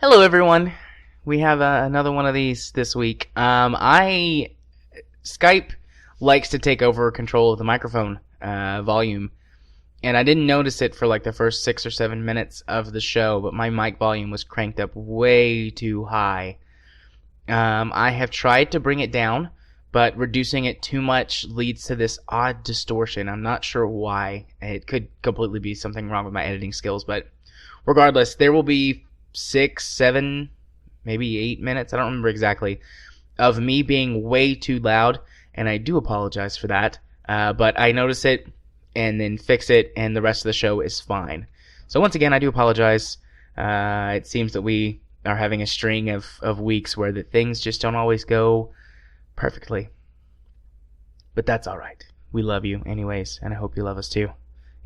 Hello, everyone. We have another one of these this week. Skype likes to take over control of the microphone volume, and I didn't notice it for like the first 6 or 7 minutes of the show, but my mic volume was cranked up way too high. I have tried to bring it down, but reducing it too much leads to this odd distortion. I'm not sure why. It could completely be something wrong with my editing skills, but regardless, there will be 6, 7, maybe 8 minutes, I don't remember exactly, of me being way too loud, and I do apologize for that, but I notice it and then fix it, and the rest of the show is fine. So once again, I do apologize. It seems that we are having a string of weeks where the things just don't always go perfectly. But that's alright. We love you anyways, and I hope you love us too.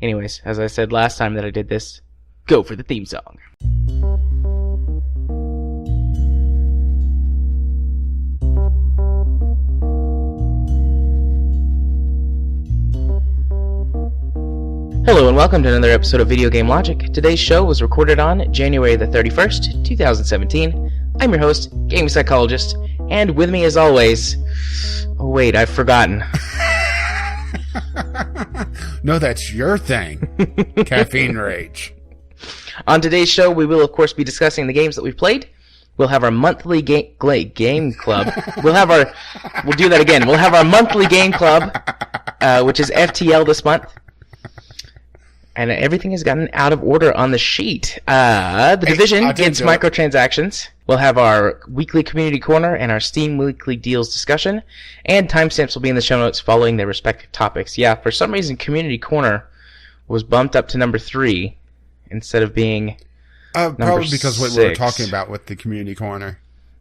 Anyways, as I said last time that I did this, go for the theme song. Hello and welcome to another episode of Video Game Logic. Today's show was recorded on January the 31st, 2017. I'm your host, Game Psychologist, and with me as always... Oh wait, I've forgotten. No, that's your thing. Caffeine Rage. On today's show, we will of course be discussing the games that we've played. We'll have our monthly game club. We'll do that again. We'll have our monthly game club, which is FTL this month. And everything has gotten out of order on the sheet. The Division gets microtransactions. We'll have our weekly community corner and our Steam weekly deals discussion. And timestamps will be in the show notes following their respective topics. Yeah, for some reason, community corner was bumped up to number 3 instead of being probably because what 6. we were talking about with the community corner,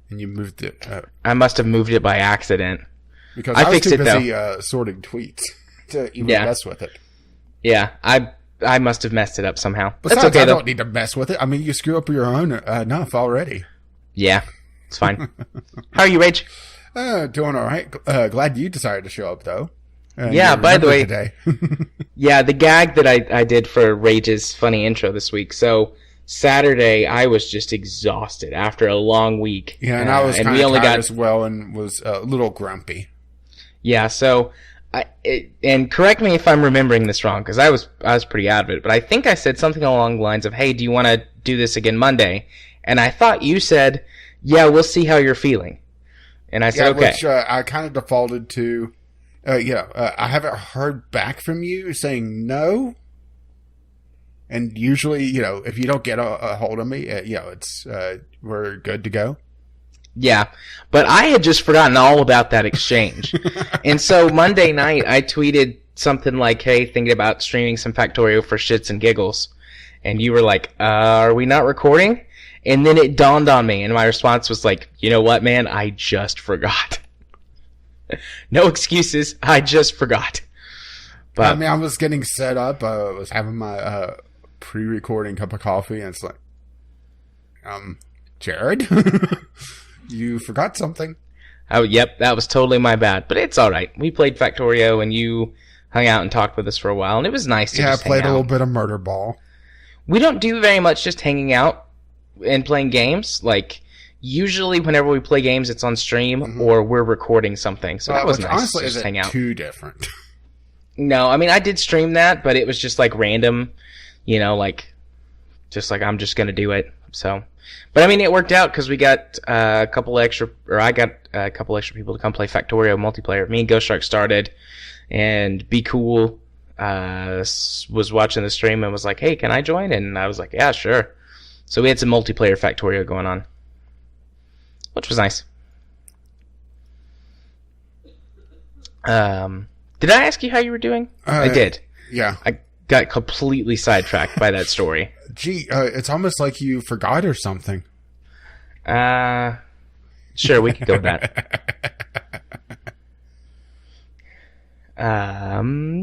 and you moved it. I must have moved it by accident. Because I was too busy sorting tweets to even mess with it. Yeah, I must have messed it up somehow. Besides, that's okay, I don't need to mess with it. I mean, you screw up your own enough already. Yeah, it's fine. How are you, Rage? Doing all right. Glad you decided to show up, though. Yeah, by the way, today. yeah, the gag that I did for Rage's funny intro this week. So Saturday, I was just exhausted after a long week. Yeah, and I was kind of tired as well and was a little grumpy. Yeah, so... and correct me if I'm remembering this wrong, because I was pretty out of it, but I think I said something along the lines of, hey, do you want to do this again Monday? And I thought you said, yeah, we'll see how you're feeling. And I said, okay. Which I kind of defaulted to, I haven't heard back from you saying no. And usually, if you don't get a hold of me, it's we're good to go. Yeah, but I had just forgotten all about that exchange. And so Monday night, I tweeted something like, hey, thinking about streaming some Factorio for shits and giggles. And you were like, are we not recording? And then it dawned on me, and my response was like, you know what, man? I just forgot. No excuses. I just forgot. But I mean, I was getting set up. I was having my pre-recording cup of coffee, and it's like, Jared? You forgot something. Oh, yep, that was totally my bad. But it's all right. We played Factorio, and you hung out and talked with us for a while, and it was nice to just hang out. Yeah, I played a little bit of Murder Ball. We don't do very much just hanging out and playing games. Like, usually whenever we play games, it's on stream or we're recording something. So that was nice honestly, to just hang out. Too different. No, I mean, I did stream that, but it was just like random, just like I'm just going to do it. So... But I mean, it worked out because we got I got a couple extra people to come play Factorio multiplayer. Me and Ghost Shark started, and Be Cool was watching the stream and was like, hey, can I join? And I was like, yeah, sure. So we had some multiplayer Factorio going on, which was nice. Did I ask you how you were doing? I did. Yeah. I got completely sidetracked by that story. Gee, it's almost like you forgot or something. Sure, we could go with that.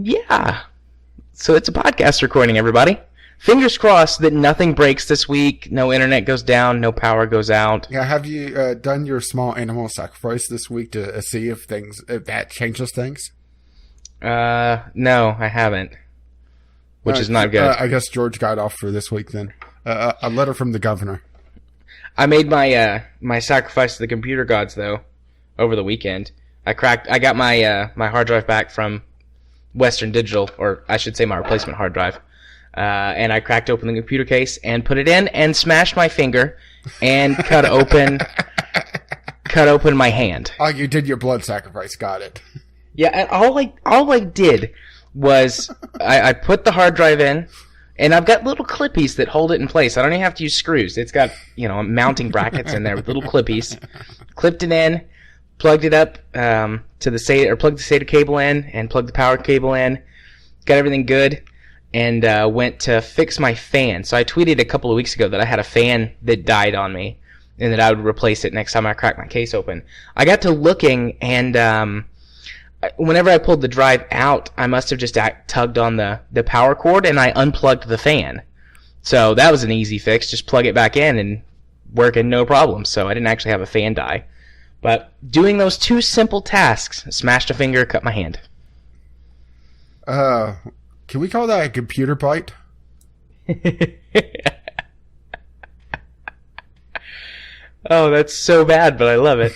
Yeah. So it's a podcast recording, everybody. Fingers crossed that nothing breaks this week, no internet goes down, no power goes out. Yeah, have you done your small animal sacrifice this week to see if that changes things? No, I haven't. Which is not good. I guess George got off for this week then. A letter from the governor. I made my sacrifice to the computer gods though over the weekend. I got my hard drive back from Western Digital, or I should say my replacement hard drive. And I cracked open the computer case and put it in and smashed my finger and cut open my hand. Oh, you did your blood sacrifice. Got it. Yeah, and all I did was I put the hard drive in, and I've got little clippies that hold it in place. I don't even have to use screws. It's got, mounting brackets in there with little clippies. Clipped it in, plugged it up to the SATA, or plugged the SATA cable in, and plugged the power cable in. Got everything good, and went to fix my fan. So I tweeted a couple of weeks ago that I had a fan that died on me, and that I would replace it next time I cracked my case open. I got to looking, and whenever I pulled the drive out, I must have just tugged on the power cord, and I unplugged the fan. So that was an easy fix. Just plug it back in and working, no problem. So I didn't actually have a fan die. But doing those two simple tasks, smashed a finger, cut my hand. Can we call that a computer bite? Oh, that's so bad, but I love it.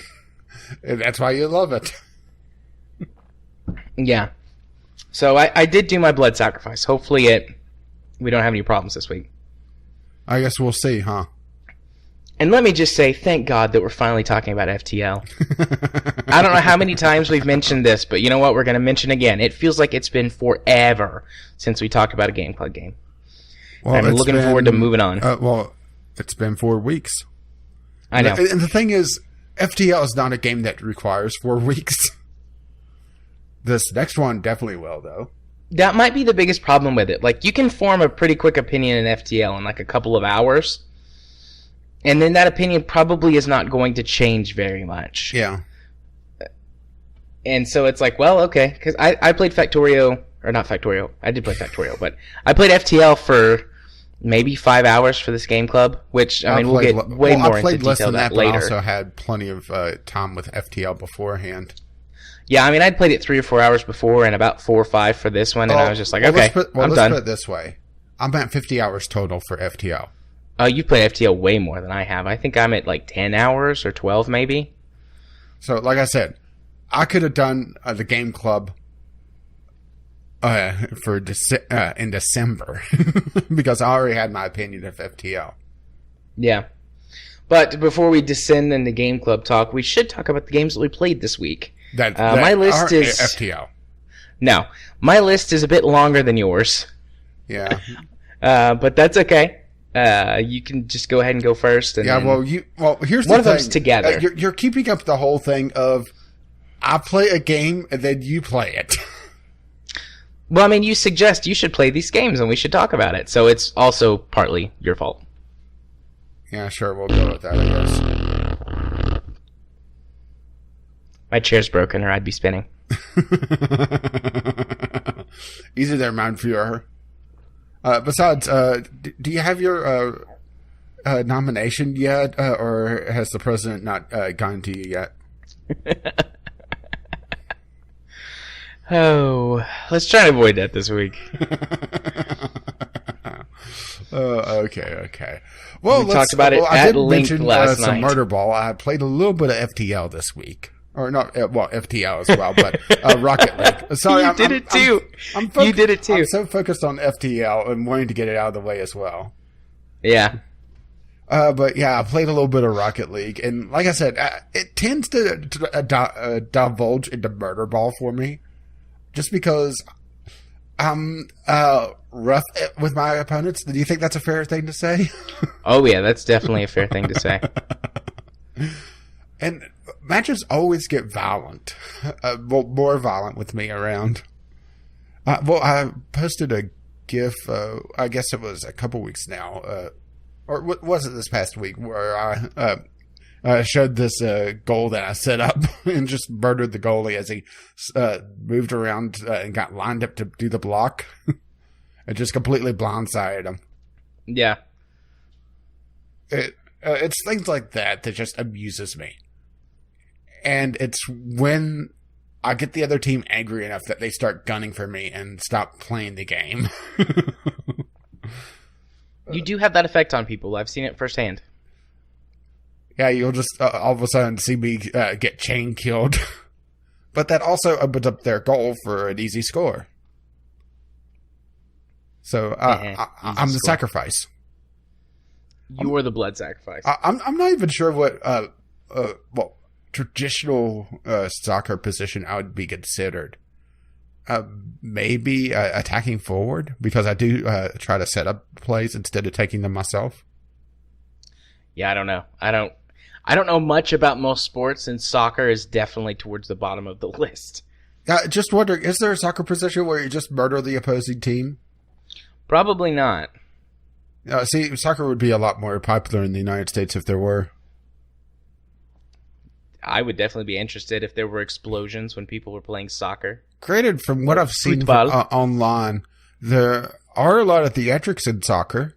And that's why you love it. Yeah. So I did do my blood sacrifice. Hopefully we don't have any problems this week. I guess we'll see, huh? And let me just say, thank God that we're finally talking about FTL. I don't know how many times we've mentioned this, but you know what? We're going to mention again. It feels like it's been forever since we talked about a Game Club game. Well, I'm looking forward to moving on. Well, it's been 4 weeks. I know. And the thing is, FTL is not a game that requires 4 weeks. This next one definitely will, though. That might be the biggest problem with it. Like, you can form a pretty quick opinion in FTL in like a couple of hours, and then that opinion probably is not going to change very much. Yeah. And so it's like, well, okay, because I played Factorio, or not Factorio, I did play Factorio, but I played FTL for maybe 5 hours for this game club, which, I mean, we'll get way more into detail that later. I also had plenty of time with FTL beforehand. Yeah, I mean, I'd played it 3 or 4 hours before, and about 4 or 5 for this one, and I was just like, okay, I'm done. Let's put it this way. I'm at 50 hours total for FTL. You've played FTL way more than I have. I think I'm at like 10 hours or 12 maybe. So, like I said, I could have done the game club in December because I already had my opinion of FTL. Yeah. But before we descend into game club talk, we should talk about the games that we played this week. My list is FTL. No, my list is a bit longer than yours. Yeah. But that's okay. You can just go ahead and go first. And yeah. Well, here's the thing. One of them's together. You're keeping up the whole thing of I play a game and then you play it. Well, I mean, you suggest you should play these games and we should talk about it, so it's also partly your fault. Yeah, sure, we'll go with that, I guess. My chair's broken, or I'd be spinning. Easy there, man, Fuhrer. Besides, do you have your nomination yet, or has the president not gotten to you yet? Oh, let's try to avoid that this week. Okay. Well, we talked about it at length last night. Some Murder Ball. I played a little bit of FTL this week. Or not, FTL as well, but Rocket League. Sorry, you did it too. You did it too. I'm so focused on FTL and wanting to get it out of the way as well. Yeah. But yeah, I played a little bit of Rocket League, and like I said, it tends to divulge into Murder Ball for me, just because I'm rough with my opponents. Do you think that's a fair thing to say? Oh yeah, that's definitely a fair thing to say. And matches always get violent, more violent with me around. I posted a GIF. I guess it was a couple weeks now, or was it this past week, where I showed this goal that I set up and just murdered the goalie as he moved around and got lined up to do the block. And just completely blindsided him. Yeah. It's things like that just amuses me. And it's when I get the other team angry enough that they start gunning for me and stop playing the game. You do have that effect on people. I've seen it firsthand. Yeah, you'll just all of a sudden see me get chain killed. But that also opens up their goal for an easy score. So I'm the sacrifice. You're the blood sacrifice. I'm not even sure what traditional soccer position I would be considered. Maybe attacking forward, because I do try to set up plays instead of taking them myself. Yeah, I don't know. I don't know much about most sports, and soccer is definitely towards the bottom of the list. Just wondering, is there a soccer position where you just murder the opposing team? Probably not. See, soccer would be a lot more popular in the United States if there were. I would definitely be interested if there were explosions when people were playing soccer. Granted, from what I've seen online, there are a lot of theatrics in soccer.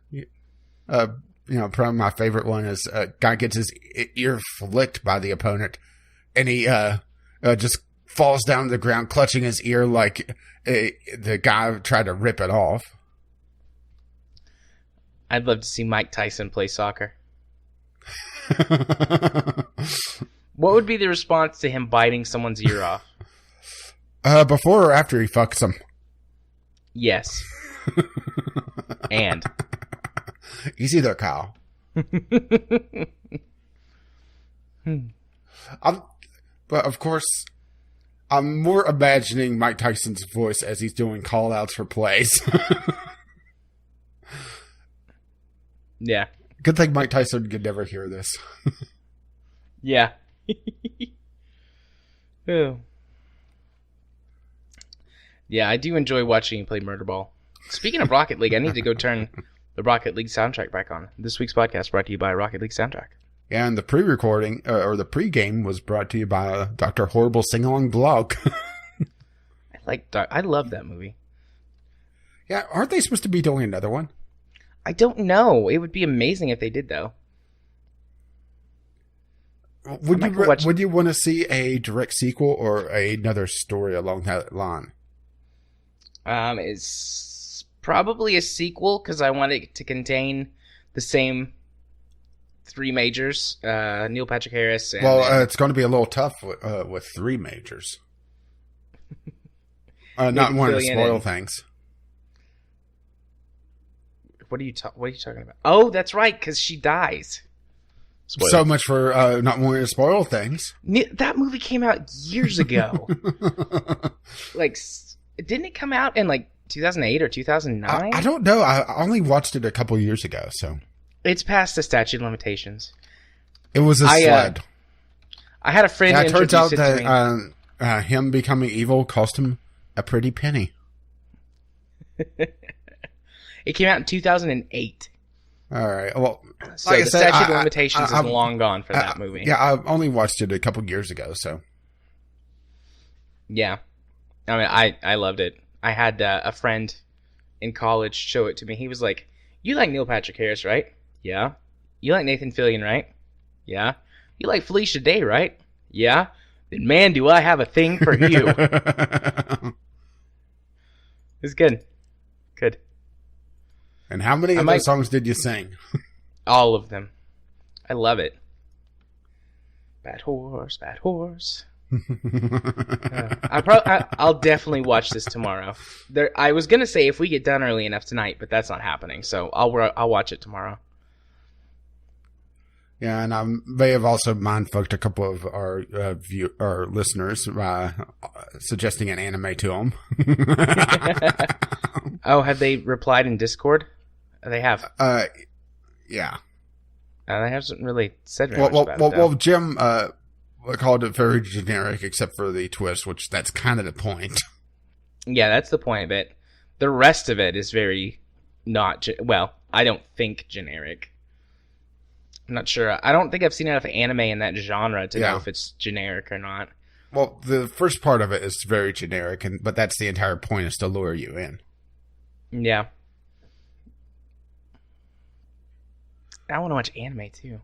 Probably my favorite one is a guy gets his ear flicked by the opponent, and he just falls down to the ground, clutching his ear like the guy tried to rip it off. I'd love to see Mike Tyson play soccer. What would be the response to him biting someone's ear off? Before or after he fucks them? Yes. And. Easy there, Kyle. But of course, I'm more imagining Mike Tyson's voice as he's doing call-outs for plays. Yeah. Good thing Mike Tyson could never hear this. Yeah. Oh. Yeah, I do enjoy watching you play Murder Ball. Speaking of Rocket League, I need to go turn the Rocket League soundtrack back on. This week's podcast brought to you by Rocket League Soundtrack. Yeah, and the pre-recording, or the pre-game, was brought to you by Dr. Horrible Sing-Along Blog. I love that movie. Yeah, aren't they supposed to be doing another one? I don't know. It would be amazing if they did, though. Would you want to see a direct sequel or another story along that line? It's probably a sequel, because I want it to contain the same three majors, Neil Patrick Harris. And, it's going to be a little tough with three majors. Not wanting to spoil things. What are you talking about? Oh, that's right, because she dies. Spoiler. So much for not wanting to spoil things. That movie came out years ago. Didn't it come out in 2008 or 2009? I don't know. I only watched it a couple years ago, so it's past the statute of limitations. It was a sled. I had a friend. Yeah, it turns out that him becoming evil cost him a pretty penny. It came out in 2008. All right. Well, so the statute of limitations is long gone for that movie. Yeah, I only watched it a couple years ago, so. Yeah. I mean, I loved it. I had a friend in college show it to me. He was like, "You like Neil Patrick Harris, right?" "Yeah." "You like Nathan Fillion, right?" "Yeah." "You like Felicia Day, right?" "Yeah." "Then man, do I have a thing for you." It's good. Good. And how many of those songs did you sing? All of them. I love it. Bad horse, bad horse. I'll definitely watch this tomorrow. I was gonna say if we get done early enough tonight, but that's not happening. So I'll watch it tomorrow. Yeah, and I may have also mind-fucked a couple of our listeners by suggesting an anime to them. Oh, have they replied in Discord? They have. Yeah. They haven't really said very much about it. Well, Jim called it very generic, except for the twist, which that's kind of the point. Yeah, that's the point of it. The rest of it is very not... I don't think generic. I'm not sure. I don't think I've seen enough anime in that genre to know if it's generic or not. Well, the first part of it is very generic, but that's the entire point, is to lure you in. Yeah. I want to watch anime, too.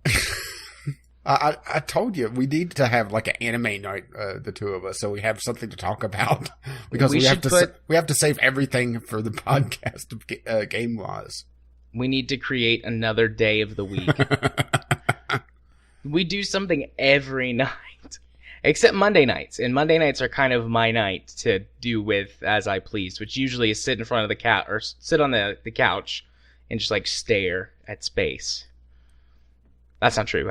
I told you, we need to have an anime night, the two of us, so we have something to talk about. Because we have to save everything for the podcast of game-wise. We need to create another day of the week. We do something every night, except Monday nights. And Monday nights are kind of my night to do with as I please, which usually is sit in front of the cat or sit on the couch and just like stare at space. That's not true.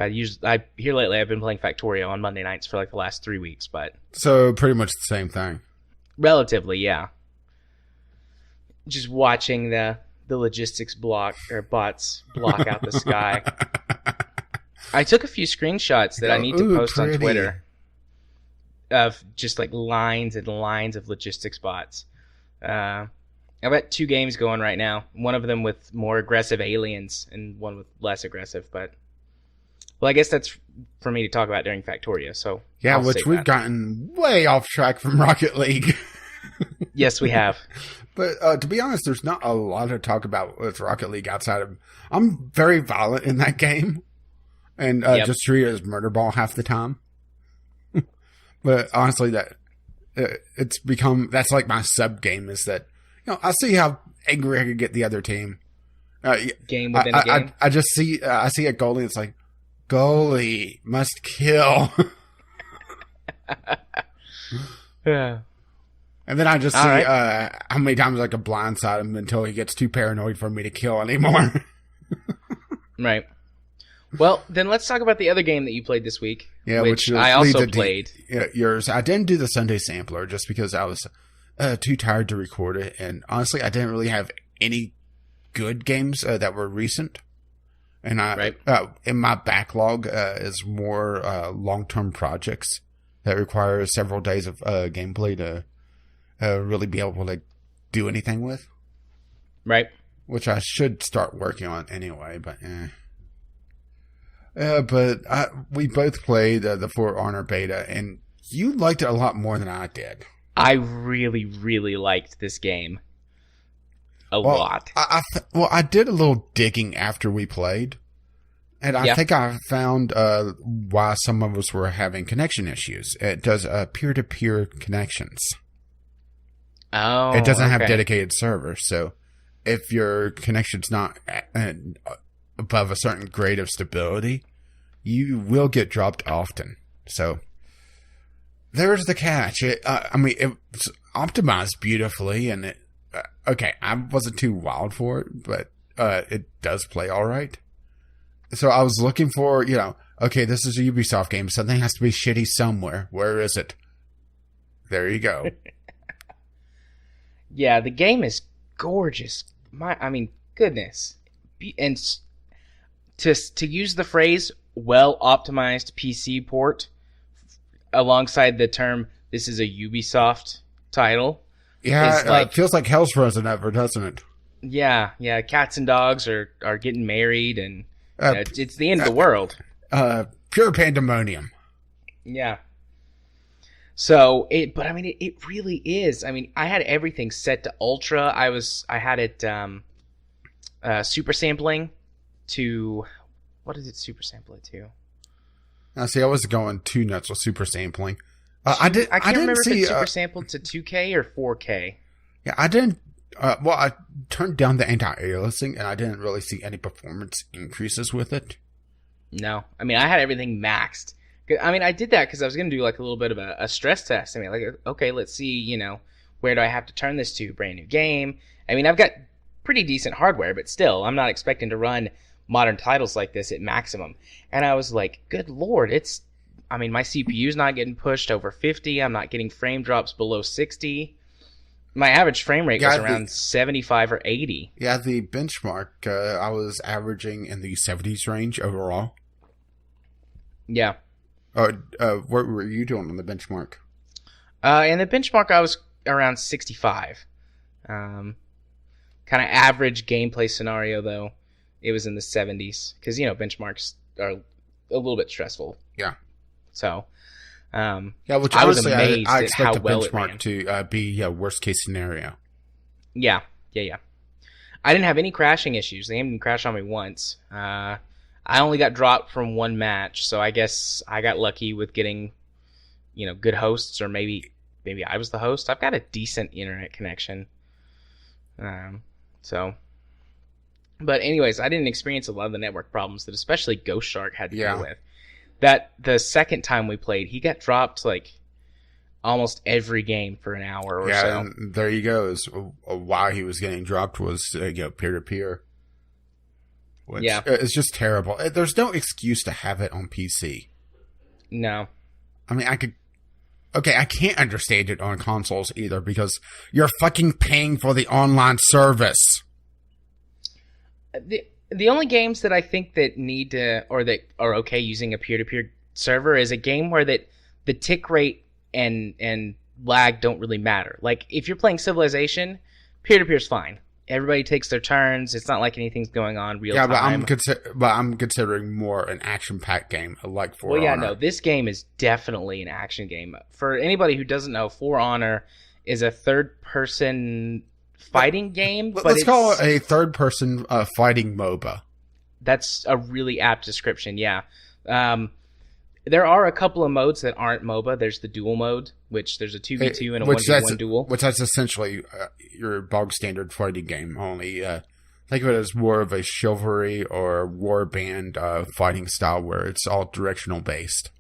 Here lately I've been playing Factorio on Monday nights for like the last 3 weeks, but So pretty much the same thing. relatively, yeah. Just watching the logistics bots block out the sky. I took a few screenshots that I need to post on Twitter of just like lines and lines of logistics bots. I've got 2 games going right now. One of them with more aggressive aliens and one with less aggressive, but well, I guess that's for me to talk about during Factorio. So yeah, which we've gotten way off track from Rocket League. Yes, we have. But to be honest, there's not a lot to talk about with Rocket League outside of I'm very violent in that game, and just treat it as murder ball half the time. But honestly, that it's become that's like my sub game is that I see how angry I could get the other team. Game within a game. I just see I see a goalie. It's like goalie must kill. Yeah. And then I just see how many times I could blindside him until he gets too paranoid for me to kill anymore. Right. Well, then let's talk about the other game that you played this week. Yeah, which I also played. Yours. I didn't do the Sunday Sampler just because I was too tired to record it. And honestly, I didn't really have any good games that were recent. And in my backlog is more long-term projects that require several days of gameplay to really be able to do anything with. Right. Which I should start working on anyway, but we both played the For Honor beta, and you liked it a lot more than I did. I really, really liked this game. A lot. I did a little digging after we played, and I think I found why some of us were having connection issues. It does peer-to-peer connections. Oh, it doesn't have dedicated servers, so if your connection's not above a certain grade of stability, you will get dropped often. So there's the catch. It's optimized beautifully, and I wasn't too wild for it, but it does play all right. So I was looking for, this is a Ubisoft game. Something has to be shitty somewhere. Where is it? There you go. Yeah, the game is gorgeous. Goodness. And to use the phrase well-optimized PC port alongside the term this is a Ubisoft title. Yeah, it feels like hell's frozen over, doesn't it? Yeah, cats and dogs are getting married, and it's the end of the world. Pure pandemonium. Yeah. So it really is. I had everything set to ultra. I had it super sampling to what did it super sample it to? I was going too nuts with super sampling. I can't remember if it super sampled to 2K or 4K. Yeah, I didn't. I turned down the anti-aliasing, and I didn't really see any performance increases with it. No, I had everything maxed. I did that because I was going to do like a little bit of a stress test. Okay, let's see, where do I have to turn this to? Brand new game. I've got pretty decent hardware, but still, I'm not expecting to run modern titles like this at maximum. And I was like, good Lord, my CPU's not getting pushed over 50. I'm not getting frame drops below 60. My average frame rate was around 75 or 80. Yeah, the benchmark, I was averaging in the 70s range overall. Yeah. What were you doing on the benchmark? In the benchmark, I was around 65. Kind of average gameplay scenario, though. It was in the 70s. Because, benchmarks are a little bit stressful. Yeah. So, which I was amazed I at expect how a well benchmark to be a worst case scenario. Yeah. I didn't have any crashing issues. They didn't crash on me once. I only got dropped from one match, so I guess I got lucky with getting, good hosts, or maybe I was the host. I've got a decent internet connection. But anyways, I didn't experience a lot of the network problems that especially Ghost Shark had to deal with. that the second time we played, he got dropped like almost every game for an hour or so. And there you go. Is why he was getting dropped was peer-to-peer. Which is just terrible. There's no excuse to have it on PC. No. I mean, I can't understand it on consoles either because you're fucking paying for the online service. The only games that I think that need to, or that are okay using a peer-to-peer server is a game where that the tick rate and lag don't really matter. Like, if you're playing Civilization, peer-to-peer's fine. Everybody takes their turns. It's not like anything's going on real time. But I'm considering more an action-packed game like For Honor. Well, yeah, no, this game is definitely an action game. For anybody who doesn't know, For Honor is a third-person fighting game. Let's call it a third-person fighting MOBA. That's a really apt description, yeah. There are a couple of modes that aren't MOBA. There's the duel mode, which there's a 2v2 and a 1v1 duel. Which that's essentially your bog standard fighting game. Only think of it as more of a chivalry or warband fighting style where it's all directional based.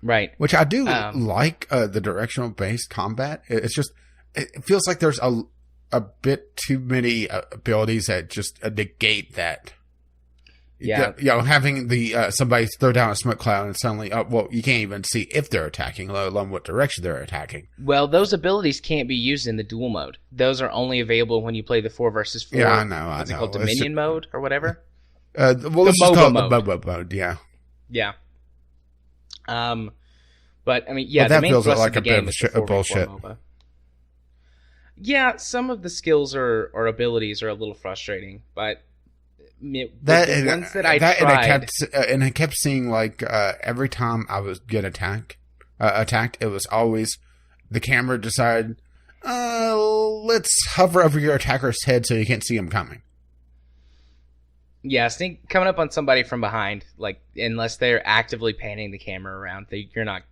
Right. Which I do like the directional based combat. It's just it feels like there's a bit too many abilities that just negate that. Yeah. Having the somebody throw down a smoke cloud and suddenly, you can't even see if they're attacking, let alone what direction they're attacking. Well, those abilities can't be used in the duel mode. Those are only available when you play the 4 versus 4. Yeah, I know. What's it called? Dominion mode or whatever? Let's just call it the MOBA mode, yeah. Yeah. But, I mean, yeah, that the main feels thrust like of the a game bit is the 4v4 bullshit. MOBA. Yeah, some of the skills or abilities are a little frustrating, but the ones that I tried, and I kept seeing like every time I was get attacked, it was always the camera decided, let's hover over your attacker's head so you can't see him coming. Yeah, coming up on somebody from behind, like unless they're actively panning the camera around, they're not,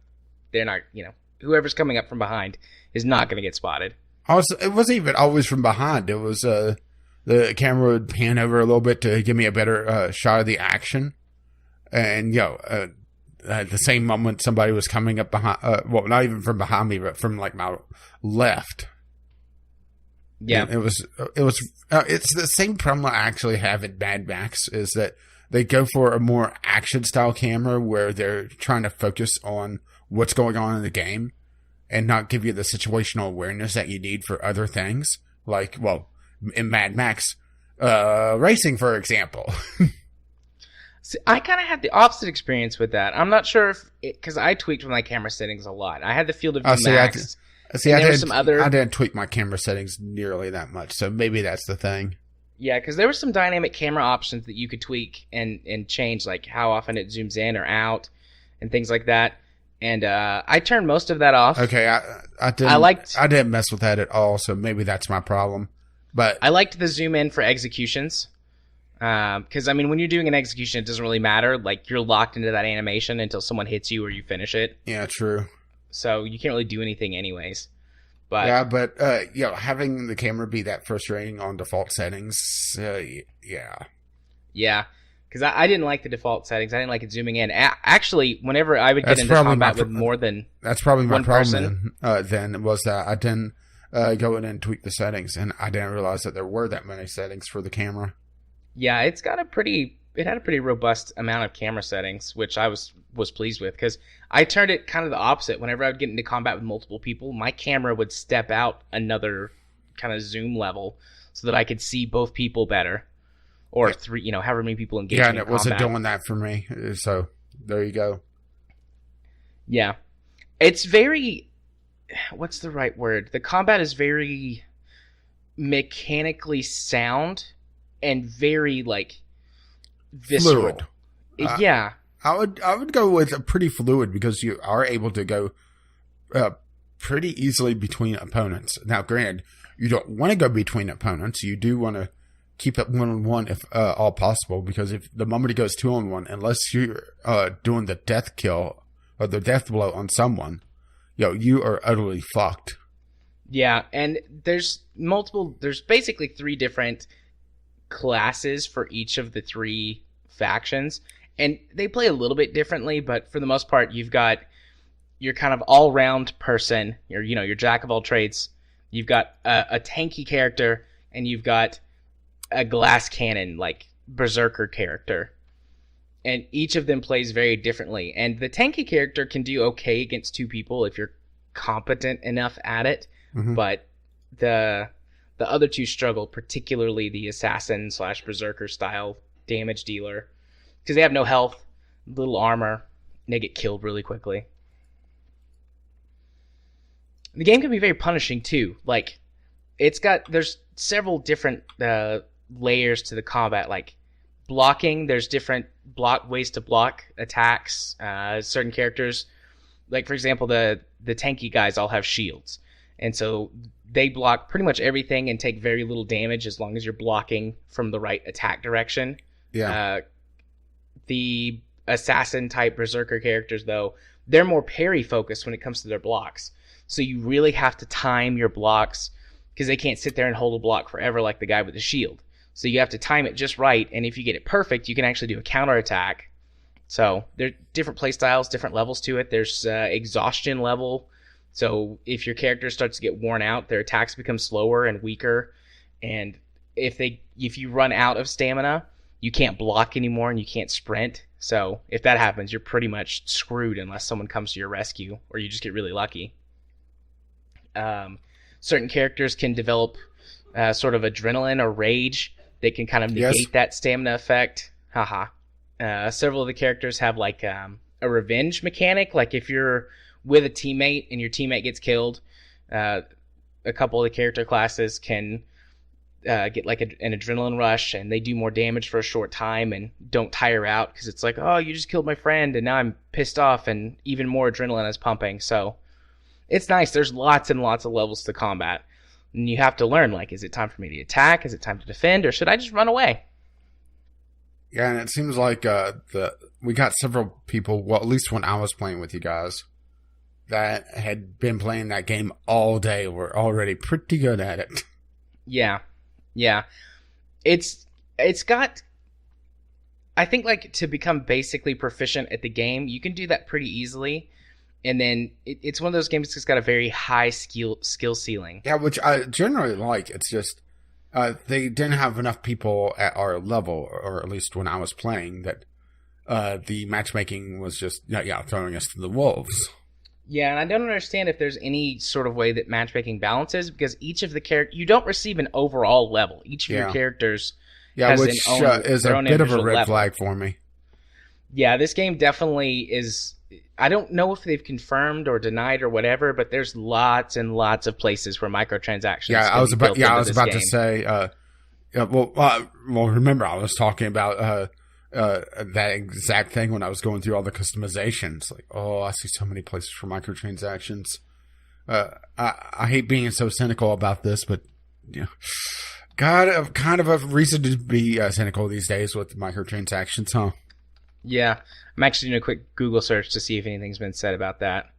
whoever's coming up from behind is not going to get spotted. Also, it wasn't even always from behind. It was the camera would pan over a little bit to give me a better shot of the action. And, at the same moment somebody was coming up behind, not even from behind me, but from like my left. Yeah. And it's the same problem I actually have in Mad Max is that they go for a more action style camera where they're trying to focus on what's going on in the game and not give you the situational awareness that you need for other things. Like, in Mad Max, racing, for example. See, I kind of had the opposite experience with that. I'm not sure because I tweaked my camera settings a lot. I had the field of view max. I didn't tweak my camera settings nearly that much, so maybe that's the thing. Yeah, because there were some dynamic camera options that you could tweak and change, like how often it zooms in or out and things like that. And I turned most of that off. Okay, I didn't mess with that at all, so maybe that's my problem. But I liked the zoom in for executions. Because, I mean, when you're doing an execution, it doesn't really matter. Like, you're locked into that animation until someone hits you or you finish it. Yeah, true. So you can't really do anything anyways. But yeah, but having the camera be that frustrating on default settings, yeah. Yeah, because I didn't like the default settings. I didn't like it zooming in. Actually, whenever I would get into combat with more than that's probably my one problem. Then was that I didn't go in and tweak the settings, and I didn't realize that there were that many settings for the camera. Yeah, it had a pretty robust amount of camera settings, which I was pleased with because I turned it kind of the opposite. Whenever I would get into combat with multiple people, my camera would step out another kind of zoom level so that I could see both people better, or three, however many people engage. Yeah, and it wasn't doing that for me. So there you go. Yeah, it's very. What's the right word? The combat is very mechanically sound and very visceral. Fluid. Yeah. I would go with a pretty fluid because you are able to go pretty easily between opponents. Now, granted, you don't want to go between opponents. You do want to keep it 1-on-1 if all possible, because if the moment it goes 2-on-1, unless you're doing the death kill or the death blow on someone, you are utterly fucked. Yeah, and there's basically 3 different classes for each of the 3 factions, And they play a little bit differently, but for the most part, you've got your kind of all-round person, your jack of all trades. You've got a tanky character, and you've got a glass cannon, like berserker character. And each of them plays very differently. And the tanky character can do okay against two people if you're competent enough at it. Mm-hmm. But the other two struggle, particularly the assassin / berserker style damage dealer, because they have no health, little armor, and they get killed really quickly. The game can be very punishing too. Like, there's several different layers to the combat. Like blocking, there's different ways to block attacks. Certain characters, like for example, the tanky guys all have shields, and so they block pretty much everything and take very little damage as long as you're blocking from the right attack direction. Yeah. The assassin type berserker characters, though, they're more parry focused when it comes to their blocks. So you really have to time your blocks, because they can't sit there and hold a block forever like the guy with the shield. So you have to time it just right, and if you get it perfect, you can actually do a counterattack. So there are different play styles, different levels to it. There's exhaustion level. So if your character starts to get worn out, their attacks become slower and weaker. And if you run out of stamina, you can't block anymore and you can't sprint. So if that happens, you're pretty much screwed unless someone comes to your rescue, or you just get really lucky. Certain characters can develop sort of adrenaline or rage. They can kind of negate that stamina effect. Several of the characters have like a revenge mechanic. Like if you're with a teammate and your teammate gets killed, a couple of the character classes can get like an adrenaline rush, and they do more damage for a short time and don't tire out, because it's like, oh, you just killed my friend and now I'm pissed off, and even more adrenaline is pumping. So it's nice. There's lots and lots of levels to combat, and you have to learn, like, is it time for me to attack? Is it time to defend? Or should I just run away? Yeah, and it seems like we got several people, well, at least when I was playing with you guys, that had been playing that game all day, were already pretty good at it. Yeah. It's got, I think, like, to become basically proficient at the game, you can do that pretty easily. And then it's one of those games that's got a very high skill ceiling. Yeah, which I generally like. It's just they didn't have enough people at our level, or at least when I was playing, that the matchmaking was just throwing us to the wolves. Yeah, and I don't understand if there's any sort of way that matchmaking balances, because each of the characters, you don't receive an overall level. Each of your characters has which is a bit of a red flag for me. Yeah, this game definitely is. I don't know if they've confirmed or denied or whatever, but there's lots and lots of places where microtransactions. Yeah, I was about to say. Remember, I was talking about that exact thing when I was going through all the customizations. Like, oh, I see so many places for microtransactions. I hate being so cynical about this, but kind of a reason to be cynical these days with microtransactions, huh? Yeah, I'm actually doing a quick Google search to see if anything's been said about that.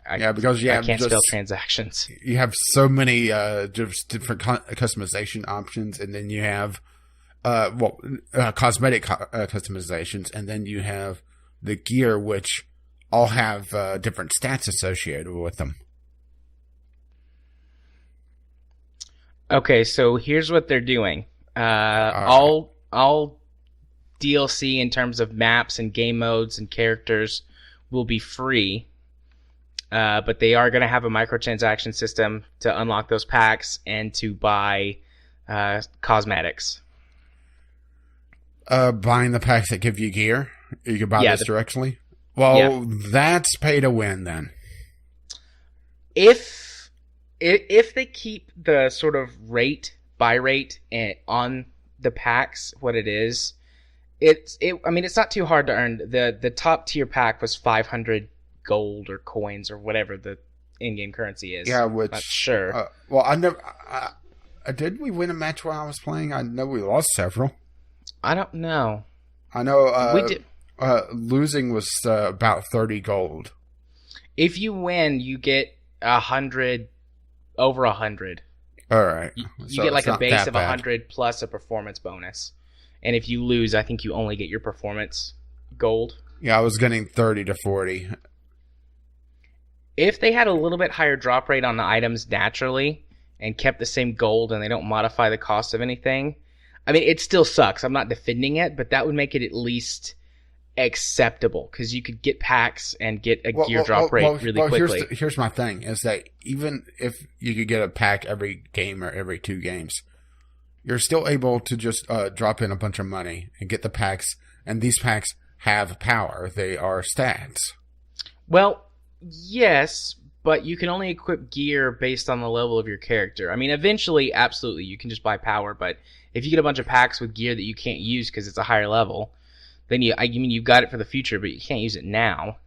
Because I can't spell transactions. You have so many just different customization options, and then you have cosmetic customizations, and then you have the gear, which all have different stats associated with them. Okay, so here's what they're doing. All DLC in terms of maps and game modes and characters will be free, but they are going to have a microtransaction system to unlock those packs and to buy cosmetics. Buying the packs that give you gear? You can buy this directly? Well, that's pay to win then. If they keep the sort of buy rate on the packs, what it is, I mean, it's not too hard to earn. The top tier pack was 500 gold or coins or whatever the in-game currency is. Yeah, which... Not sure. I never... did we win a match while I was playing? I know we lost several. I don't know. I know we did. Losing was about 30 gold. If you win, you get 100, over 100. All right. You get like a base of 100 plus a performance bonus. And if you lose, I think you only get your performance gold. Yeah, I was getting 30 to 40. If they had a little bit higher drop rate on the items naturally and kept the same gold and they don't modify the cost of anything, I mean, it still sucks. I'm not defending it, but that would make it at least acceptable because you could get packs and get a gear drop rate really quickly. Here's my thing, is that even if you could get a pack every game or every 2 games, you're still able to just drop in a bunch of money and get the packs, and these packs have power. They are stats. Well, yes, but you can only equip gear based on the level of your character. I mean, eventually, absolutely, you can just buy power, but if you get a bunch of packs with gear that you can't use because it's a higher level, then you've got it for the future, but you can't use it now.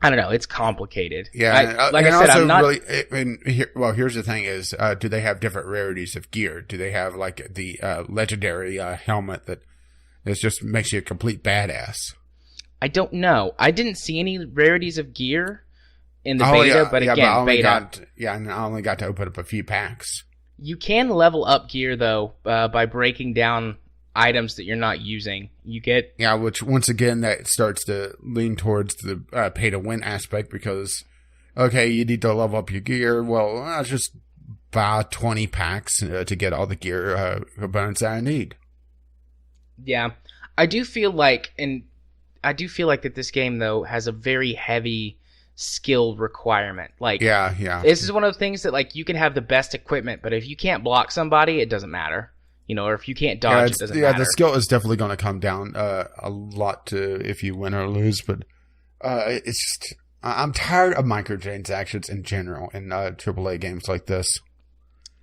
I don't know. It's complicated. Yeah, like I said, I'm not. Here's the thing: is do they have different rarities of gear? Do they have like the legendary helmet that just makes you a complete badass? I don't know. I didn't see any rarities of gear in the beta, but again, beta. And I only got to open up a few packs. You can level up gear though by breaking down items that you're not using. You get which once again that starts to lean towards the pay to win aspect, because okay, you need to level up your gear. Well, I'll just buy 20 packs to get all the gear components that I need. Yeah, I do feel like that this game though has a very heavy skill requirement. Like, yeah, this is one of the things that like you can have the best equipment, but if you can't block somebody, it doesn't matter. Or if you can't dodge, it doesn't matter. The skill is definitely going to come down a lot to if you win or lose. But it's just, I'm tired of microtransactions in general in AAA games like this.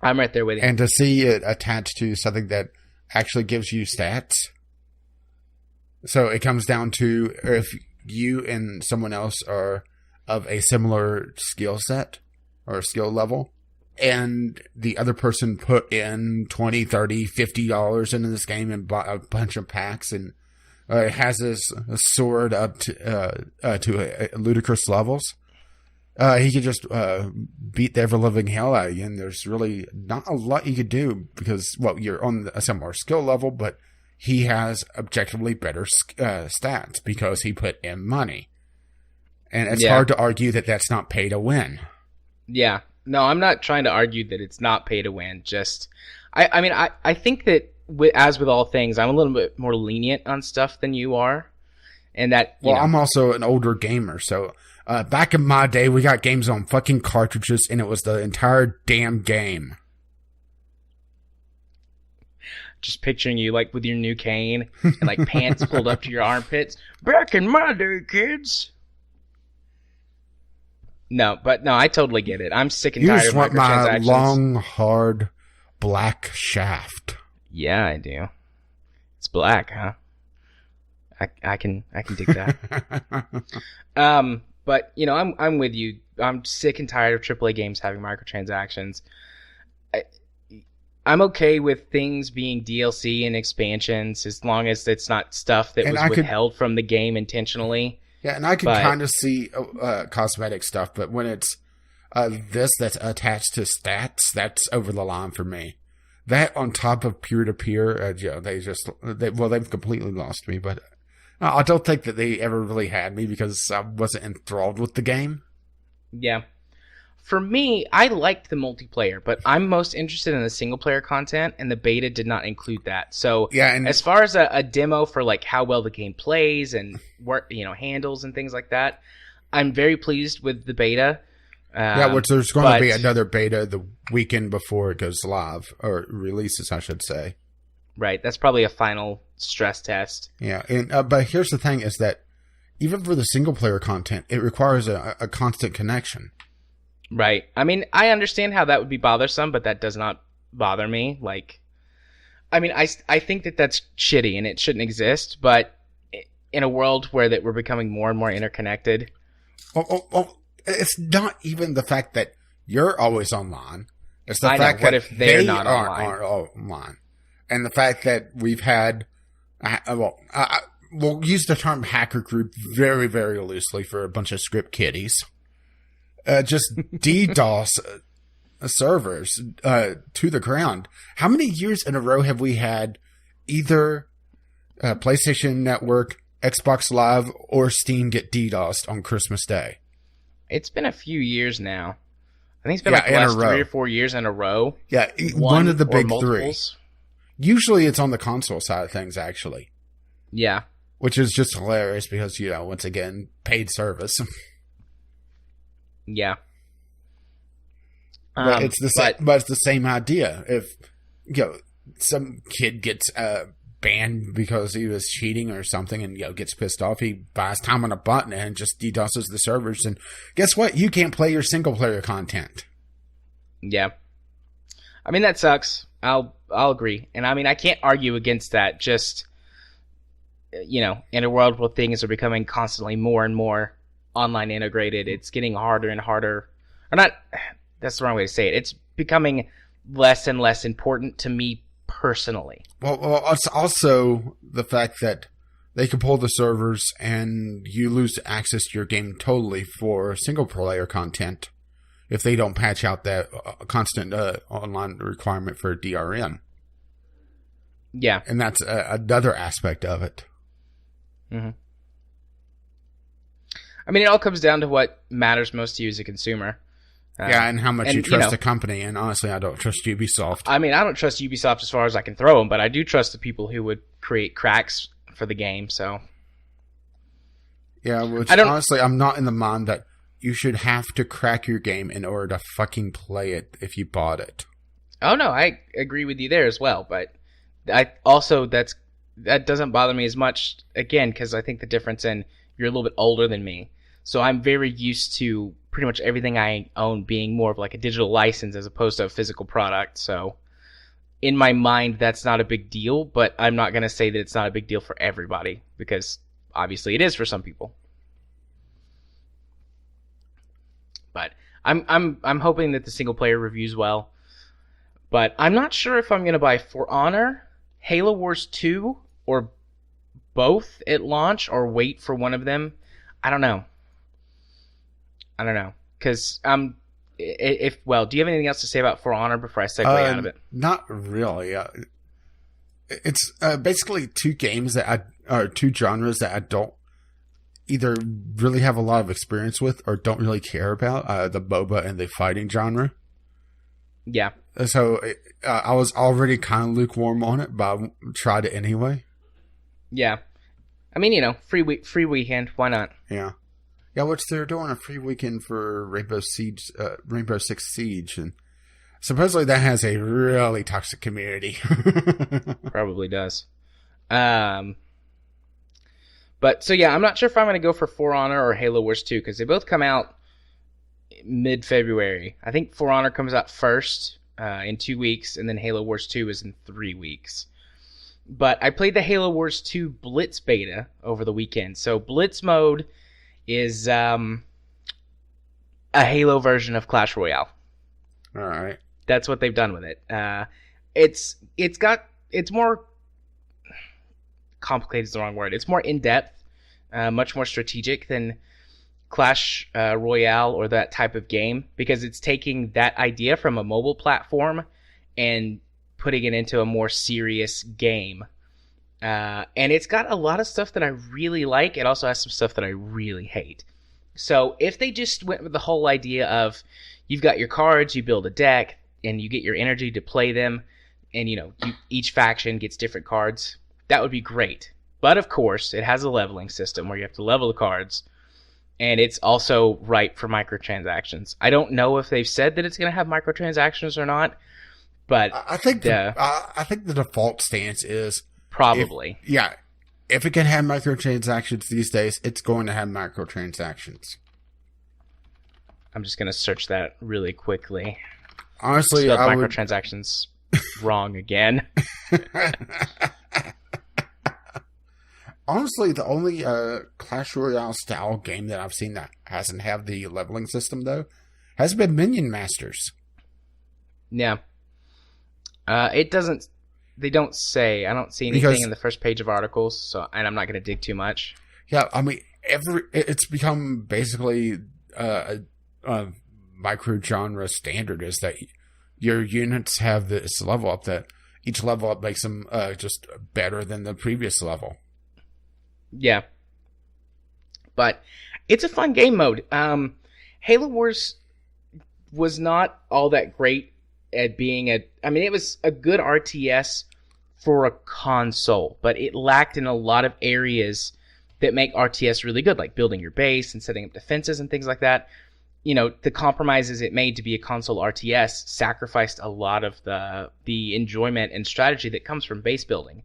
I'm right there with you. And to see it attached to something that actually gives you stats. So it comes down to if you and someone else are of a similar skill set or skill level, and the other person put in $20, $30, $50 into this game and bought a bunch of packs, and has this sword up to ludicrous levels, he could just beat the ever-living hell out of you, and there's really not a lot you could do because, well, you're on a similar skill level, but he has objectively better stats because he put in money. And it's hard to argue that that's not pay to win. Yeah. No, I'm not trying to argue that it's not pay to win. Just, I think that as with all things, I'm a little bit more lenient on stuff than you are, and that. I'm also an older gamer, so back in my day, we got games on fucking cartridges, and it was the entire damn game. Just picturing you like with your new cane and like pants pulled up to your armpits. Back in my day, kids. No, I totally get it. I'm sick and tired of microtransactions. You just want my long, hard, black shaft. Yeah, I do. It's black, huh? I can dig that. But I'm with you. I'm sick and tired of AAA games having microtransactions. I'm okay with things being DLC and expansions as long as it's not stuff that was withheld from the game intentionally. Yeah, and I can kind of see cosmetic stuff, but when it's this that's attached to stats, that's over the line for me. That on top of peer-to-peer, they've completely lost me, but I don't think that they ever really had me because I wasn't enthralled with the game. Yeah. For me, I liked the multiplayer, but I'm most interested in the single-player content, and the beta did not include that. So, as far as a demo for like how well the game plays and handles and things like that, I'm very pleased with the beta. Which there's going to be another beta the weekend before it goes live, or releases, I should say. Right, that's probably a final stress test. Yeah, and but here's the thing: is that even for the single-player content, it requires a constant connection. Right. I mean, I understand how that would be bothersome, but that does not bother me. Like, I mean, I think that that's shitty and it shouldn't exist, but in a world where that we're becoming more and more interconnected. It's not even the fact that you're always online. It's the fact that if they're not aren't online. And the fact that we've had, we'll use the term hacker group very, very loosely for a bunch of script kiddies. Just DDoS servers to the ground. How many years in a row have we had either PlayStation Network, Xbox Live, or Steam get DDoSed on Christmas Day? It's been a few years now. I think it's been the last 3 or 4 years in a row. Yeah, one of the big three. Usually it's on the console side of things, actually. Yeah. Which is just hilarious because, once again, paid service. Yeah. But it's the same idea. If some kid gets banned because he was cheating or something and gets pissed off, he buys time on a button and just DDoSes the servers, and guess what? You can't play your single player content. Yeah. I mean, that sucks. I'll agree. And I mean, I can't argue against that. Just in a world where things are becoming constantly more and more online integrated, it's getting harder and harder. Or not, that's the wrong way to say it. It's becoming less and less important to me personally. Well, it's also the fact that they can pull the servers and you lose access to your game totally for single player content if they don't patch out that constant online requirement for DRM. Yeah. And that's another aspect of it. Mm-hmm. I mean, it all comes down to what matters most to you as a consumer. And how much you trust the company. And honestly, I don't trust Ubisoft. I mean, I don't trust Ubisoft as far as I can throw them, but I do trust the people who would create cracks for the game. So, yeah, honestly, I'm not in the mind that you should have to crack your game in order to fucking play it if you bought it. Oh no, I agree with you there as well. But I also that doesn't bother me as much, again, because I think the difference in you're a little bit older than me. So I'm very used to pretty much everything I own being more of like a digital license as opposed to a physical product. So in my mind, that's not a big deal, but I'm not going to say that it's not a big deal for everybody, because obviously it is for some people. But I'm hoping that the single player reviews well. But I'm not sure if I'm going to buy For Honor, Halo Wars 2, or both at launch, or wait for one of them. I don't know. Because do you have anything else to say about For Honor before I segue out of it? Not really. It's basically two games two genres that I don't either really have a lot of experience with or don't really care about. The MOBA and the fighting genre. Yeah. So I was already kind of lukewarm on it, but I tried it anyway. Yeah. I mean, free weekend. Why not? Yeah. Yeah, which they're doing a free weekend for Rainbow Six Siege, and supposedly that has a really toxic community. Probably does. But so yeah, I'm not sure if I'm going to go for For Honor or Halo Wars 2, because they both come out mid-February. I think For Honor comes out first in 2 weeks, and then Halo Wars 2 is in 3 weeks. But I played the Halo Wars 2 Blitz beta over the weekend. So Blitz mode is a Halo version of Clash Royale. All right. That's what they've done with it. It's more complicated is the wrong word. It's more in-depth, much more strategic than Clash Royale or that type of game, because it's taking that idea from a mobile platform and putting it into a more serious game. And it's got a lot of stuff that I really like. It also has some stuff that I really hate. So if they just went with the whole idea of you've got your cards, you build a deck, and you get your energy to play them, and each faction gets different cards, that would be great. But of course, it has a leveling system where you have to level the cards, and it's also ripe for microtransactions. I don't know if they've said that it's going to have microtransactions or not, but I think the default stance is probably. If it can have microtransactions these days, it's going to have microtransactions. I'm just going to search that really quickly. Honestly, spelled microtransactions wrong again. Honestly, the only Clash Royale style game that I've seen that hasn't have the leveling system though has been Minion Masters. Yeah. It doesn't. They don't say. I don't see anything in the first page of articles, and I'm not going to dig too much. Yeah, I mean, it's become basically a micro-genre standard is that your units have this level up that each level up makes them just better than the previous level. Yeah. But it's a fun game mode. Halo Wars was not all that great at being it was a good RTS for a console, but it lacked in a lot of areas that make RTS really good, like building your base and setting up defenses and things like that. The compromises it made to be a console RTS sacrificed a lot of the enjoyment and strategy that comes from base building.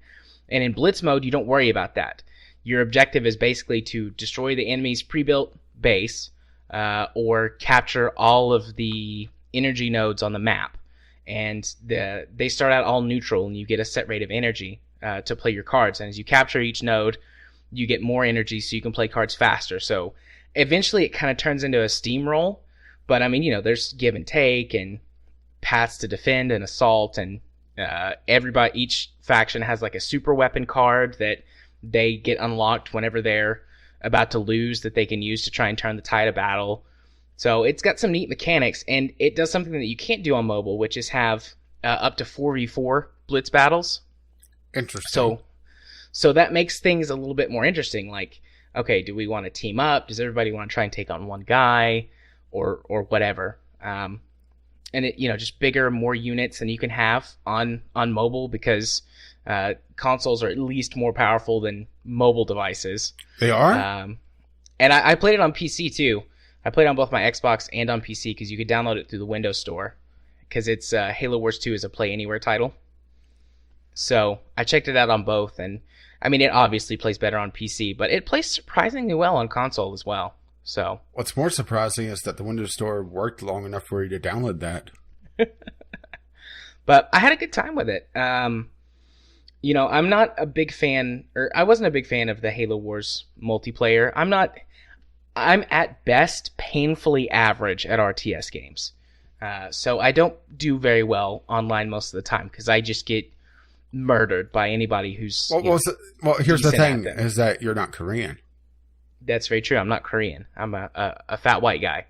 And in Blitz mode, you don't worry about that. Your objective is basically to destroy the enemy's pre-built base or capture all of the energy nodes on the map. And they start out all neutral, and you get a set rate of energy to play your cards. And as you capture each node, you get more energy so you can play cards faster. So eventually it kind of turns into a steamroll. But, there's give and take and paths to defend and assault. And each faction has like a super weapon card that they get unlocked whenever they're about to lose that they can use to try and turn the tide of battle. So it's got some neat mechanics, and it does something that you can't do on mobile, which is have up to 4v4 Blitz battles. Interesting. So that makes things a little bit more interesting. Like, okay, do we want to team up? Does everybody want to try and take on one guy, or whatever? And it just bigger, more units than you can have on mobile because consoles are at least more powerful than mobile devices. They are. And I played it on PC too. I played on both my Xbox and on PC because you could download it through the Windows Store because it's Halo Wars 2 is a Play Anywhere title. So I checked it out on both, and it obviously plays better on PC, but it plays surprisingly well on console as well. So what's more surprising is that the Windows Store worked long enough for you to download that. But I had a good time with it. I'm not a big fan, or I wasn't a big fan of the Halo Wars multiplayer. I'm at best painfully average at RTS games. So I don't do very well online most of the time because I just get murdered by anybody who's... Here's the thing, is that you're not Korean. That's very true. I'm not Korean. I'm a fat white guy.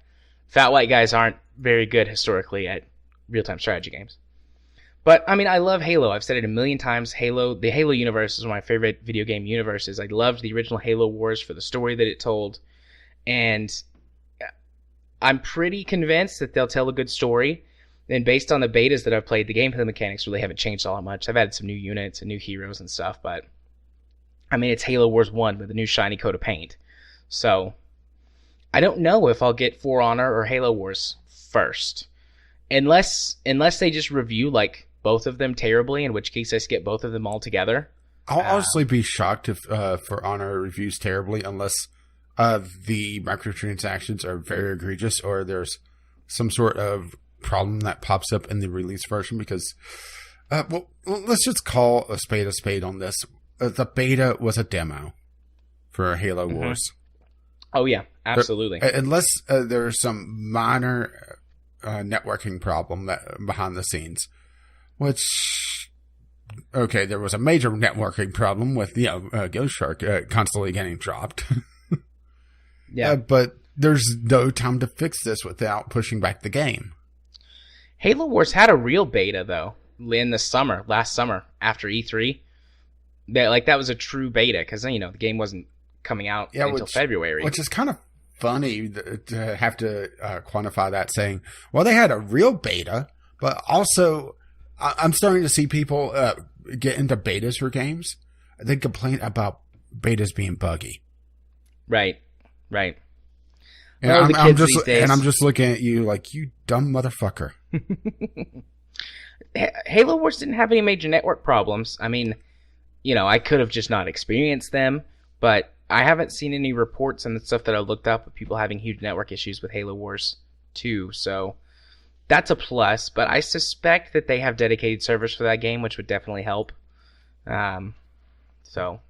Fat white guys aren't very good historically at real-time strategy games. But, I love Halo. I've said it a million times. The Halo universe is one of my favorite video game universes. I loved the original Halo Wars for the story that it told. And I'm pretty convinced that they'll tell a good story. And based on the betas that I've played, the gameplay mechanics really haven't changed all that much. I've added some new units and new heroes and stuff. But, it's Halo Wars 1 with a new shiny coat of paint. So, I don't know if I'll get For Honor or Halo Wars first. Unless they just review, both of them terribly, in which case I skip both of them altogether. I'll honestly be shocked if For Honor reviews terribly unless the microtransactions are very egregious or there's some sort of problem that pops up in the release version because, let's just call a spade on this. The beta was a demo for Halo Wars. Oh, yeah, absolutely. Unless there's some minor networking problem behind the scenes, which, okay, there was a major networking problem with, Ghost Shark constantly getting dropped. Yeah. But there's no time to fix this without pushing back the game. Halo Wars had a real beta, though, in the last summer, after E3. That was a true beta, because, the game wasn't coming out until February. Which is kind of funny to have to quantify that, saying, well, they had a real beta, but also I'm starting to see people get into betas for games. They complain about betas being buggy. Right. And I'm just looking at you like, you dumb motherfucker. Halo Wars didn't have any major network problems. I could have just not experienced them, but I haven't seen any reports and the stuff that I looked up of people having huge network issues with Halo Wars 2, so that's a plus, but I suspect that they have dedicated servers for that game, which would definitely help. So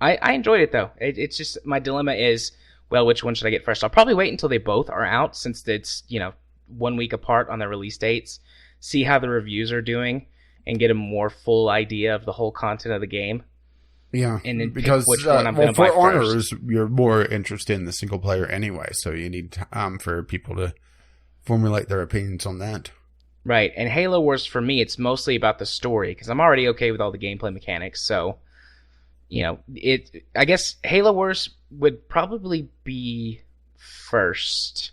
I enjoyed it, though. It's just, my dilemma is, well, which one should I get first? I'll probably wait until they both are out, since it's, 1 week apart on their release dates, see how the reviews are doing, and get a more full idea of the whole content of the game. Yeah, and then because pick which one I'm going to for buy first. honors, you're more interested in the single player anyway, so you need for people to formulate their opinions on that. Right, and Halo Wars for me, it's mostly about the story because I'm already okay with all the gameplay mechanics. So, I guess Halo Wars would probably be first.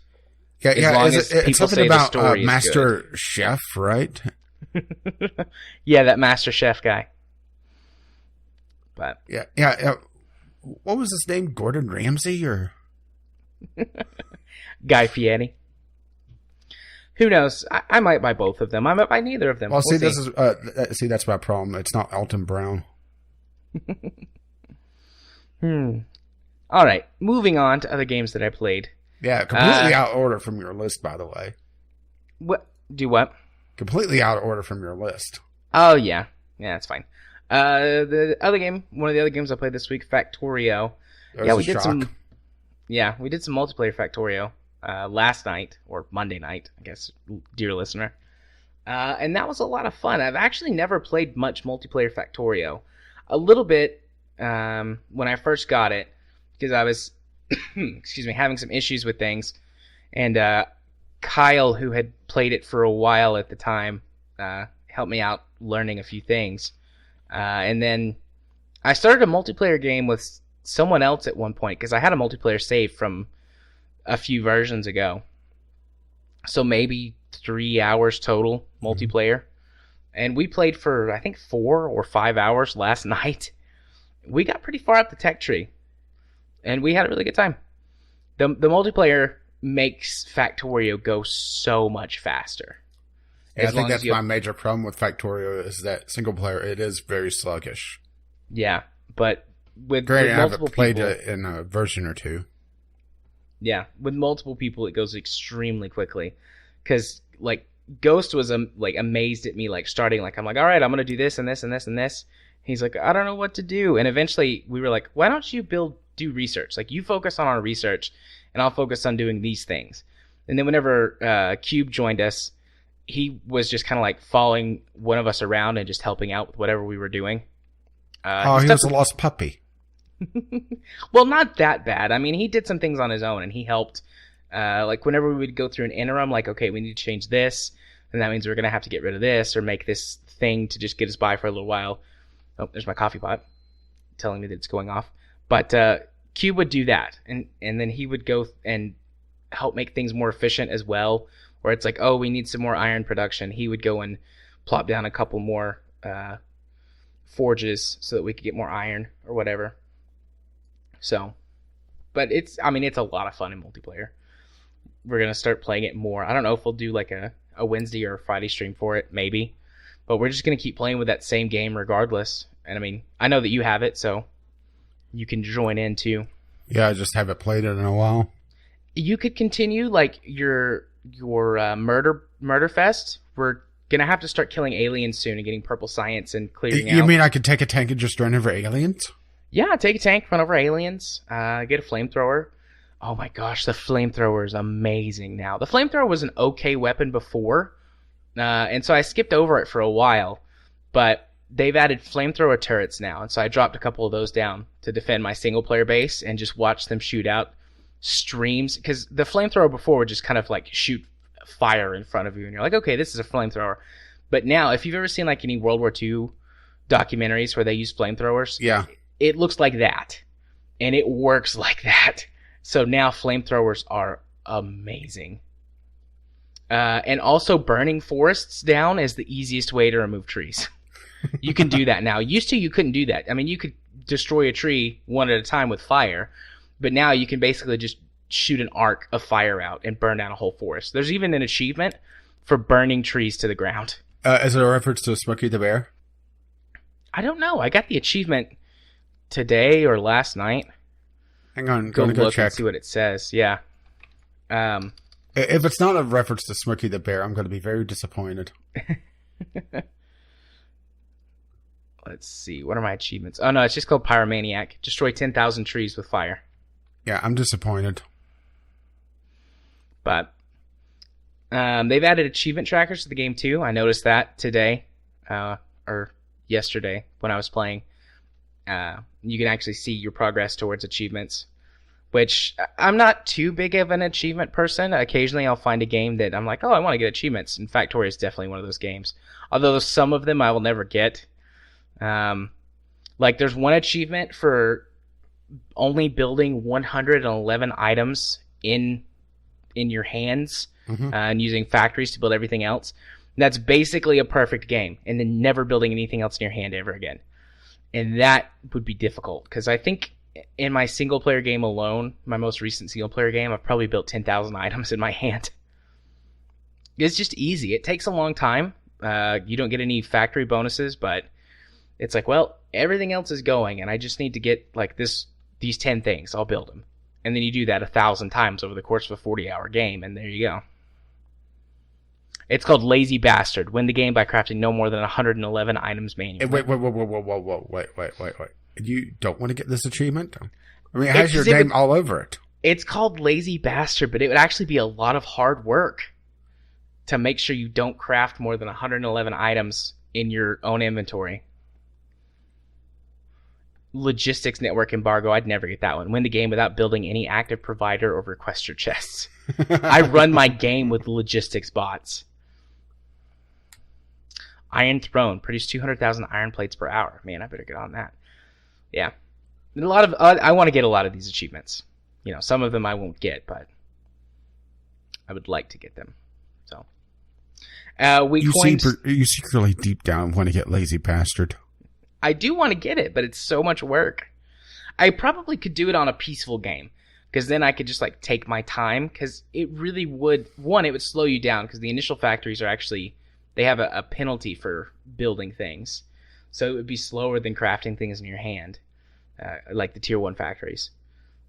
Yeah, as long as it's people something say the about story is Master Chef, right? Yeah, that Master Chef guy. But Yeah. What was his name? Gordon Ramsay or Guy Fieri? Who knows? I might buy both of them. I might buy neither of them. Well, We'll see, that's my problem. It's not Alton Brown. All right, moving on to other games that I played. Yeah, completely out of order from your list, by the way. What? Do what? Completely out of order from your list. Oh, yeah. Yeah, that's fine. The other game, one of the other games I played this week, Factorio. We did some multiplayer Factorio last night, or Monday night, I guess, dear listener. And that was a lot of fun. I've actually never played much multiplayer Factorio. A little bit when I first got it, because I was having some issues with things. And Kyle, who had played it for a while at the time, helped me out learning a few things. And then I started a multiplayer game with someone else at one point, because I had a multiplayer save from a few versions ago. So maybe 3 hours total multiplayer. And we played for, I think, 4 or 5 hours last night. We got pretty far up the tech tree. And we had a really good time. The multiplayer makes Factorio go so much faster. Yeah, I think that's my major problem with Factorio is that single player, it is very sluggish. Yeah, but with I multiple haven't played people, it in a version or two. Yeah, with multiple people, it goes extremely quickly. Because, Ghost was, amazed at me, starting, I'm like, all right, I'm going to do this and this and this and this. He's like, I don't know what to do. And eventually, we were like, why don't you do research? You focus on our research, and I'll focus on doing these things. And then whenever Cube joined us, he was just kind of following one of us around and just helping out with whatever we were doing. He was a lost puppy. Well, not that bad. I mean, he did some things on his own, and he helped. Whenever we would go through an interim, okay, we need to change this, and that means we're going to have to get rid of this or make this thing to just get us by for a little while. Oh, there's my coffee pot telling me that it's going off. But Cube would do that, and then he would go and help make things more efficient as well, where it's oh, we need some more iron production. He would go and plop down a couple more forges so that we could get more iron or whatever. So, but it's a lot of fun in multiplayer. We're going to start playing it more. I don't know if we'll do a Wednesday or a Friday stream for it, maybe. But we're just going to keep playing with that same game regardless. And I know that you have it, so you can join in too. Yeah, I just haven't played it in a while. You could continue your murder fest. We're going to have to start killing aliens soon and getting purple science and clearing out. You mean I could take a tank and just run over aliens? Yeah, take a tank, run over aliens, get a flamethrower. Oh my gosh, the flamethrower is amazing now. The flamethrower was an okay weapon before, and so I skipped over it for a while, but they've added flamethrower turrets now, and so I dropped a couple of those down to defend my single-player base and just watch them shoot out streams, because the flamethrower before would just kind of shoot fire in front of you, and you're like, okay, this is a flamethrower. But now, if you've ever seen any World War II documentaries where they use flamethrowers, yeah, it looks like that, and it works like that. So now flamethrowers are amazing. And also burning forests down is the easiest way to remove trees. You can do that now. Used to, you couldn't do that. You could destroy a tree one at a time with fire, but now you can basically just shoot an arc of fire out and burn down a whole forest. There's even an achievement for burning trees to the ground. Is it a reference to Smokey the Bear? I don't know. I got the achievement today or last night. Hang on, go look check and see what it says. Yeah. If it's not a reference to Smokey the Bear, I'm going to be very disappointed. Let's see. What are my achievements? Oh, no, it's just called Pyromaniac. Destroy 10,000 trees with fire. Yeah, I'm disappointed. But they've added achievement trackers to the game, too. I noticed that today, or yesterday when I was playing. You can actually see your progress towards achievements, which I'm not too big of an achievement person. Occasionally I'll find a game that I'm like, oh, I want to get achievements. And Factorio is definitely one of those games. Although some of them I will never get. Like there's one achievement for only building 111 items in your hands, and using factories to build everything else. And that's basically a perfect game, and then never building anything else in your hand ever again. And that would be difficult, because I think in my single-player game alone, my most recent single-player game, I've probably built 10,000 items in my hand. It's just easy. It takes a long time. You don't get any factory bonuses, but it's like, well, everything else is going, and I just need to get like these 10 things. I'll build them. And then you do that 1,000 times over the course of a 40-hour game, and there you go. It's called Lazy Bastard. Win the game by crafting no more than 111 items manually. Wait. You don't want to get this achievement? I mean, it has your name all over it. It's called Lazy Bastard, but it would actually be a lot of hard work to make sure you don't craft more than 111 items in your own inventory. Logistics network embargo, I'd never get that one. Win the game without building any active provider or requester chests. I run my game with logistics bots. Iron Throne, produce 200,000 iron plates per hour. Man, I better get on that. Yeah. I want to get a lot of these achievements. You know, some of them I won't get, but I would like to get them. So, you secretly deep down want to get Lazy Bastard. I do want to get it, but it's so much work. I probably could do it on a peaceful game, because then I could just like take my time, because it really would, it would slow you down, because the initial factories are actually, they have a penalty for building things. So it would be slower than crafting things in your hand, like the tier 1 factories.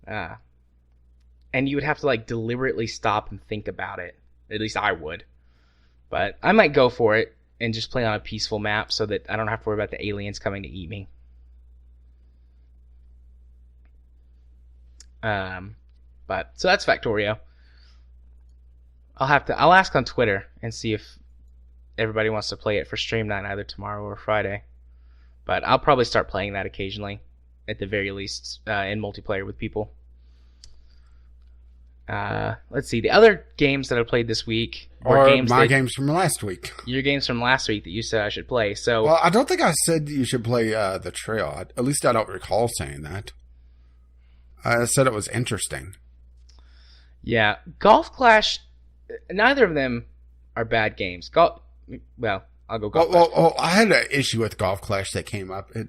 And you would have to like deliberately stop and think about it. At least I would. But I might go for it and just play on a peaceful map so that I don't have to worry about the aliens coming to eat me. But so that's Factorio. I'll ask on Twitter and see if everybody wants to play it for stream night either tomorrow or Friday. But I'll probably start playing that occasionally, at the very least, in multiplayer with people. Let's see. The other games that I played this week were games from last week. Your games from last week that you said I should play. So, well, I don't think I said you should play The Trail. At least I don't recall saying that. I said it was interesting. Yeah. Golf Clash, neither of them are bad games. Well, I'll go Golf Clash. Well, I had an issue with Golf Clash that came up. It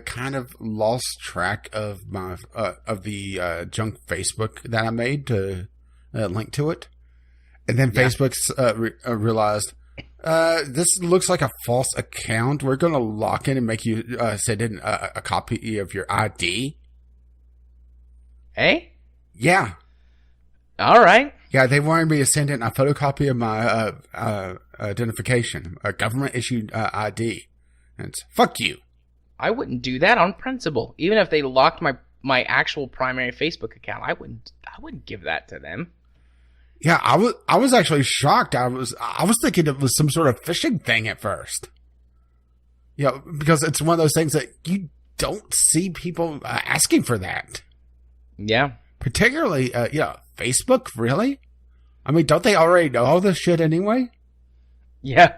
kind of lost track of my of the junk Facebook that I made to link to it, and then Facebook's realized this looks like a false account. We're going to lock in and make you send in a copy of your ID. Hey? Yeah. All right. Yeah, they wanted me to send in a photocopy of my identification, a government-issued ID. And it's, fuck you. I wouldn't do that on principle. Even if they locked my actual primary Facebook account, I wouldn't give that to them. Yeah, I was actually shocked. I was thinking it was some sort of phishing thing at first. Yeah, because it's one of those things that you don't see people asking for that. Yeah. Particularly, Facebook, really? I mean, don't they already know all this shit anyway? Yeah.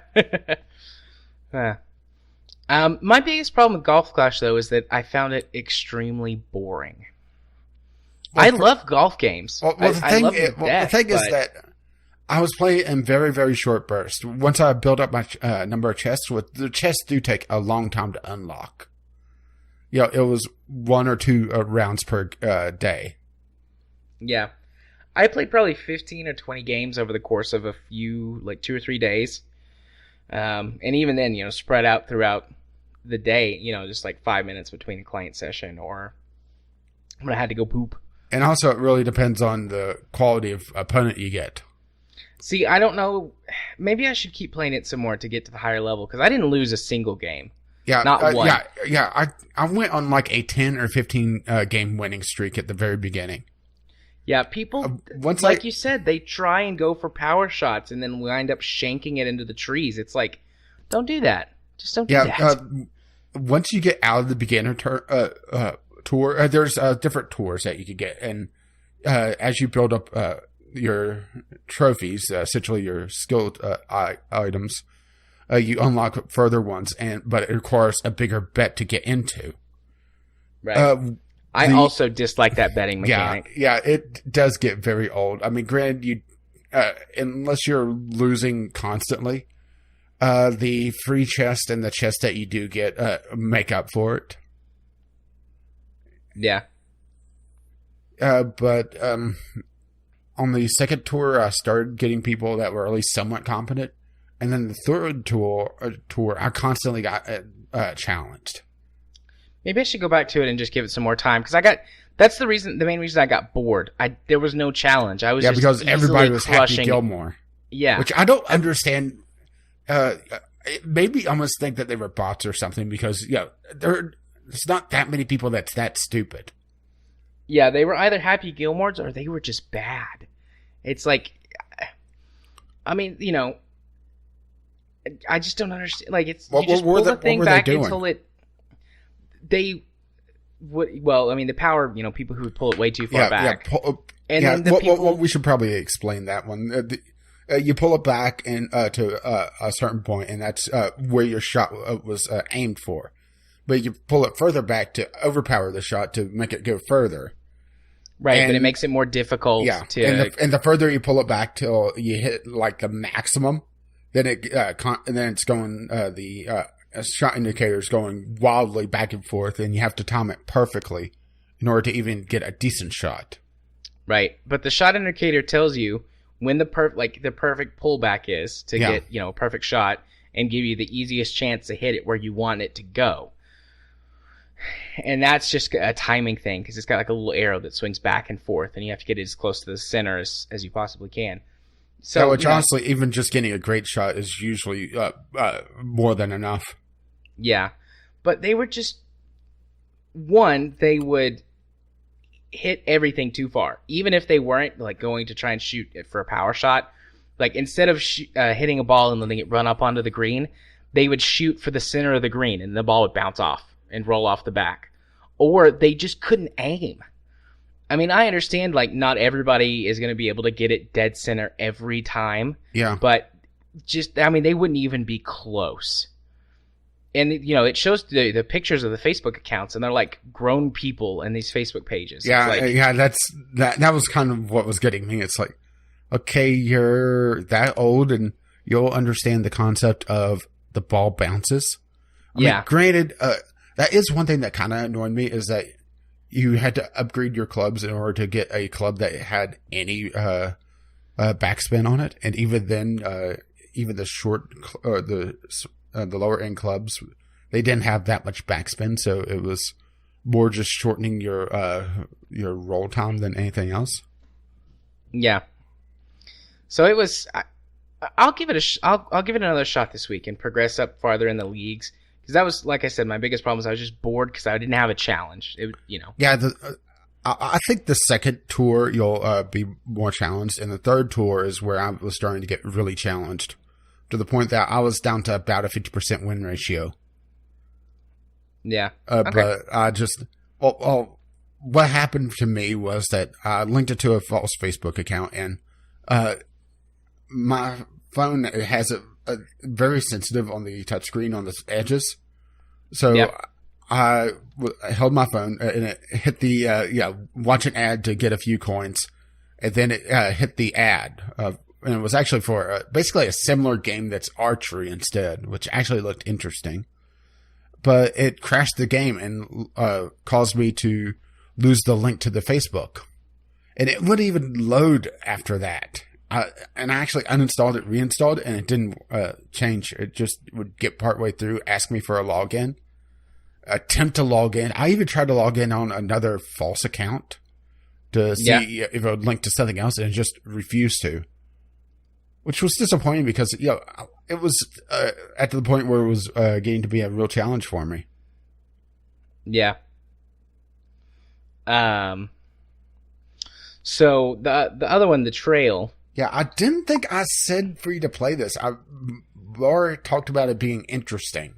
My biggest problem with Golf Clash, though, is that I found it extremely boring. Well, I love golf games. Well, the thing is that I was playing in very, very short bursts. Once I build up my number of chests, the chests do take a long time to unlock. Yeah, it was 1 or 2 rounds per day. Yeah. I played probably 15 or 20 games over the course of a few, like 2 or 3 days. And even then, spread out throughout the day, just like 5 minutes between a client session or when I had to go poop. And also, it really depends on the quality of opponent you get. See, I don't know. Maybe I should keep playing it some more to get to the higher level, because I didn't lose a single game. Yeah, not one. Yeah. I went on like a 10 or 15 game winning streak at the very beginning. Yeah, people, you said, they try and go for power shots and then wind up shanking it into the trees. It's like, don't do that. Just don't do that. once you get out of the beginner tour, there's different tours that you could get, and as you build up your trophies, essentially your skilled items, you unlock further ones, but it requires a bigger bet to get into. Right. I also dislike that betting mechanic. Yeah, it does get very old. I mean, granted, unless you're losing constantly, the free chest and the chest that you do get make up for it. Yeah. But on the second tour, I started getting people that were at least somewhat competent. And then the third tour I constantly got challenged. Maybe I should go back to it and just give it some more time, because that's the main reason I got bored. There was no challenge. I was just because everybody was crushing. Happy Gilmore. Yeah, which I don't understand. Maybe I must think that they were bots or something, because there's not that many people that's that stupid. Yeah, they were either Happy Gilmores or they were just bad. It's like, I mean, I just don't understand. Like, it's you just pull the thing back until it. They would. Well, I mean, the power. people who would pull it way too far back. And then the people. We should probably explain that one. You pull it back and to a certain point, and that's where your shot was aimed for. But you pull it further back to overpower the shot to make it go further. Right, but it makes it more difficult. Yeah, to... and the further you pull it back till you hit like the maximum, then it's going the shot indicator is going wildly back and forth, and you have to time it perfectly in order to even get a decent shot. Right, but the shot indicator tells you when the perfect pullback is to get a perfect shot and give you the easiest chance to hit it where you want it to go. And that's just a timing thing, because it's got like a little arrow that swings back and forth, and you have to get it as close to the center as you possibly can. So, which honestly, even just getting a great shot is usually more than enough. Yeah, but they were just they would hit everything too far, even if they weren't like going to try and shoot it for a power shot. Like, instead of hitting a ball and letting it run up onto the green, they would shoot for the center of the green, and the ball would bounce off and roll off the back. Or they just couldn't aim. I mean, I understand, like, not everybody is going to be able to get it dead center every time. Yeah. But they wouldn't even be close. And, it shows the pictures of the Facebook accounts, and they're like grown people in these Facebook pages. Yeah, that was kind of what was getting me. It's like, okay, you're that old and you'll understand the concept of the ball bounces. I mean, granted, that is one thing that kind of annoyed me, is that you had to upgrade your clubs in order to get a club that had any backspin on it, and even then, even the short or the lower end clubs, they didn't have that much backspin, so it was more just shortening your roll time than anything else. Yeah. So it was. I'll give it I'll give it another shot this week and progress up farther in the leagues. Because that was, like I said, my biggest problem was I was just bored because I didn't have a challenge. Yeah, I think the second tour you'll be more challenged, and the third tour is where I was starting to get really challenged, to the point that I was down to about a 50% win ratio. Yeah. Okay. But I just... what happened to me was that I linked it to a false Facebook account, and my phone has a very sensitive on the touchscreen on the edges. So I held my phone and it hit the, watch an ad to get a few coins. And then it hit the ad. And it was actually for basically a similar game that's archery instead, which actually looked interesting. But it crashed the game and caused me to lose the link to the Facebook. And it wouldn't even load after that. And I actually uninstalled it, reinstalled it, and it didn't change. It just would get partway through, ask me for a login, attempt to log in. I even tried to log in on another false account to see if it would link to something else, and it just refused to. Which was disappointing because, it was at the point where it was getting to be a real challenge for me. Yeah. So the other one, the trail. Yeah, I didn't think I said for you to play this. I already talked about it being interesting.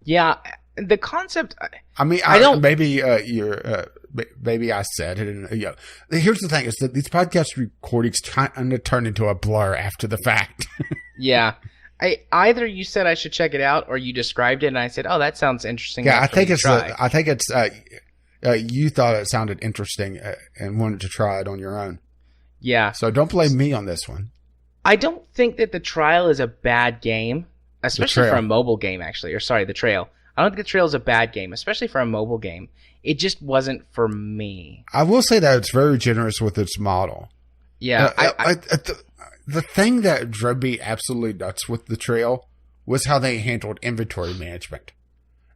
Yeah, the concept. I mean, I don't. Maybe maybe I said it. And, here's the thing: is that these podcast recordings kind of turn into a blur after the fact. Yeah. Either you said I should check it out, or you described it, and I said, "Oh, that sounds interesting." Yeah, I think it's. You thought it sounded interesting and wanted to try it on your own. Yeah. So don't blame me on this one. I don't think that the trial is a bad game, especially for a mobile game. Actually, the trail. I don't think the trail is a bad game, especially for a mobile game. It just wasn't for me. I will say that it's very generous with its model. Yeah. The thing that drove me absolutely nuts with the trail was how they handled inventory management.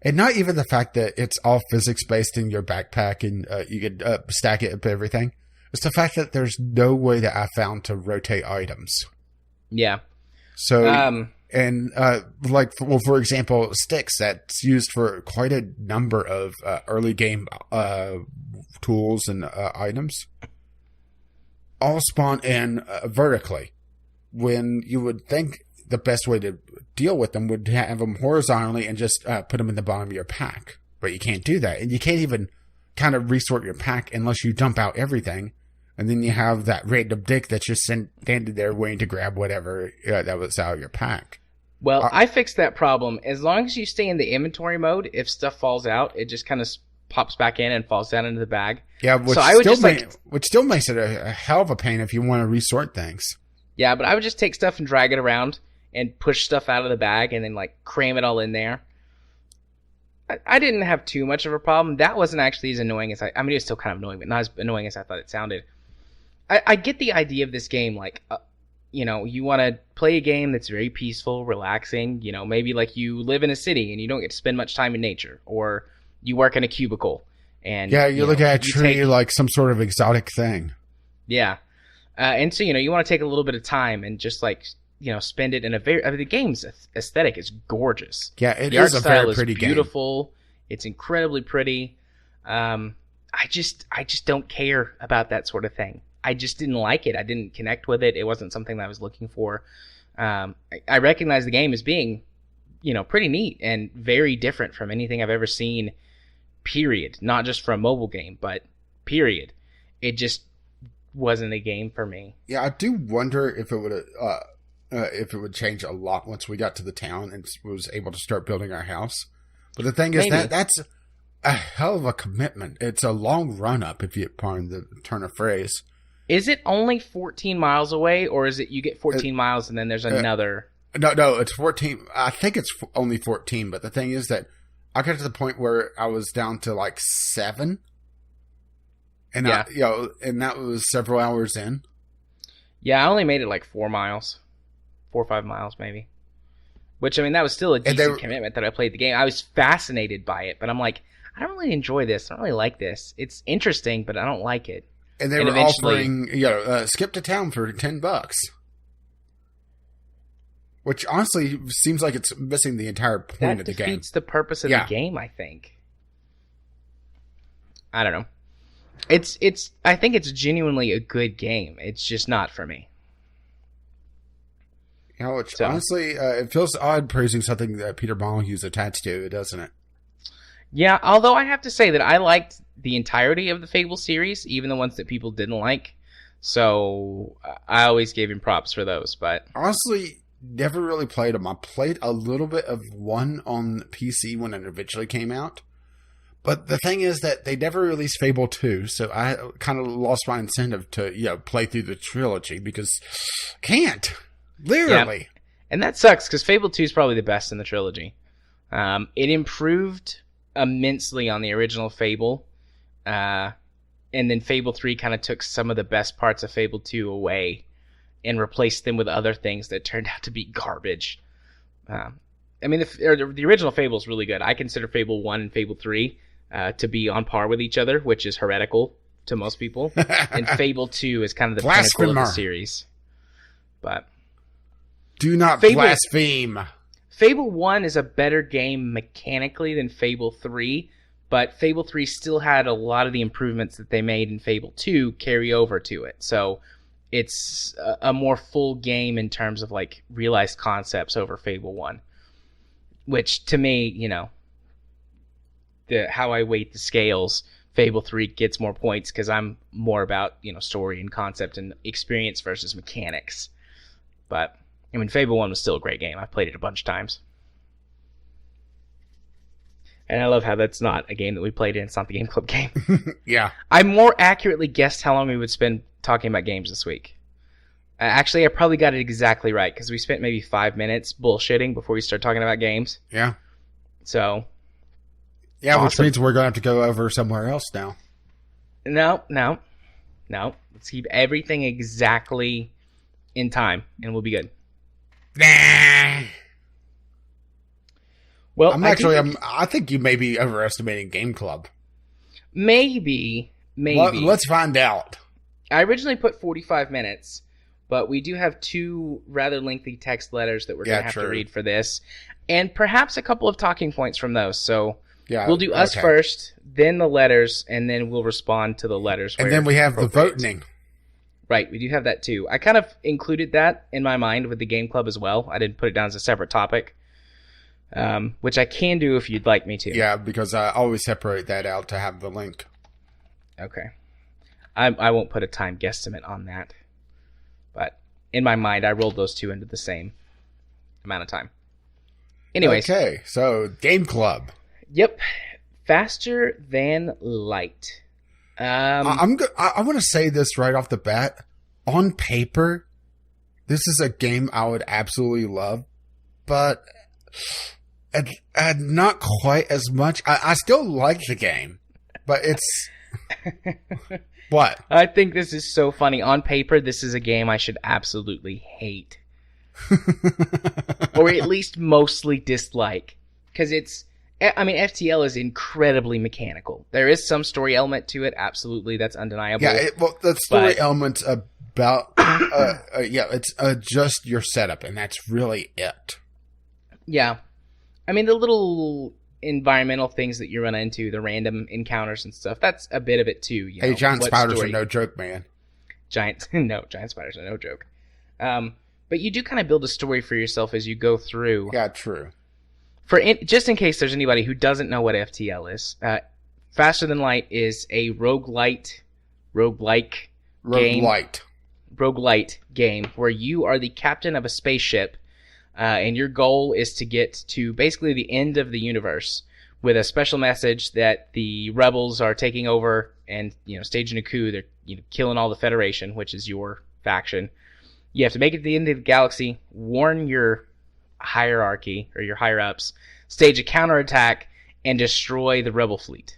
And not even the fact that it's all physics-based in your backpack and you can stack it up everything. It's the fact that there's no way that I found to rotate items. Yeah. So, for example, sticks, that's used for quite a number of early game tools and items, all spawn in vertically. When you would think the best way to deal with them would have them horizontally and just put them in the bottom of your pack. But you can't do that. And you can't even kind of resort your pack unless you dump out everything. And then you have that random dick that's just standing there waiting to grab whatever that was out of your pack. Well, I fixed that problem. As long as you stay in the inventory mode, if stuff falls out, it just kind of pops back in and falls down into the bag. Yeah, which still makes it a hell of a pain if you want to resort things. Yeah, but I would just take stuff and drag it around and push stuff out of the bag and then cram it all in there. I didn't have too much of a problem. That wasn't actually as annoying as it was still kind of annoying, but not as annoying as I thought it sounded. I get the idea of this game, you want to play a game that's very peaceful, relaxing, maybe you live in a city and you don't get to spend much time in nature, or you work in a cubicle. And you look at a tree like some sort of exotic thing. Yeah. And so, you want to take a little bit of time and just spend it in the game's aesthetic is gorgeous. Yeah, it is a very pretty game. Beautiful. It's incredibly pretty. I just don't care about that sort of thing. I just didn't like it. I didn't connect with it. It wasn't something that I was looking for. I recognize the game as being, pretty neat and very different from anything I've ever seen, period. Not just for a mobile game, but period. It just wasn't a game for me. Yeah, I do wonder if it would change a lot once we got to the town and was able to start building our house. But the thing is that's a hell of a commitment. It's a long run up, if you pardon the turn of phrase. Is it only 14 miles away, or is it you get 14 miles and then there's another? No, it's 14. I think it's only 14, but the thing is that I got to the point where I was down to 7. And and that was several hours in. Yeah, I only made it 4 miles. 4 or 5 miles, maybe. Which, that was still a decent commitment that I played the game. I was fascinated by it, but I'm I don't really enjoy this. I don't really like this. It's interesting, but I don't like it. And they were offering, skip to town for $10. Which, honestly, seems like it's missing the entire point of the game. That defeats the purpose of the game, I think. I don't know. I think it's genuinely a good game. It's just not for me. Honestly, it feels odd praising something that Peter Molyneux's attached to, doesn't it? Yeah, although I have to say that I liked the entirety of the Fable series, even the ones that people didn't like. So I always gave him props for those. But honestly, never really played them. I played a little bit of one on PC when it eventually came out. But the thing is that they never released Fable 2, so I kind of lost my incentive to play through the trilogy because can't. Literally. Yeah. And that sucks because Fable 2 is probably the best in the trilogy. It improved immensely on the original Fable. And then Fable 3 kind of took some of the best parts of Fable 2 away and replaced them with other things that turned out to be garbage. The original Fable is really good. I consider Fable 1 and Fable 3 to be on par with each other, which is heretical to most people. And Fable 2 is kind of the pinnacle of the series. But do not blaspheme. Fable 1 is a better game mechanically than Fable 3, but Fable 3 still had a lot of the improvements that they made in Fable 2 carry over to it. So it's a more full game in terms of realized concepts over Fable 1. Which, to me, how I weight the scales, Fable 3 gets more points because I'm more about, story and concept and experience versus mechanics. But, Fable 1 was still a great game. I've played it a bunch of times. And I love how that's not a game that we played in. It's not the Game Club game. Yeah. I more accurately guessed how long we would spend talking about games this week. Actually, I probably got it exactly right, because we spent maybe 5 minutes bullshitting before we started talking about games. Yeah. So. Yeah, awesome. Which means we're going to have to go over somewhere else now. No. Let's keep everything exactly in time, and we'll be good. Nah. Well, I think you may be overestimating Game Club. Maybe. Let's find out. I originally put 45 minutes, but we do have 2 rather lengthy text letters that we're going to have to read for this, and perhaps a couple of talking points from those. So we'll do us first, then the letters, and then we'll respond to the letters. And then we have the voting. Right, we do have that too. I kind of included that in my mind with the Game Club as well. I didn't put it down as a separate topic. Which I can do if you'd like me to. Yeah, because I always separate that out to have the link. Okay. I won't put a time guesstimate on that. But in my mind, I rolled those 2 into the same amount of time. Anyways. Okay, so Game Club. Yep. Faster than light. I want to say this right off the bat. On paper, this is a game I would absolutely love, but not quite as much. I still like the game, but it's... What? I think this is so funny. On paper, this is a game I should absolutely hate. Or at least mostly dislike. Because FTL is incredibly mechanical. There is some story element to it, absolutely. That's undeniable. Yeah, the story element's about... it's just your setup, and that's really it. Yeah. The little environmental things that you run into, the random encounters and stuff, that's a bit of it too. Hey, giant spiders are no joke, man. Giant spiders are no joke. But you do kind of build a story for yourself as you go through. Yeah, true. Just in case there's anybody who doesn't know what FTL is, Faster Than Light is a roguelite game where you are the captain of a spaceship. And your goal is to get to basically the end of the universe with a special message that the rebels are taking over and staging a coup. They're killing all the Federation, which is your faction. You have to make it to the end of the galaxy, warn your hierarchy or your higher ups, stage a counterattack, and destroy the rebel fleet.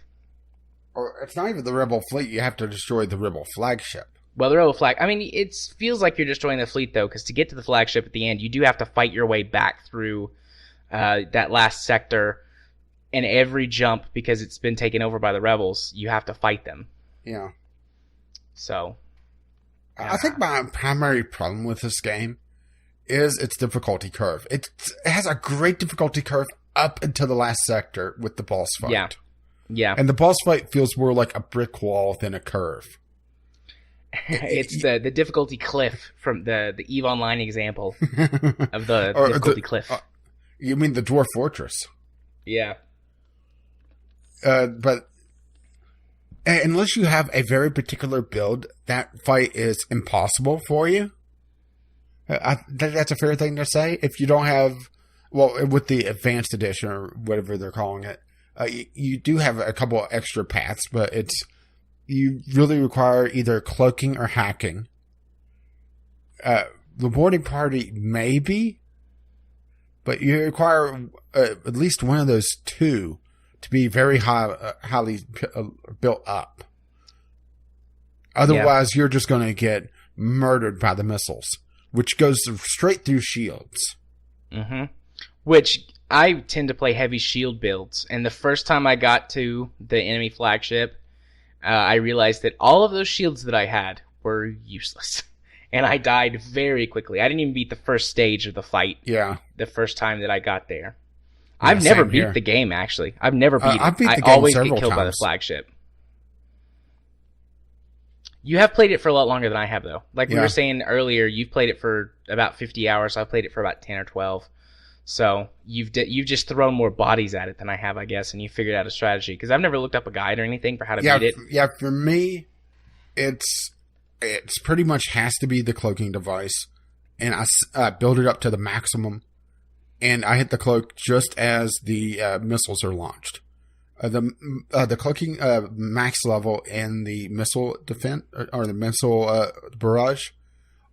Or it's not even the rebel fleet. You have to destroy the rebel flagship. Well, the rebel flag... it feels like you're destroying the fleet, though, because to get to the flagship at the end, you do have to fight your way back through that last sector, and every jump, because it's been taken over by the rebels, you have to fight them. Yeah. So... I think my primary problem with this game is its difficulty curve. It has a great difficulty curve up until the last sector with the boss fight. Yeah. And the boss fight feels more like a brick wall than a curve. It's the difficulty cliff from the EVE Online example of the difficulty cliff. You mean the Dwarf Fortress? Yeah. But unless you have a very particular build, that fight is impossible for you. I think that's a fair thing to say. If you don't have, with the Advanced Edition or whatever they're calling it, you do have a couple of extra paths, but you really require either cloaking or hacking. The boarding party, maybe, but you require at least one of those 2 to be very highly built up. Otherwise, you're just going to get murdered by the missiles, which goes straight through shields. Mm-hmm. Which I tend to play heavy shield builds, and the first time I got to the enemy flagship, I realized that all of those shields that I had were useless. And I died very quickly. I didn't even beat the first stage of the fight. Yeah. The first time that I got there. Yeah, I've never beat the game, actually. I've never beat it. I've beat the game always several get killed times. by the flagship. You have played it for a lot longer than I have, though. Like we were saying earlier, you've played it for about 50 hours. I've played it for about 10 or 12. So you've just thrown more bodies at it than I have, I guess, and you figured out a strategy. Because I've never looked up a guide or anything for how to beat it. Yeah, for me, it's pretty much has to be the cloaking device, and I build it up to the maximum, and I hit the cloak just as the missiles are launched. The cloaking max level and the missile defense or the missile barrage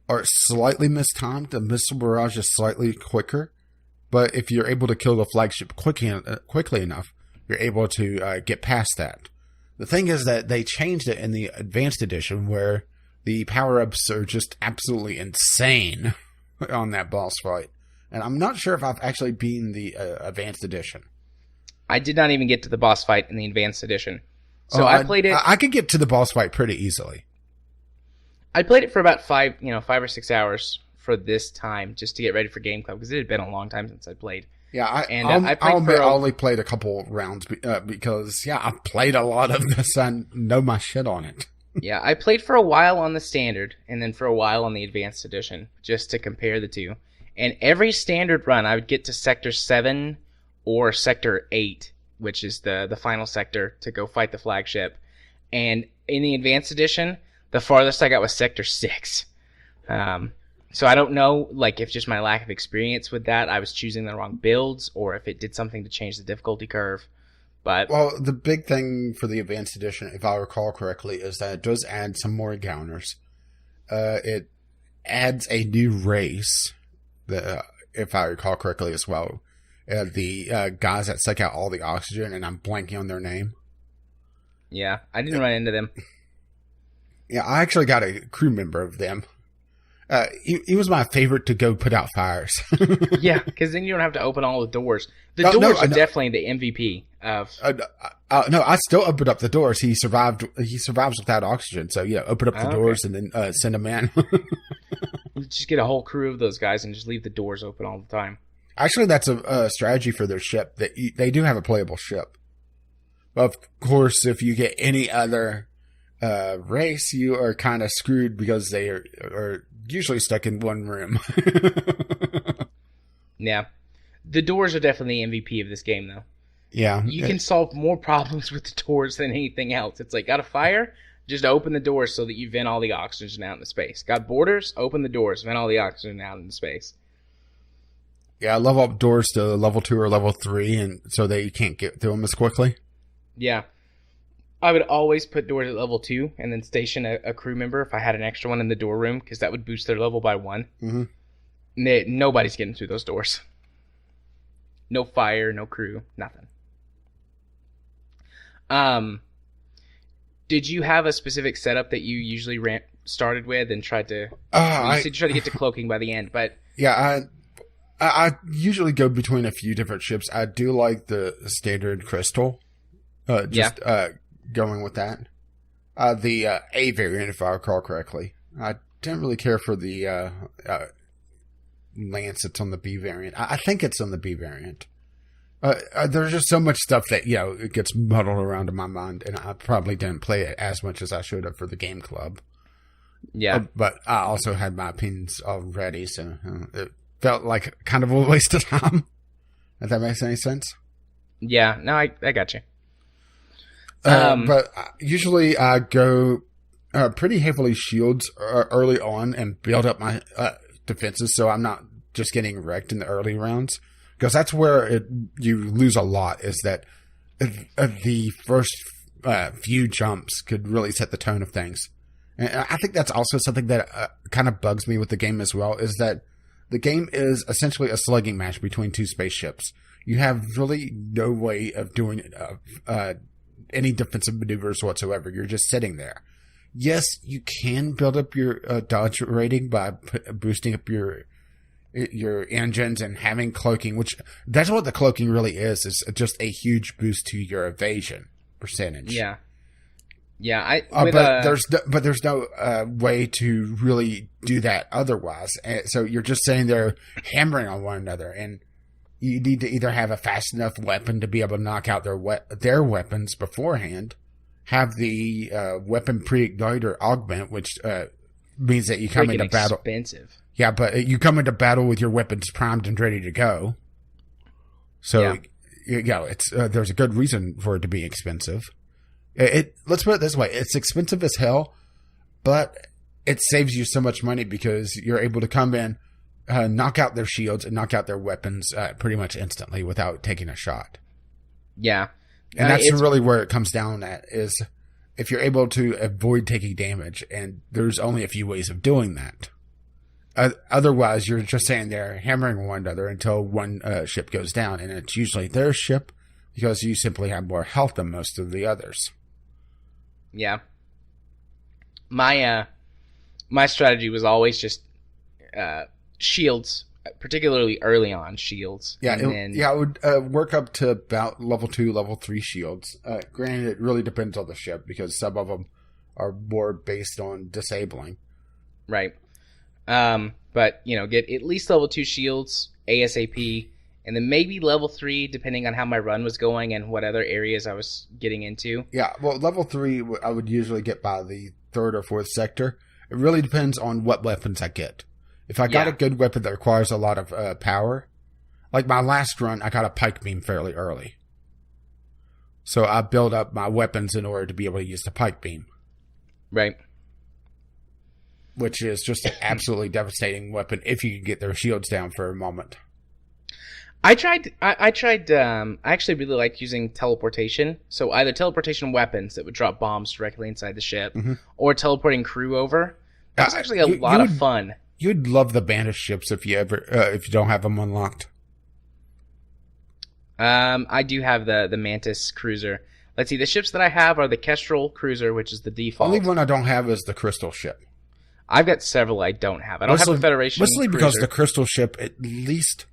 are slightly mistimed. The missile barrage is slightly quicker, but if you're able to kill the flagship quickly enough, you're able to get past that. The thing is that they changed it in the Advanced Edition, where the power-ups are just absolutely insane on that boss fight. And I'm not sure if I've actually beaten the Advanced Edition. I did not even get to the boss fight in the Advanced Edition. So I played it... I could get to the boss fight pretty easily. I played it for about 5 or 6 hours for this time, just to get ready for Game Club, because it had been a long time since I played. Yeah, I only played a couple rounds because, I played a lot of this. I know my shit on it. Yeah, I played for a while on the Standard, and then for a while on the Advanced Edition, just to compare the two. And every Standard run, I would get to Sector 7 or Sector 8, which is the final sector to go fight the flagship. And in the Advanced Edition, the farthest I got was Sector 6. So I don't know, if just my lack of experience with that, I was choosing the wrong builds, or if it did something to change the difficulty curve. But well, the big thing for the Advanced Edition, if I recall correctly, is that it does add some more encounters. It adds a new race, if I recall correctly as well. The guys that suck out all the oxygen, and I'm blanking on their name. Yeah, I didn't run into them. Yeah, I actually got a crew member of them. He was my favorite to go put out fires. Yeah, because then you don't have to open all the doors. The doors are definitely the MVP of... no, I still opened up the doors. He survives without oxygen. So, open up the doors and then send him in. Just get a whole crew of those guys and just leave the doors open all the time. Actually, that's a strategy for their ship. They do have a playable ship. Of course, if you get any other race, you are kind of screwed because they are usually stuck in one room. Yeah. The doors are definitely the MVP of this game, though. Yeah. You can solve more problems with the doors than anything else. It's like, got a fire? Just open the doors so that you vent all the oxygen out into space. Got borders? Open the doors. Vent all the oxygen out into space. Yeah, level up doors to level 2 or level 3 and so that you can't get through them as quickly. Yeah. I would always put doors at level 2 and then station a crew member if I had an extra one in the door room, because that would boost their level by 1. Mm-hmm. Nobody's getting through those doors. No fire, no crew, nothing. Did you have a specific setup that you usually started with and tried to... you said you tried to get to cloaking by the end, but... Yeah, I usually go between a few different ships. I do like the standard crystal. Going with that. The A variant, if I recall correctly. I didn't really care for the Lance that's on the B variant. I think it's on the B variant. There's just so much stuff that, it gets muddled around in my mind, and I probably didn't play it as much as I should have for the Game Club. Yeah. But I also had my opinions already, so it felt like kind of a waste of time. If that makes any sense. Yeah, no, I got you. But usually I go pretty heavily shields early on and build up my defenses so I'm not just getting wrecked in the early rounds. Because that's where you lose a lot, is that the first few jumps could really set the tone of things. And I think that's also something that kind of bugs me with the game as well, is that the game is essentially a slugging match between two spaceships. You have really no way of doing any defensive maneuvers whatsoever. You're just sitting there. Yes, you can build up your dodge rating by boosting up your engines and having cloaking, which that's what the cloaking really is just a huge boost to your evasion percentage. Yeah. But there's no way to really do that otherwise. So you're just sitting there hammering on one another, and you need to either have a fast enough weapon to be able to knock out their weapons beforehand, have the weapon pre-ignite or augment, which means that you come into battle. Expensive. Yeah, but you come into battle with your weapons primed and ready to go. So, it's there's a good reason for it to be expensive. Let's put it this way. It's expensive as hell, but it saves you so much money because you're able to come in, knock out their shields and knock out their weapons pretty much instantly without taking a shot. Yeah. And that's really where it comes down at, is if you're able to avoid taking damage, and there's only a few ways of doing that. Otherwise, you're just standing there hammering one another until one ship goes down, and it's usually their ship because you simply have more health than most of the others. Yeah. My strategy was always just shields, particularly early on shields. Yeah, it would work up to about level 2, level 3 shields. Granted, it really depends on the ship because some of them are more based on disabling. Right. But, get at least level 2 shields, ASAP, and then maybe level 3, depending on how my run was going and what other areas I was getting into. Yeah, well, level 3, I would usually get by the 3rd or 4th sector. It really depends on what weapons I get. If I got a good weapon that requires a lot of power, like my last run, I got a pike beam fairly early. So I built up my weapons in order to be able to use the pike beam. Right. Which is just an absolutely devastating weapon if you can get their shields down for a moment. I actually really liked using teleportation. So either teleportation weapons that would drop bombs directly inside the ship, or teleporting crew over. That's actually a lot of fun. You'd love the banished ships if you don't have them unlocked. I do have the Mantis cruiser. Let's see, the ships that I have are the Kestrel cruiser, which is the default. Only one I don't have is the Crystal ship. I've got several I don't have. I don't have the Federation mostly cruiser. Because the Crystal ship, at least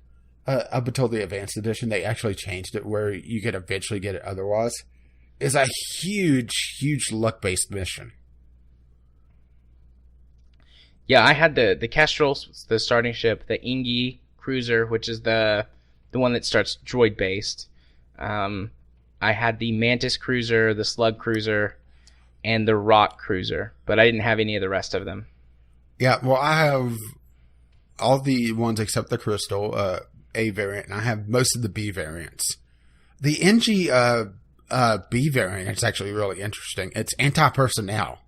up until the Advanced Edition, they actually changed it where you could eventually get it otherwise, is a huge, huge luck-based mission. Yeah, I had the Kestrel, the starting ship, the Ingi cruiser, which is the one that starts droid-based. I had the Mantis cruiser, the Slug cruiser, and the Rock cruiser, but I didn't have any of the rest of them. Yeah, well, I have all the ones except the Crystal A variant, and I have most of the B variants. The NG B variant is actually really interesting. It's anti-personnel.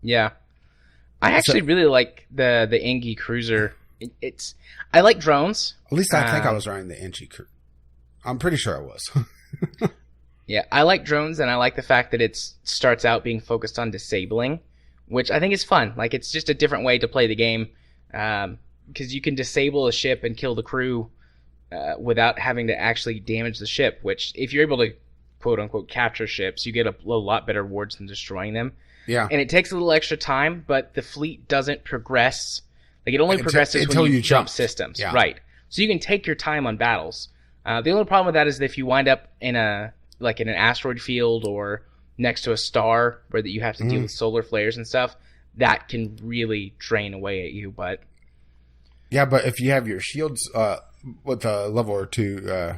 Yeah. I actually really like the Ingi cruiser. I like drones. At least I think I was running the Ingi cruiser. I'm pretty sure I was. Yeah, I like drones, and I like the fact that it starts out being focused on disabling, which I think is fun. Like, it's just a different way to play the game, because you can disable a ship and kill the crew without having to actually damage the ship, which, if you're able to, quote-unquote, capture ships, you get a lot better rewards than destroying them. Yeah. And it takes a little extra time, but the fleet doesn't progress. Like, it only progresses until when you jump systems. Yeah. Right. So you can take your time on battles. The only problem with that is that if you wind up in an asteroid field or next to a star where that you have to deal with solar flares and stuff, that can really drain away at you. But yeah, but if you have your shields with a level or 2,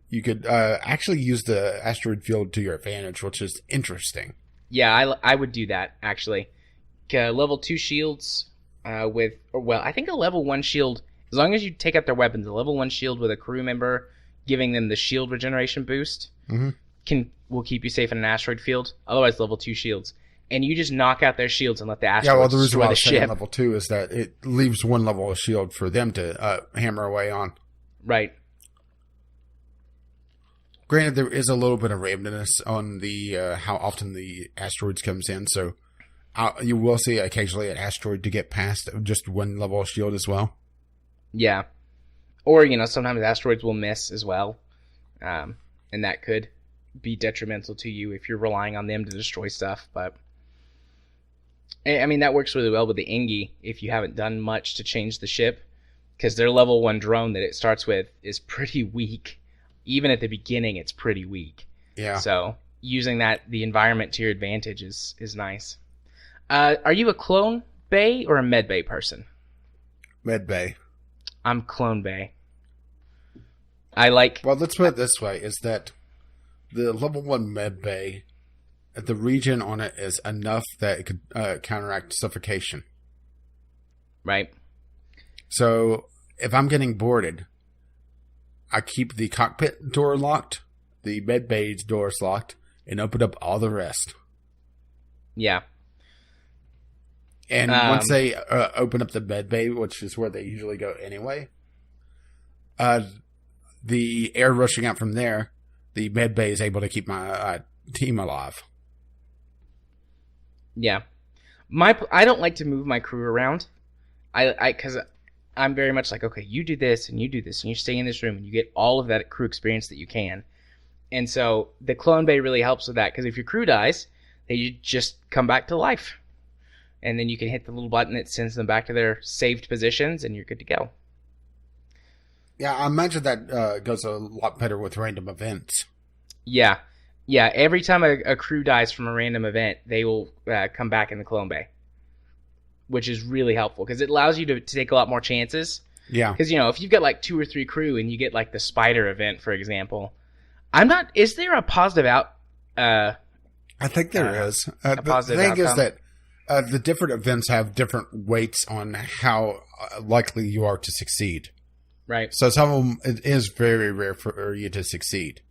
you could actually use the asteroid field to your advantage, which is interesting. Yeah, I would do that, actually. Level 2 shields I think a level 1 shield, as long as you take out their weapons, a level 1 shield with a crew member giving them the shield regeneration boost will keep you safe in an asteroid field. Otherwise, level 2 shields. And you just knock out their shields and let the asteroids the reason destroy why I the was saying ship. level 2 is that it leaves one level of shield for them to hammer away on. Right. Granted, there is a little bit of randomness on the how often the asteroids comes in, so you will see occasionally an asteroid to get past just one level of shield as well. Yeah. Or, sometimes asteroids will miss as well. And that could be detrimental to you if you're relying on them to destroy stuff. But, I mean, that works really well with the Ingi if you haven't done much to change the ship. Because their level 1 drone that it starts with is pretty weak. Even at the beginning, it's pretty weak. Yeah. So, using the environment to your advantage is nice. Are you a clone bay or a med bay person? Med bay. I'm clone bay. Well, let's put it this way, is that the level 1 med bay, the regen on it is enough that it could counteract suffocation. Right. So, if I'm getting boarded, I keep the cockpit door locked, the med bay's doors locked, and open up all the rest. Yeah. And once they open up the med bay, which is where they usually go anyway, the air rushing out from there, the med bay is able to keep my team alive. Yeah. I don't like to move my crew around. Because I'm very much like, okay, you do this and you stay in this room and you get all of that crew experience that you can. And so the clone bay really helps with that, because if your crew dies, they just come back to life. And then you can hit the little button that sends them back to their saved positions, and you're good to go. Yeah, I imagine that goes a lot better with random events. Yeah. Yeah, every time a crew dies from a random event, they will come back in the clone bay, which is really helpful because it allows you to take a lot more chances. Yeah. Because, if you've got like 2 or 3 crew and you get like the spider event, for example, is there a positive out? I think there is. The thing is that the different events have different weights on how likely you are to succeed. Right. So some of them, it is very rare for you to succeed.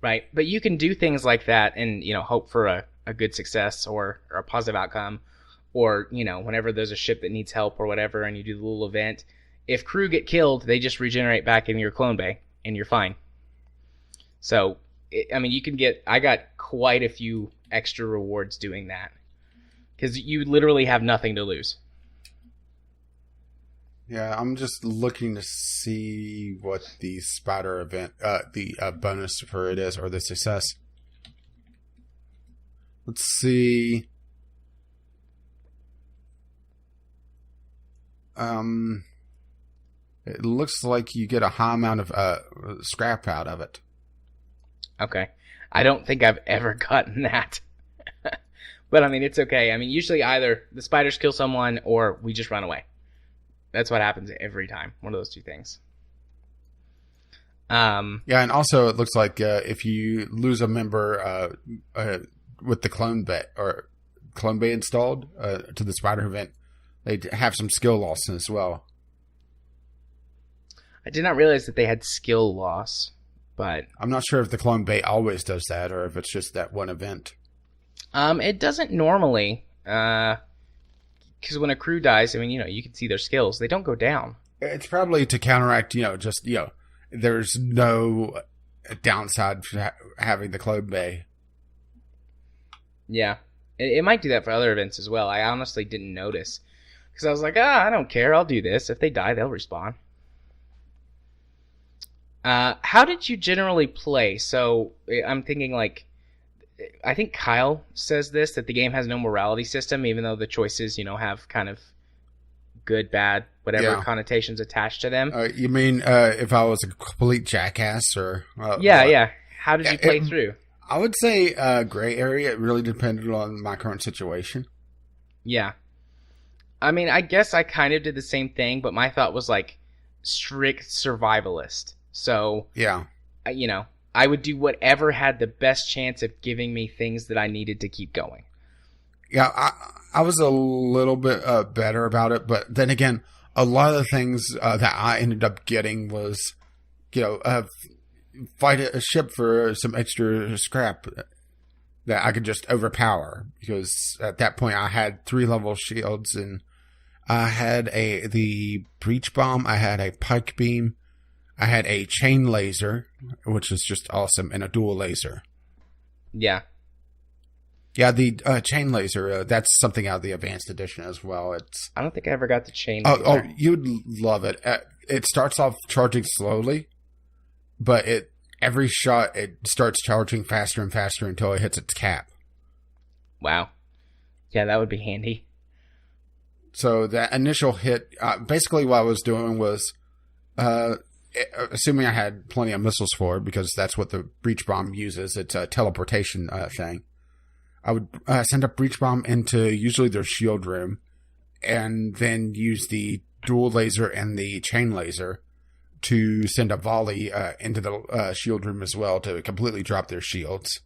Right. But you can do things like that and, hope for a good success or a positive outcome. Or, whenever there's a ship that needs help or whatever and you do the little event, if crew get killed, they just regenerate back in your clone bay and you're fine. So, I got quite a few extra rewards doing that. Because you literally have nothing to lose. Yeah, I'm just looking to see what the spider event, the bonus for it is, or the success. Let's see. It looks like you get a high amount of scrap out of it. Okay. I don't think I've ever gotten that. But, it's okay. Usually either the spiders kill someone or we just run away. That's what happens every time. One of those two things. Yeah, and also it looks like if you lose a member with the clone bay installed to the spider event, they have some skill loss as well. I did not realize that they had skill loss, but I'm not sure if the clone bay always does that or if it's just that one event. It doesn't normally, because when a crew dies, you can see their skills. They don't go down. It's probably to counteract, there's no downside for having the clone bay. Yeah. It might do that for other events as well. I honestly didn't notice. Because I was like, I don't care. I'll do this. If they die, they'll respawn. How did you generally play? So, I'm thinking I think Kyle says this, that the game has no morality system, even though the choices, have kind of good, bad, whatever connotations attached to them. You mean if I was a complete jackass or... Yeah. How did you play through? I would say gray area. It really depended on my current situation. Yeah. I guess I kind of did the same thing, but my thought was strict survivalist. So, yeah, I would do whatever had the best chance of giving me things that I needed to keep going. Yeah, I was a little bit better about it, but then again, a lot of the things that I ended up getting was, fight a ship for some extra scrap that I could just overpower, because at that point I had 3-level shields and I had the breach bomb, I had a pike beam, I had a chain laser, which is just awesome, and a dual laser. Yeah. Yeah, the chain laser, that's something out of the advanced edition as well. I don't think I ever got the chain laser. Oh, you'd love it. It starts off charging slowly, but every shot, it starts charging faster and faster until it hits its cap. Wow. Yeah, that would be handy. So that initial hit, basically what I was doing was... assuming I had plenty of missiles for it, because that's what the breach bomb uses. It's a teleportation thing. I would send a breach bomb into usually their shield room, and then use the dual laser and the chain laser to send a volley into the shield room as well to completely drop their shields.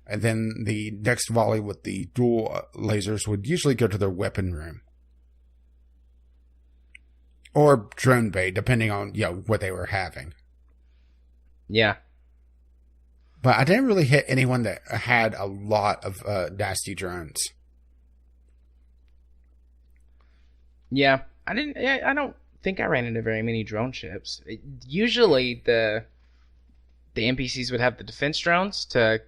And then the next volley with the dual lasers would usually go to their weapon room. Or drone bay, depending on what they were having. Yeah. But I didn't really hit anyone that had a lot of nasty drones. Yeah. I don't think I ran into very many drone ships. Usually the NPCs would have the defense drones to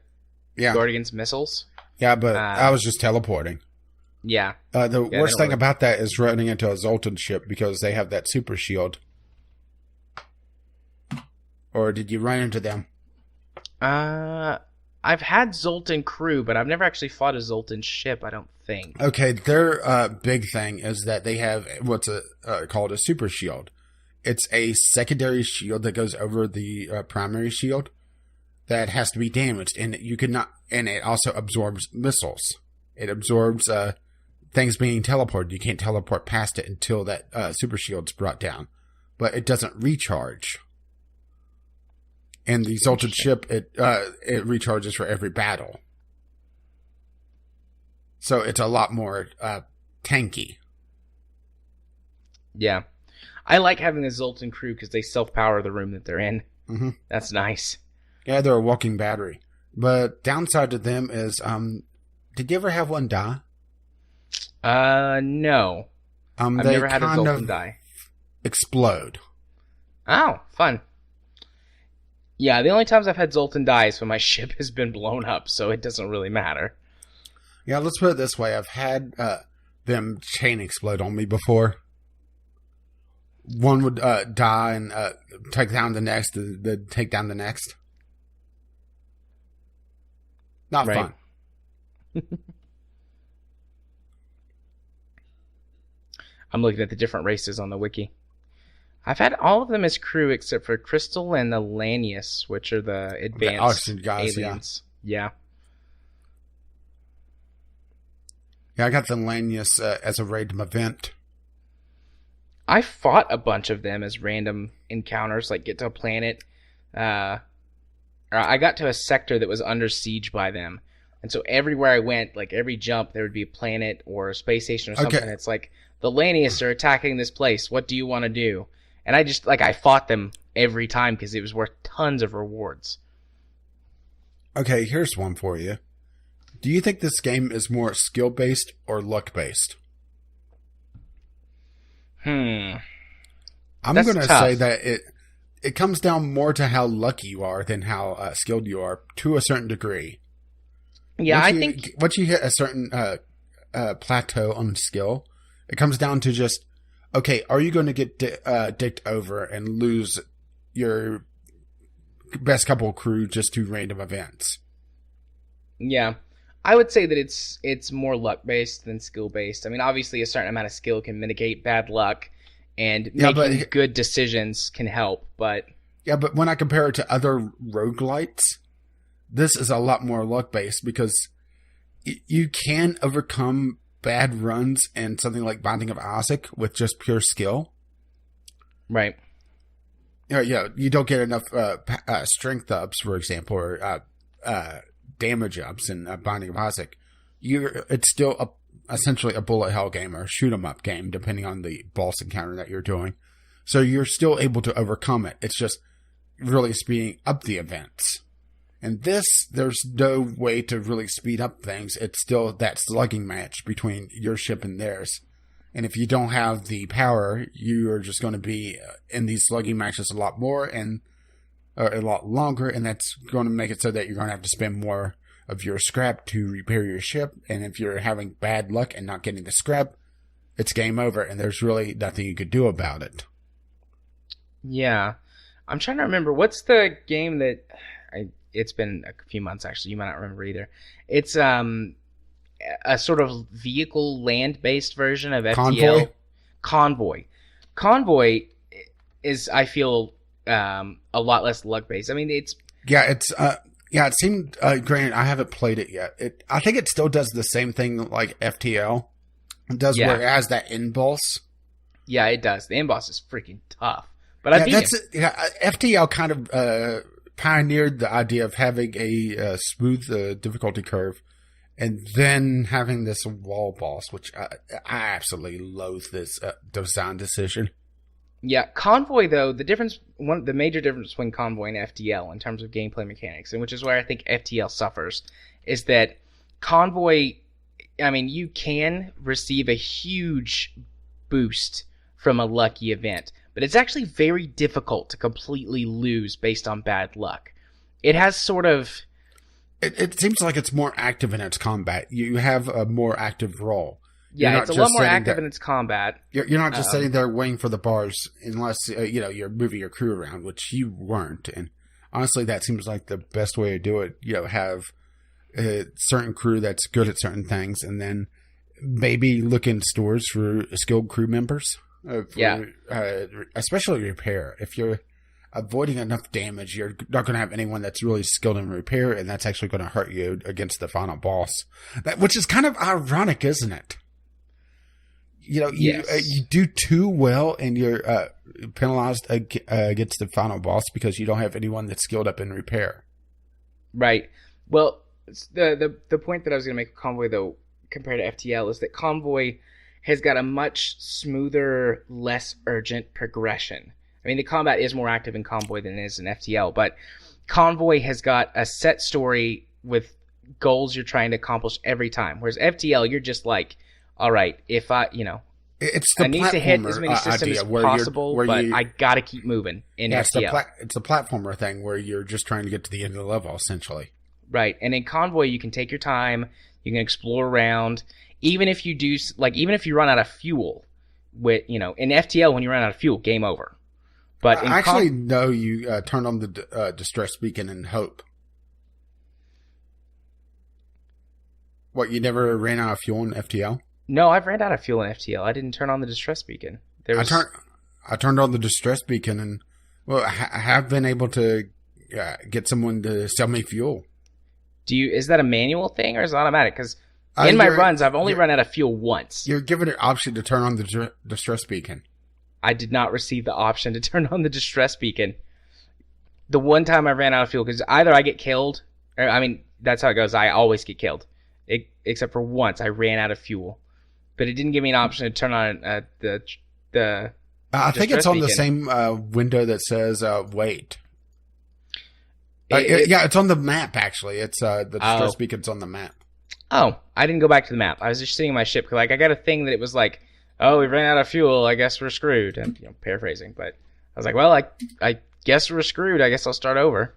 guard against missiles. Yeah, but I was just teleporting. Yeah. The worst thing about that is running into a Zoltan ship because they have that super shield. Or did you run into them? I've had Zoltan crew, but I've never actually fought a Zoltan ship, I don't think. Okay, their big thing is that they have what's called a super shield. It's a secondary shield that goes over the primary shield that has to be damaged, and you cannot. And it also absorbs missiles. It absorbs things being teleported. You can't teleport past it until that super shield's brought down, but it doesn't recharge. And the Zoltan ship, it recharges for every battle. So it's a lot more tanky. Yeah. I like having the Zoltan crew because they self-power the room that they're in. Mm-hmm. That's nice. Yeah, they're a walking battery. But downside to them is, did you ever have one die? No. I've never had a Zoltan die. Explode. Oh, fun. Yeah, the only times I've had Zoltan die is when my ship has been blown up, so it doesn't really matter. Yeah, let's put it this way. I've had them chain explode on me before. One would die and take down the next, then take down the next. Not fun. I'm looking at the different races on the wiki. I've had all of them as crew except for Crystal and the Lanius, which are the advanced guys, aliens. Yeah. Yeah, I got the Lanius as a random event. I fought a bunch of them as random encounters, like get to a planet. Or I got to a sector that was under siege by them. And so everywhere I went, like every jump, there would be a planet or a space station or something. Okay. It's like, the Lanius are attacking this place. What do you want to do? And I just, I fought them every time because it was worth tons of rewards. Okay, here's one for you. Do you think this game is more skill-based or luck-based? I'm going to say that it comes down more to how lucky you are than how skilled you are, to a certain degree. Yeah, I think... Once you hit a certain plateau on skill, it comes down to just, okay, are you going to get dicked over and lose your best couple of crew just to random events? Yeah. I would say that it's more luck-based than skill-based. I mean, obviously, a certain amount of skill can mitigate bad luck, and making good decisions can help, but... Yeah, but when I compare it to other roguelites, this is a lot more luck-based, because you can overcome bad runs in something like Binding of Isaac with just pure skill. Right. Yeah, you don't get enough strength ups, for example, or damage ups in Binding of Isaac. It's still essentially a bullet hell game or a shoot 'em up game, depending on the boss encounter that you're doing. So you're still able to overcome it. It's just really speeding up the events. And this, there's no way to really speed up things. It's still that slugging match between your ship and theirs. And if you don't have the power, you are just going to be in these slugging matches a lot more and a lot longer. And that's going to make it so that you're going to have to spend more of your scrap to repair your ship. And if you're having bad luck and not getting the scrap, it's game over. And there's really nothing you could do about it. Yeah. I'm trying to remember. What's the game that... It's been a few months, actually. You might not remember either. It's a sort of vehicle land-based version of FTL. Convoy is, I feel, a lot less luck-based. I mean, it's... Yeah, it seemed... granted, I haven't played it yet. I think it still does the same thing like FTL. It does where it has that end boss. Yeah, it does. The end boss is freaking tough. But I beat him. FTL kind of... pioneered the idea of having a smooth difficulty curve and then having this wall boss, which I absolutely loathe this design decision. Yeah, Convoy though, the major difference between Convoy and FTL in terms of gameplay mechanics, and which is where I think FTL suffers, is that Convoy, I mean, you can receive a huge boost from a lucky event, but it's actually very difficult to completely lose based on bad luck. It has sort of... It seems like it's more active in its combat. You have a more active role. Yeah, it's a lot more active in its combat. You're not just sitting there waiting for the bars unless, you're moving your crew around, which you weren't. And honestly, that seems like the best way to do it. Have a certain crew that's good at certain things, and then maybe look in stores for skilled crew members. Especially repair. If you're avoiding enough damage, you're not going to have anyone that's really skilled in repair, and that's actually going to hurt you against the final boss. Which is kind of ironic, isn't it? You do too well, and you're penalized against the final boss because you don't have anyone that's skilled up in repair. Right. Well, the point that I was going to make with Convoy, though, compared to FTL, is that Convoy has got a much smoother, less urgent progression. I mean, the combat is more active in Convoy than it is in FTL, but Convoy has got a set story with goals you're trying to accomplish every time, whereas FTL, you're just like, all right, if I need to hit as many systems as possible, but I got to keep moving in FTL. It's a platformer thing where you're just trying to get to the end of the level, essentially. Right, and in Convoy, you can take your time, you can explore around, even if you run out of fuel, in FTL, when you run out of fuel, game over. But you turned on the distress beacon and hope. What, you never ran out of fuel in FTL? No, I've ran out of fuel in FTL. I didn't turn on the distress beacon. I turned on the distress beacon, and I have been able to get someone to sell me fuel. Is that a manual thing or is it automatic? Because in my runs, I've only run out of fuel once. You're given an option to turn on the distress beacon. I did not receive the option to turn on the distress beacon. The one time I ran out of fuel, because either I get killed, that's how it goes. I always get killed. Except for once, I ran out of fuel. But it didn't give me an option to turn on the I think it's on the same window that says wait. It's on the map, actually. It's the distress beacon's on the map. Oh, I didn't go back to the map. I was just seeing my ship. I got a thing that it was like, oh, we ran out of fuel. I guess we're screwed. And, paraphrasing. But I was like, well, I guess we're screwed. I guess I'll start over.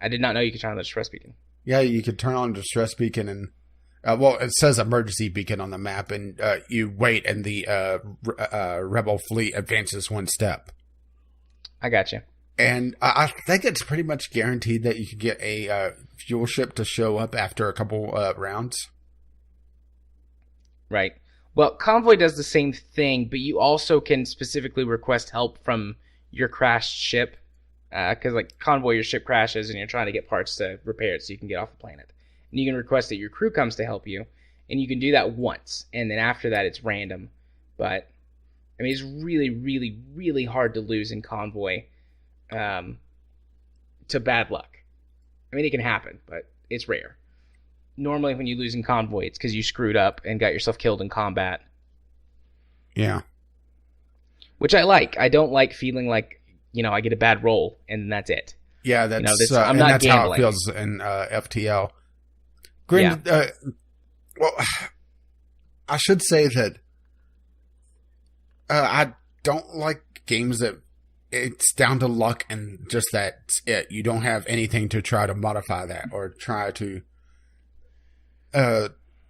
I did not know you could turn on the distress beacon. Yeah, you could turn on the distress beacon and... it says emergency beacon on the map, and you wait, and the rebel fleet advances one step. I got you. And I think it's pretty much guaranteed that you can get a fuel ship to show up after a couple rounds. Right. Well, Convoy does the same thing, but you also can specifically request help from your crashed ship. Because, Convoy, your ship crashes, and you're trying to get parts to repair it so you can get off the planet. And you can request that your crew comes to help you, and you can do that once, and then after that it's random. But, it's really, really, really hard to lose in Convoy to bad luck. It can happen, but it's rare. Normally when you lose in Convoy, it's because you screwed up and got yourself killed in combat. Yeah. Which I like. I don't like feeling like, I get a bad roll, and that's it. Yeah, I'm not that's gambling. How it feels in FTL. Granted, I should say that I don't like games that it's down to luck and just that's it. You don't have anything to try to modify that or try to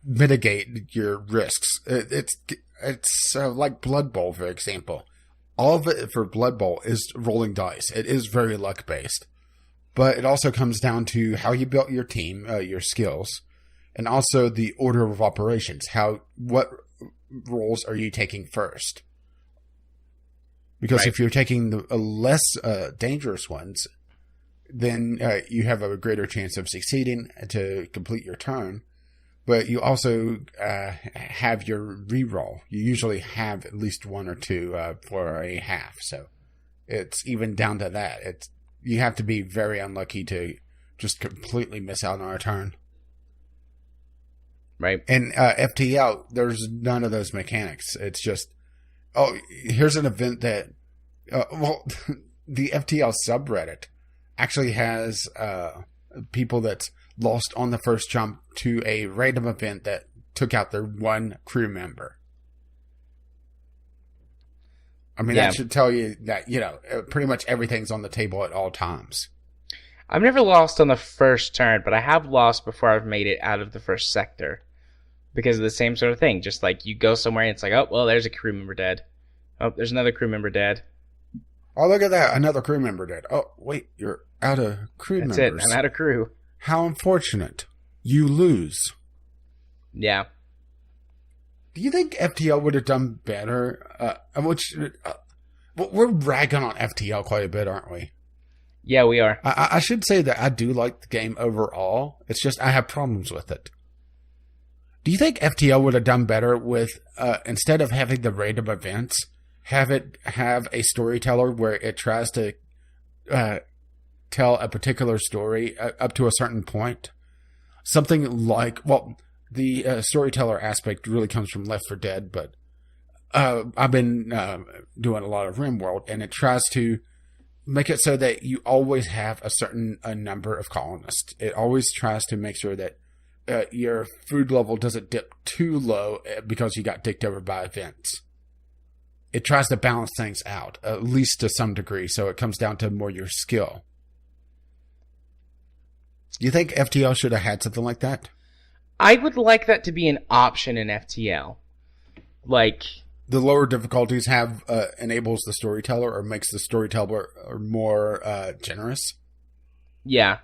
mitigate your risks. It's like Blood Bowl, for example. All of it for Blood Bowl is rolling dice. It is very luck based, but it also comes down to how you built your team, your skills. And also the order of operations. What roles are you taking first? Because if you're taking the less dangerous ones, then you have a greater chance of succeeding to complete your turn. But you also have your reroll. You usually have at least one or two for a half. So it's even down to that. You have to be very unlucky to just completely miss out on a turn. Right. And FTL, there's none of those mechanics. It's just, here's an event that Well, the FTL subreddit actually has people that's lost on the first jump to a random event that took out their one crew member. I mean, that should tell you that, pretty much everything's on the table at all times. I've never lost on the first turn, but I have lost before I've made it out of the first sector. Because of the same sort of thing. Just like you go somewhere and it's like, oh, well, there's a crew member dead. Oh, there's another crew member dead. Oh, look at that. Another crew member dead. Oh, wait, you're out of crew members. That's it. I'm out of crew. How unfortunate. You lose. Yeah. Do you think FTL would have done better? We're ragging on FTL quite a bit, aren't we? Yeah, we are. I should say that I do like the game overall. It's just I have problems with it. Do you think FTL would have done better with, instead of having the random events, have a storyteller where it tries to tell a particular story up to a certain point? Something like, the storyteller aspect really comes from Left 4 Dead, but I've been doing a lot of RimWorld, and it tries to make it so that you always have a certain number of colonists. It always tries to make sure that your food level doesn't dip too low because you got dicked over by events. It tries to balance things out, at least to some degree, so it comes down to more your skill. Do you think FTL should have had something like that? I would like that to be an option in FTL. Like, the lower difficulties have enables the storyteller or makes the storyteller more generous. Yeah.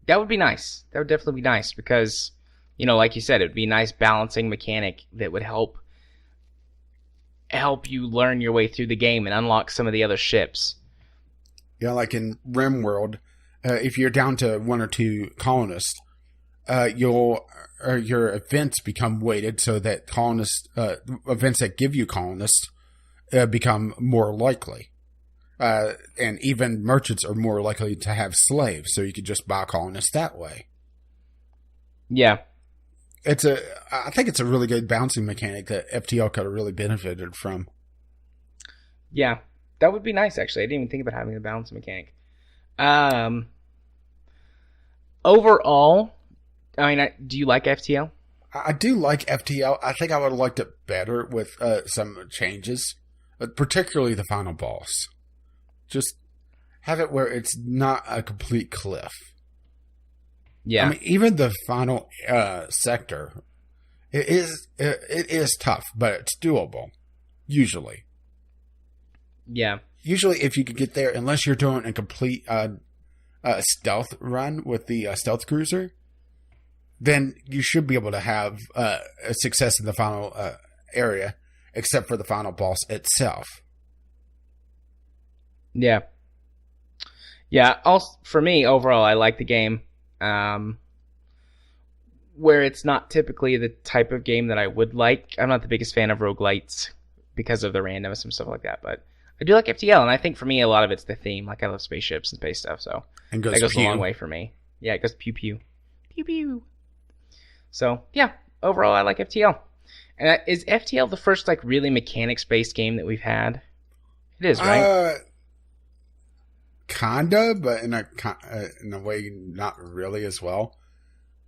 That would be nice. That would definitely be nice because, like you said, it would be a nice balancing mechanic that would help you learn your way through the game and unlock some of the other ships. Yeah, like in RimWorld, if you're down to one or two colonists, your events become weighted so that events that give you colonists become more likely. And even merchants are more likely to have slaves, so you could just buy colonists that way. Yeah. I think it's a really good bouncing mechanic that FTL could have really benefited from. Yeah. That would be nice, actually. I didn't even think about having a balancing mechanic. Overall, do you like FTL? I do like FTL. I think I would have liked it better with some changes, particularly the final boss. Just have it where it's not a complete cliff. Yeah. I mean, even the final sector, it is tough, but it's doable. Usually. Yeah. Usually, if you could get there, unless you're doing a complete stealth run with the stealth cruiser, then you should be able to have a success in the final area, except for the final boss itself. Yeah. Yeah, for me, overall, I like the game. Where it's not typically the type of game that I would like. I'm not the biggest fan of roguelites because of the randomness and stuff like that, but I do like FTL, and I think for me, a lot of it's the theme. Like, I love spaceships and space stuff, so that goes a long way for me. Yeah, it goes pew-pew. Pew-pew. So, yeah, overall, I like FTL. And is FTL the first, really mechanics-based game that we've had? It is, right? Kinda, but in a way, not really as well.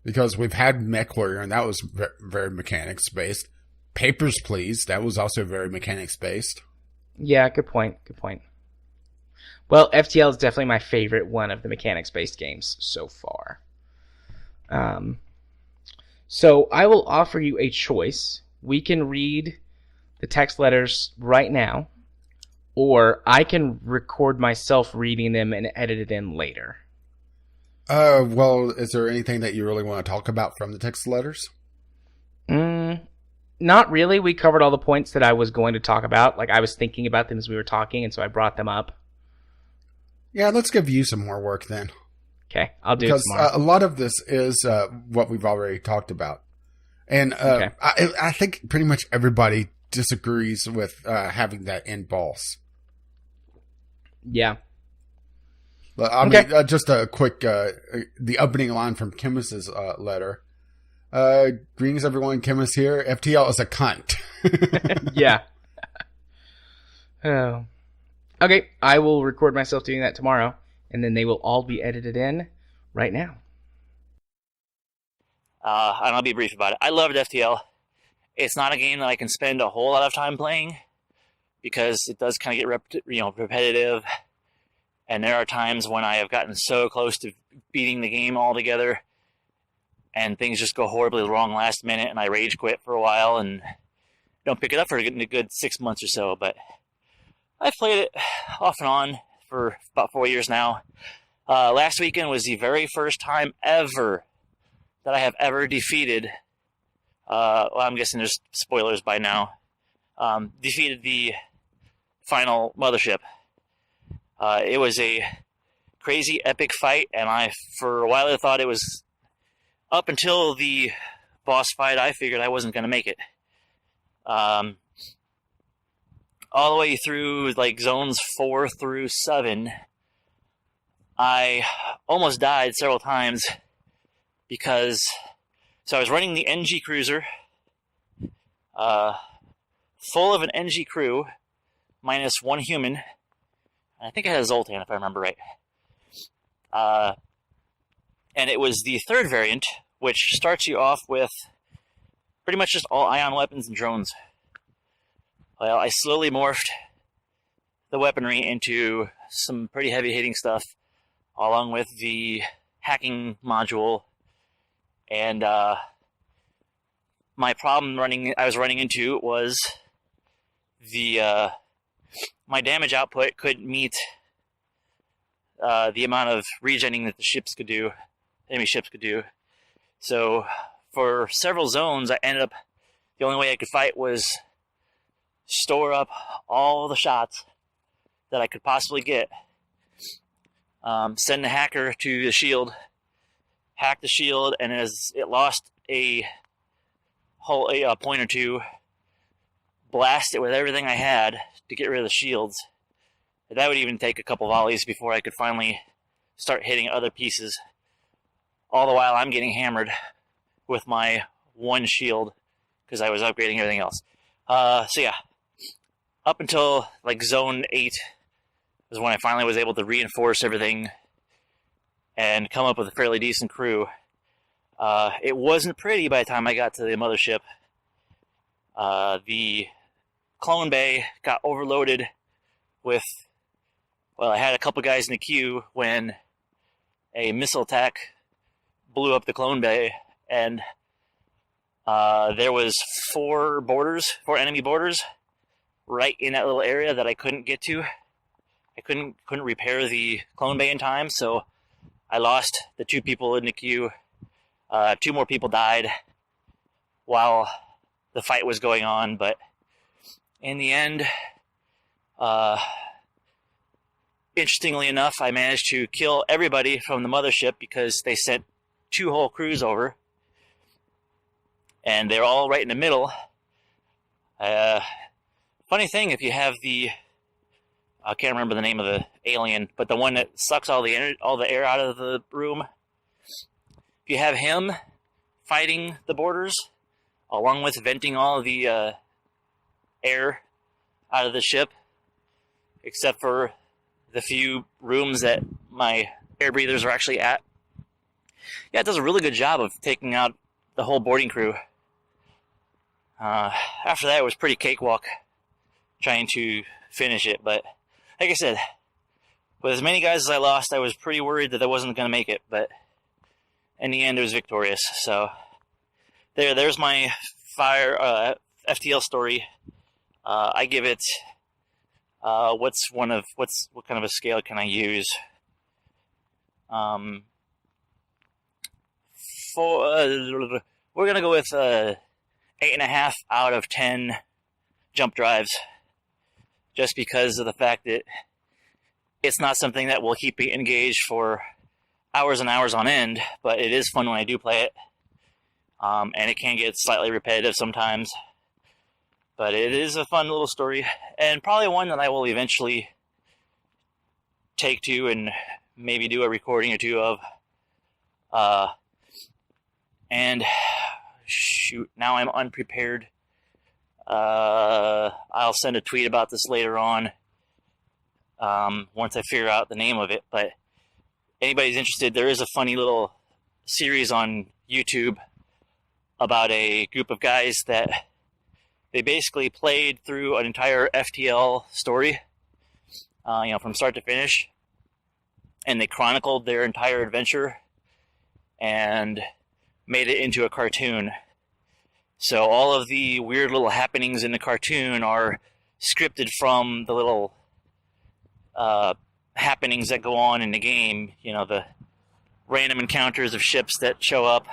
Because we've had MechWarrior, and that was very mechanics-based. Papers, Please, that was also very mechanics-based. Yeah, good point. Well, FTL is definitely my favorite one of the mechanics-based games so far. So I will offer you a choice. We can read the text letters right now, or I can record myself reading them and edit it in later. Well, is there anything that you really want to talk about from the text letters? Not really. We covered all the points that I was going to talk about. I was thinking about them as we were talking, and so I brought them up. Yeah, let's give you some more work then. Okay, I'll do it tomorrow. Because a lot of this is what we've already talked about. And okay. I think pretty much everybody disagrees with having that end boss. Yeah. I mean, just a quick, the opening line from Chemis's letter. Greetings everyone, Chemis here. FTL is a cunt. Yeah. Oh. Okay, I will record myself doing that tomorrow, and then they will all be edited in right now. And I'll be brief about it. I loved FTL. It's not a game that I can spend a whole lot of time playing because it does kind of get repetitive, and there are times when I have gotten so close to beating the game altogether, and things just go horribly wrong last minute, and I rage quit for a while and don't pick it up for a good 6 months or so. But I've played it off and on for about 4 years now. Last weekend was the very first time ever that I have ever defeated. Well, I'm guessing there's spoilers by now. Defeated the final mothership. It was a crazy epic fight, and for a while I thought it was, up until the boss fight, I figured I wasn't going to make it. All the way through like zones 4 through 7, I almost died several times because I was running the NG cruiser, full of an NG crew, minus one human. I think I had a Zoltan, if I remember right. And it was the third variant, which starts you off with pretty much just all ion weapons and drones. Well, I slowly morphed the weaponry into some pretty heavy-hitting stuff, along with the hacking module. And my problem I was running into was my damage output couldn't meet the amount of regenning that enemy ships could do. So for several zones, the only way I could fight was store up all the shots that I could possibly get, send the hacker to the shield, hack the shield, and as it lost a point or two, blast it with everything I had to get rid of the shields. That would even take a couple volleys before I could finally start hitting other pieces. All the while I'm getting hammered with my one shield because I was upgrading everything else. So yeah, up until like zone 8 was when I finally was able to reinforce everything and come up with a fairly decent crew. It wasn't pretty by the time I got to the mothership. The clone bay got overloaded with, well, I had a couple guys in the queue when a missile attack blew up the clone bay, and there was 4 enemy borders right in that little area that I couldn't get to. I couldn't repair the clone bay in time, so I lost the 2 people in the queue. 2 more people died while the fight was going on, but in the end, interestingly enough, I managed to kill everybody from the mothership because they sent 2 whole crews over, and they're all right in the middle. Funny thing, if you have I can't remember the name of the alien, but the one that sucks all the air out of the room, if you have him fighting the borders, along with venting all the air out of the ship, except for the few rooms that my air breathers are actually at, yeah, it does a really good job of taking out the whole boarding crew. After that, it was pretty cakewalk trying to finish it, but like I said, with as many guys as I lost, I was pretty worried that I wasn't going to make it, but in the end, it was victorious. So there's my FTL story. I give it, what kind of a scale can I use? We're going to go with 8.5 out of 10 jump drives, just because of the fact that it's not something that will keep me engaged for hours and hours on end, but it is fun when I do play it. And it can get slightly repetitive sometimes, but it is a fun little story, and probably one that I will eventually take to and maybe do a recording or 2 of. And shoot, now I'm unprepared. I'll send a tweet about this later on. once I figure out the name of it. But anybody's interested, there is a funny little series on YouTube about a group of guys that they basically played through an entire FTL story, from start to finish, and they chronicled their entire adventure and made it into a cartoon. So all of the weird little happenings in the cartoon are scripted from the little happenings that go on in the game. The random encounters of ships that show up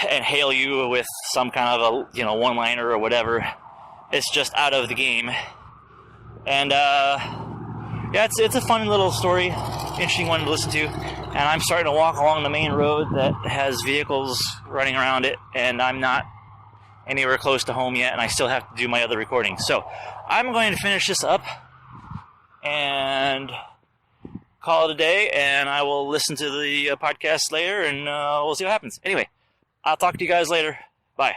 and hail you with some kind of a one-liner or whatever. It's just out of the game. And it's a fun little story, interesting one to listen to. And I'm starting to walk along the main road that has vehicles running around it, and I'm not anywhere close to home yet, and I still have to do my other recordings. So I'm going to finish this up and call it a day, and I will listen to the podcast later, and we'll see what happens. Anyway, I'll talk to you guys later. Bye.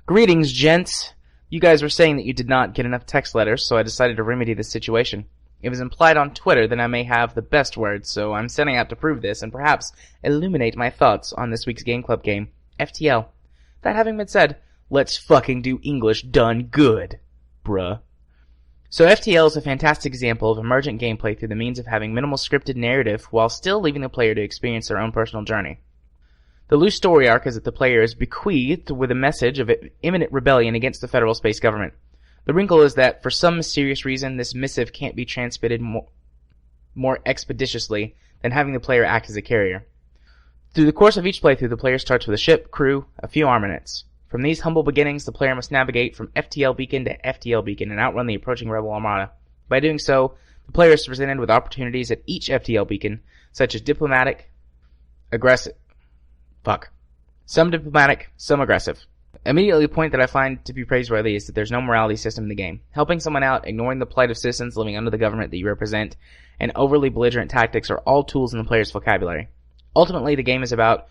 Greetings, gents. You guys were saying that you did not get enough text letters, so I decided to remedy the situation. It was implied on Twitter that I may have the best words, so I'm setting out to prove this and perhaps illuminate my thoughts on this week's Game Club game, FTL. That having been said, let's fucking do English done good, bruh. So FTL is a fantastic example of emergent gameplay through the means of having minimal scripted narrative while still leaving the player to experience their own personal journey. The loose story arc is that the player is bequeathed with a message of imminent rebellion against the federal space government. The wrinkle is that, for some mysterious reason, this missive can't be transmitted more expeditiously than having the player act as a carrier. Through the course of each playthrough, the player starts with a ship, crew, a few armaments. From these humble beginnings, the player must navigate from FTL beacon to FTL beacon and outrun the approaching rebel armada. By doing so, the player is presented with opportunities at each FTL beacon, such as some diplomatic, some aggressive. Immediately, the point that I find to be praiseworthy is that there's no morality system in the game. Helping someone out, ignoring the plight of citizens living under the government that you represent, and overly belligerent tactics are all tools in the player's vocabulary. Ultimately, the game is about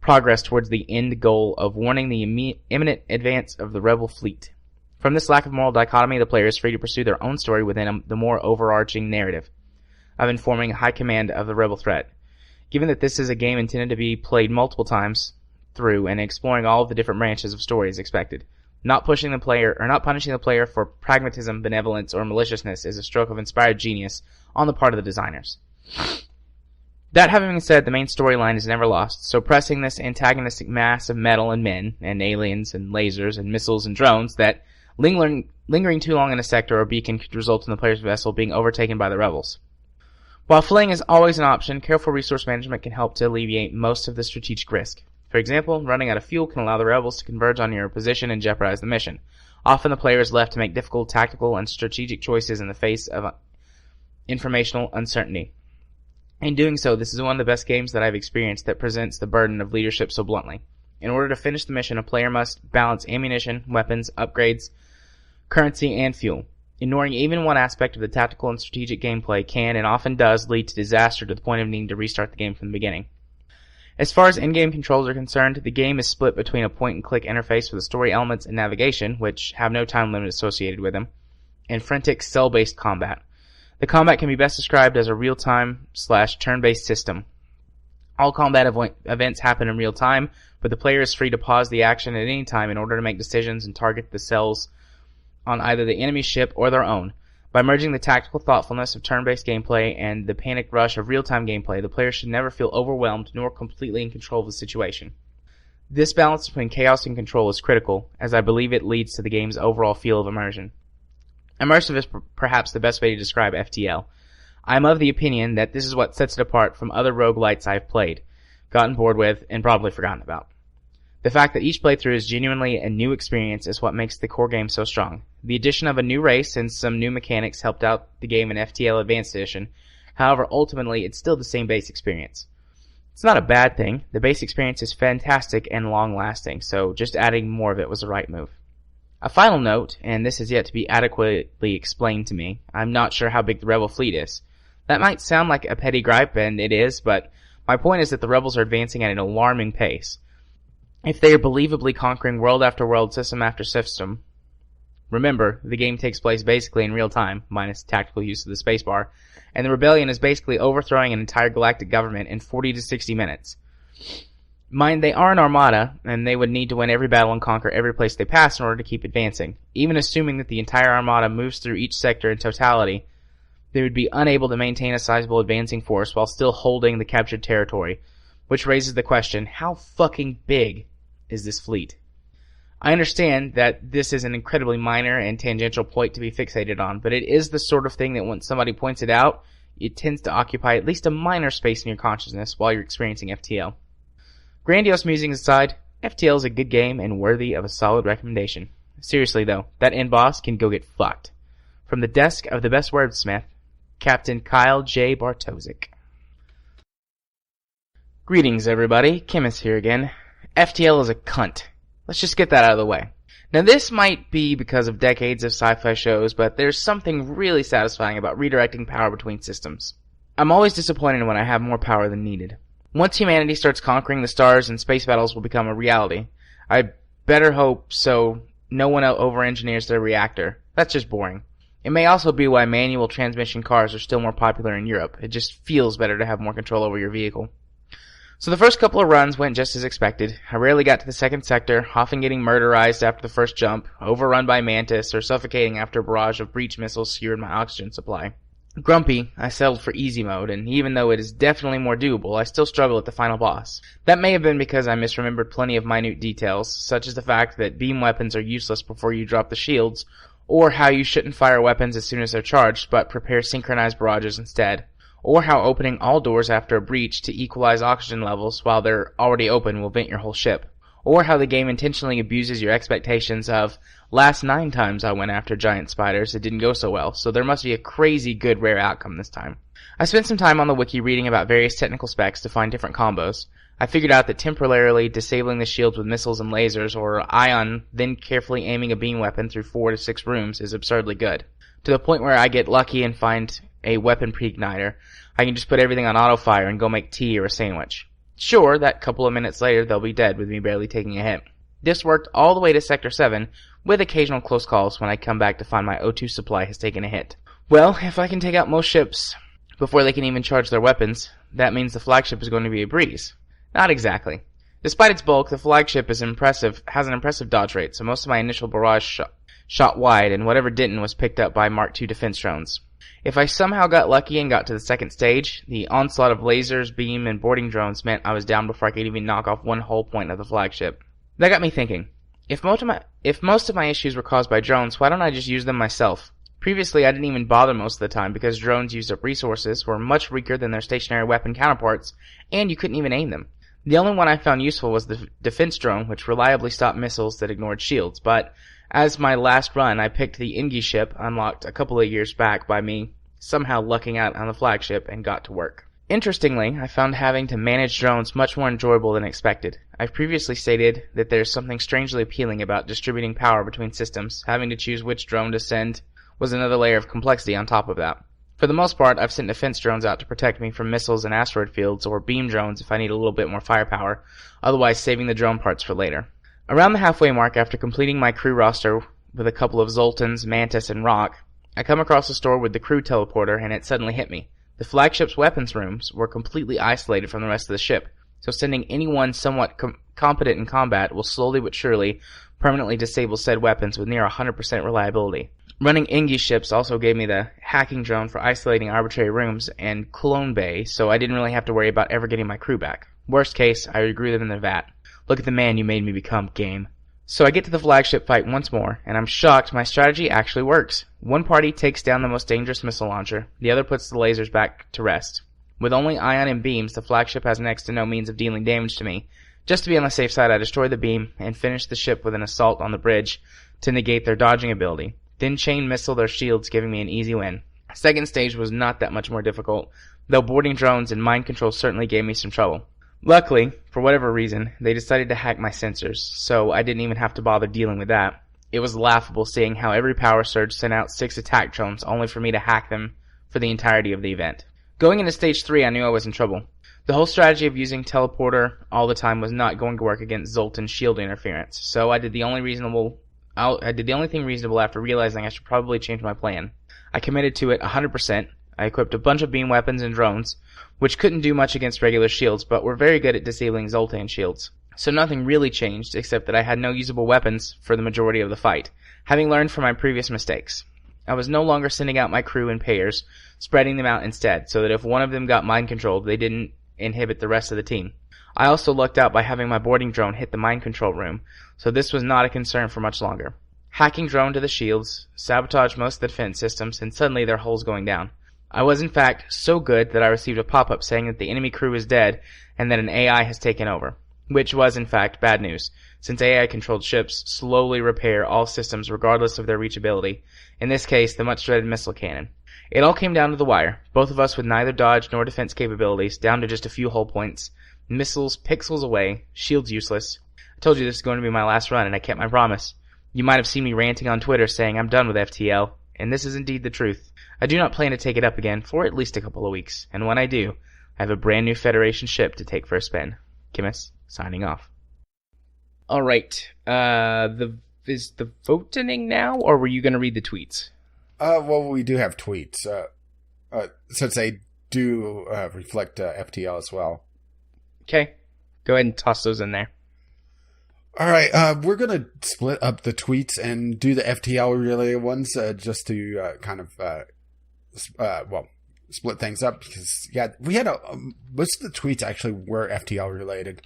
progress towards the end goal of warning the imminent advance of the rebel fleet. From this lack of moral dichotomy, the player is free to pursue their own story within the more overarching narrative of informing high command of the rebel threat. Given that this is a game intended to be played multiple times through and exploring all of the different branches of story is expected, not punishing the player for pragmatism, benevolence, or maliciousness is a stroke of inspired genius on the part of the designers. That having been said, the main storyline is never lost, so pressing this antagonistic mass of metal and men, and aliens, and lasers, and missiles, and drones that lingering too long in a sector or beacon could result in the player's vessel being overtaken by the rebels. While fleeing is always an option, careful resource management can help to alleviate most of the strategic risk. For example, running out of fuel can allow the rebels to converge on your position and jeopardize the mission. Often the player is left to make difficult tactical and strategic choices in the face of informational uncertainty. In doing so, this is one of the best games that I've experienced that presents the burden of leadership so bluntly. In order to finish the mission, a player must balance ammunition, weapons, upgrades, currency, and fuel. Ignoring even one aspect of the tactical and strategic gameplay can, and often does, lead to disaster to the point of needing to restart the game from the beginning. As far as in-game controls are concerned, the game is split between a point-and-click interface with the story elements and navigation, which have no time limit associated with them, and frantic cell-based combat. The combat can be best described as a real-time/turn-based system. All combat events happen in real time, but the player is free to pause the action at any time in order to make decisions and target the cells on either the enemy ship or their own. By merging the tactical thoughtfulness of turn-based gameplay and the panic rush of real-time gameplay, the player should never feel overwhelmed nor completely in control of the situation. This balance between chaos and control is critical, as I believe it leads to the game's overall feel of immersion. Immersive is perhaps the best way to describe FTL. I am of the opinion that this is what sets it apart from other roguelites I've played, gotten bored with, and probably forgotten about. The fact that each playthrough is genuinely a new experience is what makes the core game so strong. The addition of a new race and some new mechanics helped out the game in FTL Advanced Edition. However, ultimately, it's still the same base experience. It's not a bad thing. The base experience is fantastic and long-lasting, so just adding more of it was the right move. A final note, and this is yet to be adequately explained to me, I'm not sure how big the Rebel fleet is. That might sound like a petty gripe, and it is, but my point is that the Rebels are advancing at an alarming pace. If they are believably conquering world after world, system after system, Remember, the game takes place basically in real time, minus tactical use of the spacebar, and the rebellion is basically overthrowing an entire galactic government in 40 to 60 minutes. Mind, they are an armada, and they would need to win every battle and conquer every place they pass in order to keep advancing. Even assuming that the entire armada moves through each sector in totality, they would be unable to maintain a sizable advancing force while still holding the captured territory, which raises the question, how fucking big is this fleet? I understand that this is an incredibly minor and tangential point to be fixated on, but it is the sort of thing that when somebody points it out, it tends to occupy at least a minor space in your consciousness while you're experiencing FTL. Grandiose musings aside, FTL is a good game and worthy of a solid recommendation. Seriously though, that end boss can go get fucked. From the desk of the best wordsmith, Captain Kyle J. Bartosik. Greetings everybody, Chemist here again. FTL is a cunt. Let's just get that out of the way. Now this might be because of decades of sci-fi shows, but there's something really satisfying about redirecting power between systems. I'm always disappointed when I have more power than needed. Once humanity starts conquering the stars and space battles will become a reality. I better hope so no one over-engineers their reactor. That's just boring. It may also be why manual transmission cars are still more popular in Europe. It just feels better to have more control over your vehicle. So the first couple of runs went just as expected. I rarely got to the second sector, often getting murderized after the first jump, overrun by Mantis, or suffocating after a barrage of breach missiles skewered my oxygen supply. Grumpy, I settled for easy mode, and even though it is definitely more doable, I still struggle at the final boss. That may have been because I misremembered plenty of minute details, such as the fact that beam weapons are useless before you drop the shields, or how you shouldn't fire weapons as soon as they're charged, but prepare synchronized barrages instead, or how opening all doors after a breach to equalize oxygen levels while they're already open will vent your whole ship, or how the game intentionally abuses your expectations of, last 9 times I went after giant spiders, it didn't go so well, so there must be a crazy good rare outcome this time. I spent some time on the wiki reading about various technical specs to find different combos. I figured out that temporarily disabling the shields with missiles and lasers, or ion, then carefully aiming a beam weapon through 4 to 6 rooms is absurdly good. To the point where I get lucky and find a weapon pre-igniter, I can just put everything on auto-fire and go make tea or a sandwich. Sure, that couple of minutes later they'll be dead with me barely taking a hit. This worked all the way to Sector 7, with occasional close calls when I come back to find my O2 supply has taken a hit. Well, if I can take out most ships before they can even charge their weapons, that means the flagship is going to be a breeze. Not exactly. Despite its bulk, the flagship has an impressive dodge rate, so most of my initial barrage shot wide, and whatever didn't was picked up by Mark II defense drones. If I somehow got lucky and got to the second stage, the onslaught of lasers, beam, and boarding drones meant I was down before I could even knock off one whole point of the flagship. That got me thinking. If most of my issues were caused by drones, why don't I just use them myself? Previously, I didn't even bother most of the time because drones used up resources, were much weaker than their stationary weapon counterparts, and you couldn't even aim them. The only one I found useful was the defense drone, which reliably stopped missiles that ignored shields, but as my last run, I picked the Ingi ship, unlocked a couple of years back by me somehow lucking out on the flagship, and got to work. Interestingly, I found having to manage drones much more enjoyable than expected. I've previously stated that there's something strangely appealing about distributing power between systems. Having to choose which drone to send was another layer of complexity on top of that. For the most part, I've sent defense drones out to protect me from missiles and asteroid fields, or beam drones if I need a little bit more firepower, otherwise saving the drone parts for later. Around the halfway mark, after completing my crew roster with a couple of Zoltans, Mantis, and Rock, I come across a store with the crew teleporter, and it suddenly hit me. The flagship's weapons rooms were completely isolated from the rest of the ship, so sending anyone somewhat competent in combat will slowly but surely permanently disable said weapons with near 100% reliability. Running Ingi ships also gave me the hacking drone for isolating arbitrary rooms and clone bay, so I didn't really have to worry about ever getting my crew back. Worst case, I regrew them in the vat. Look at the man you made me become, game. So I get to the flagship fight once more, and I'm shocked my strategy actually works. One party takes down the most dangerous missile launcher, the other puts the lasers back to rest. With only ion and beams, the flagship has next to no means of dealing damage to me. Just to be on the safe side, I destroy the beam and finish the ship with an assault on the bridge to negate their dodging ability. Then chain missile their shields, giving me an easy win. Second stage was not that much more difficult, though boarding drones and mind control certainly gave me some trouble. Luckily, for whatever reason, they decided to hack my sensors, so I didn't even have to bother dealing with that. It was laughable seeing how every power surge sent out 6 attack drones only for me to hack them for the entirety of the event. Going into stage 3, I knew I was in trouble. The whole strategy of using teleporter all the time was not going to work against Zoltan's shield interference, so I did the only reasonable I did the only thing reasonable after realizing I should probably change my plan. I committed to it 100%. I equipped a bunch of beam weapons and drones, which couldn't do much against regular shields, but were very good at disabling Zoltan shields. So nothing really changed, except that I had no usable weapons for the majority of the fight, having learned from my previous mistakes. I was no longer sending out my crew in pairs, spreading them out instead, so that if one of them got mind-controlled, they didn't inhibit the rest of the team. I also lucked out by having my boarding drone hit the mind control room, so this was not a concern for much longer. Hacking drone to the shields, sabotaged most of the defense systems, and suddenly their hulls going down. I was in fact so good that I received a pop-up saying that the enemy crew is dead and that an AI has taken over, which was in fact bad news, since AI-controlled ships slowly repair all systems regardless of their reachability, in this case the much-dreaded missile cannon. It all came down to the wire, both of us with neither dodge nor defense capabilities, down to just a few hull points, missiles pixels away, shields useless. I told you this is going to be my last run, and I kept my promise. You might have seen me ranting on Twitter saying I'm done with FTL, and this is indeed the truth. I do not plan to take it up again for at least a couple of weeks, and when I do, I have a brand new Federation ship to take for a spin. Kimis, signing off. Alright, is the voting now, or were you going to read the tweets? Well, we do have tweets, since they do reflect FTL as well. Okay, go ahead and toss those in there. All right, we're going to split up the tweets and do the FTL-related ones just to kind of, split things up. Because, yeah, we had most of the tweets actually were FTL-related,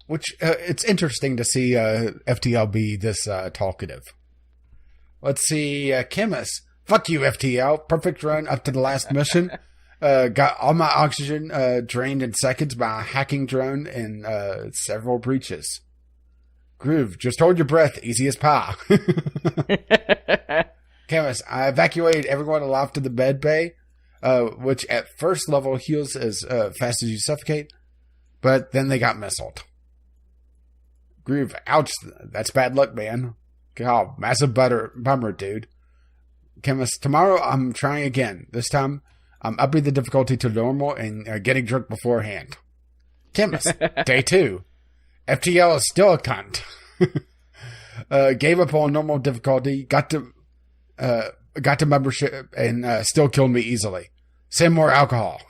which it's interesting to see FTL be this talkative. Let's see, Kimis. Fuck you, FTL. Perfect run up to the last mission. Got all my oxygen drained in seconds by a hacking drone and several breaches. Groove, just hold your breath, easy as pie. Camus, I evacuated everyone alive to the med bay, which at first level heals as fast as you suffocate, but then they got missiled. Groove, ouch, that's bad luck, man. God, massive bummer, dude. Camus, tomorrow I'm trying again. This time I'm upping the difficulty to normal and getting drunk beforehand. Camus, day 2. FTL is still a cunt. Gave up on normal difficulty, got to membership, and still killed me easily. Send more alcohol.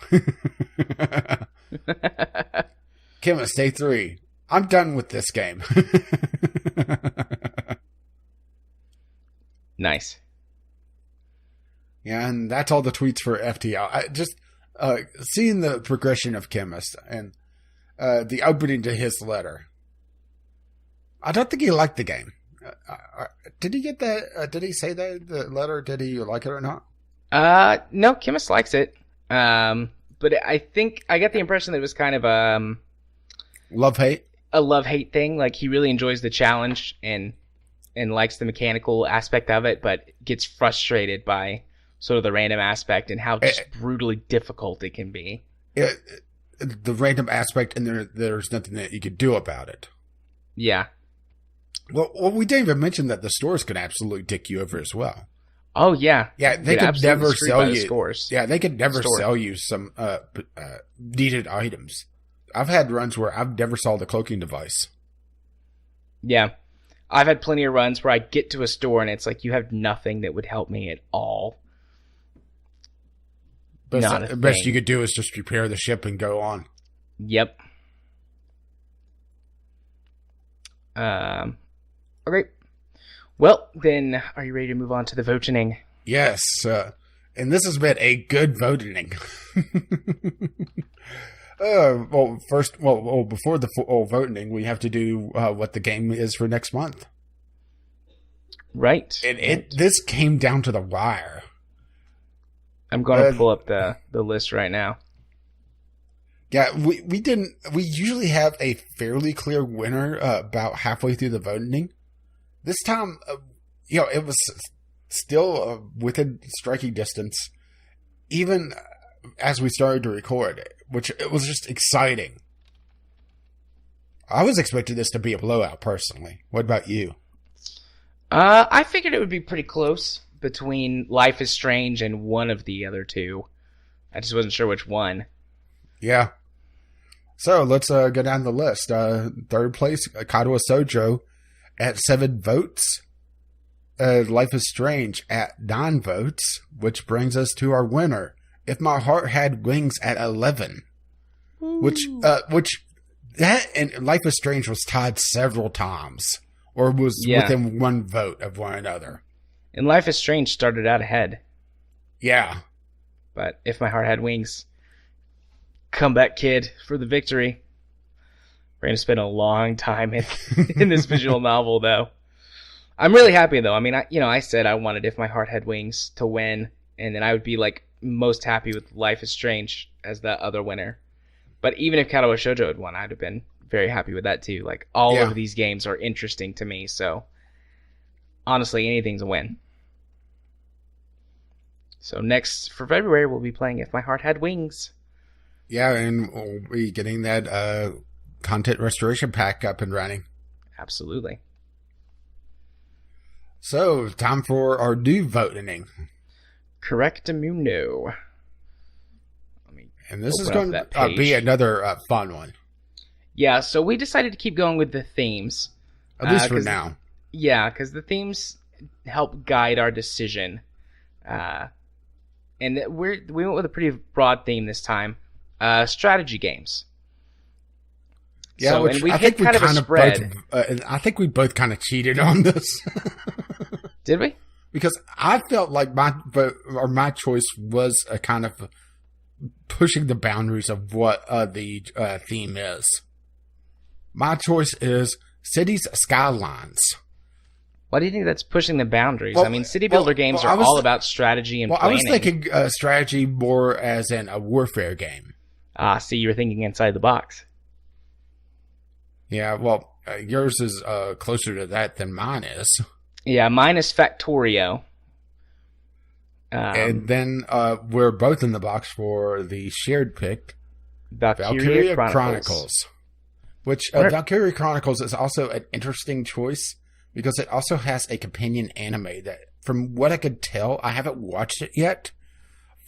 Kimis, day 3. I'm done with this game. Nice. Yeah, and that's all the tweets for FTL. I just seeing the progression of Chemist and the opening to his letter. I don't think he liked the game. Did he get that? Did he say that the letter? Did he like it or not? No, Chemist likes it. But I think I get the impression that it was kind of love-hate. A love-hate thing. Like he really enjoys the challenge and likes the mechanical aspect of it, but gets frustrated by sort of the random aspect and how just brutally difficult it can be. The random aspect, and there's nothing that you could do about it. Yeah. Well, we didn't even mention that the stores could absolutely dick you over as well. Oh yeah, yeah. They could never sell you. Scores. Yeah, they could never sell you some needed items. I've had runs where I've never saw the cloaking device. Yeah, I've had plenty of runs where I get to a store and it's like you have nothing that would help me at all. But the best you could do is just repair the ship and go on. Yep. Okay. Well, then, are you ready to move on to the voting? Yes, and this has been a good voting. Before the voting, we have to do what the game is for next month. Right. And this came down to the wire. I'm going to pull up the list right now. Yeah, we usually have a fairly clear winner about halfway through the voting. This time, it was still within striking distance, even as we started to record, which it was just exciting. I was expecting this to be a blowout, personally. What about you? I figured it would be pretty close between Life is Strange and one of the other two. I just wasn't sure which one. Yeah. So let's go down the list. Third place, Kadawa Sojo at 7 votes. Life is Strange at 9 votes, which brings us to our winner. If My Heart Had Wings at 11. Which that and Life is Strange was tied several times. Or was within one vote of one another. And Life is Strange started out ahead. Yeah. But If My Heart Had Wings, comeback kid for the victory. We're going to spend a long time in this visual novel, though. I'm really happy, though. I mean, I said I wanted If My Heart Had Wings to win, and then I would be like most happy with Life is Strange as the other winner. But even if Katawa Shoujo had won, I'd have been very happy with that, too. Like, all of these games are interesting to me, so honestly, anything's a win. So next, for February, we'll be playing If My Heart Had Wings. Yeah, and we'll be getting that content restoration pack up and running. Absolutely. So, time for our new voting. Correctamundo. And this is going to be another fun one. Yeah, so we decided to keep going with the themes. At least for now. Yeah, because the themes help guide our decision. And we went with a pretty broad theme this time. Strategy games. Yeah, so, which and we I think we kind of a spread. I think we both kind of cheated on this. Did we? Because I felt like my choice was a kind of pushing the boundaries of what the theme is. My choice is Cities Skylines. Why do you think that's pushing the boundaries? I mean, city builder games are all about strategy and planning. I was thinking strategy more as in a warfare game. See, you were thinking inside the box. Yeah, well, yours is closer to that than mine is. Yeah, mine is Factorio. And then we're both in the box for the shared pick, Valkyria Chronicles. Which Valkyria Chronicles is also an interesting choice because it also has a companion anime that, from what I could tell, I haven't watched it yet,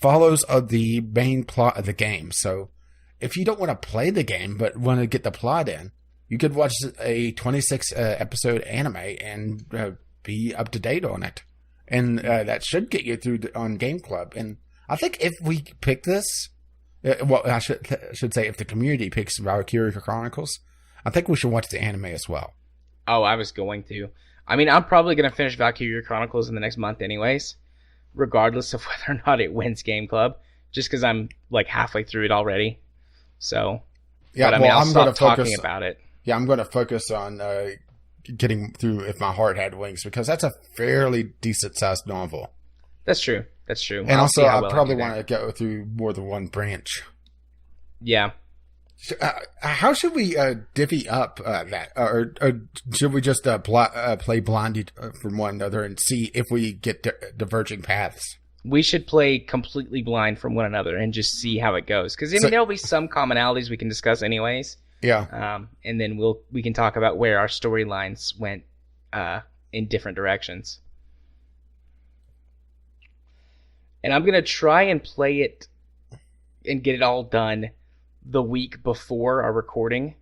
follows the main plot of the game. So if you don't want to play the game but want to get the plot in, you could watch a 26 episode anime and be up to date on it. And that should get you through on Game Club. And I think if we pick this, I should say if the community picks Valkyria Chronicles, I think we should watch the anime as well. Oh, I was going to. I mean, I'm probably going to finish Valkyria Chronicles in the next month anyways, regardless of whether or not it wins Game Club, just because I'm like halfway through it already. So, yeah, but I mean, I'll stop talking about it. Yeah, I'm going to focus on getting through If My Heart Had Wings, because that's a fairly decent-sized novel. That's true. And also, I probably want to go through more than one branch. Yeah. How should we divvy up that? Or should we just play blinded from one another and see if we get diverging paths? We should play completely blind from one another and just see how it goes. Because there'll be some commonalities we can discuss anyways. Yeah. And then we can talk about where our storylines went in different directions. And I'm going to try and play it and get it all done the week before our recording,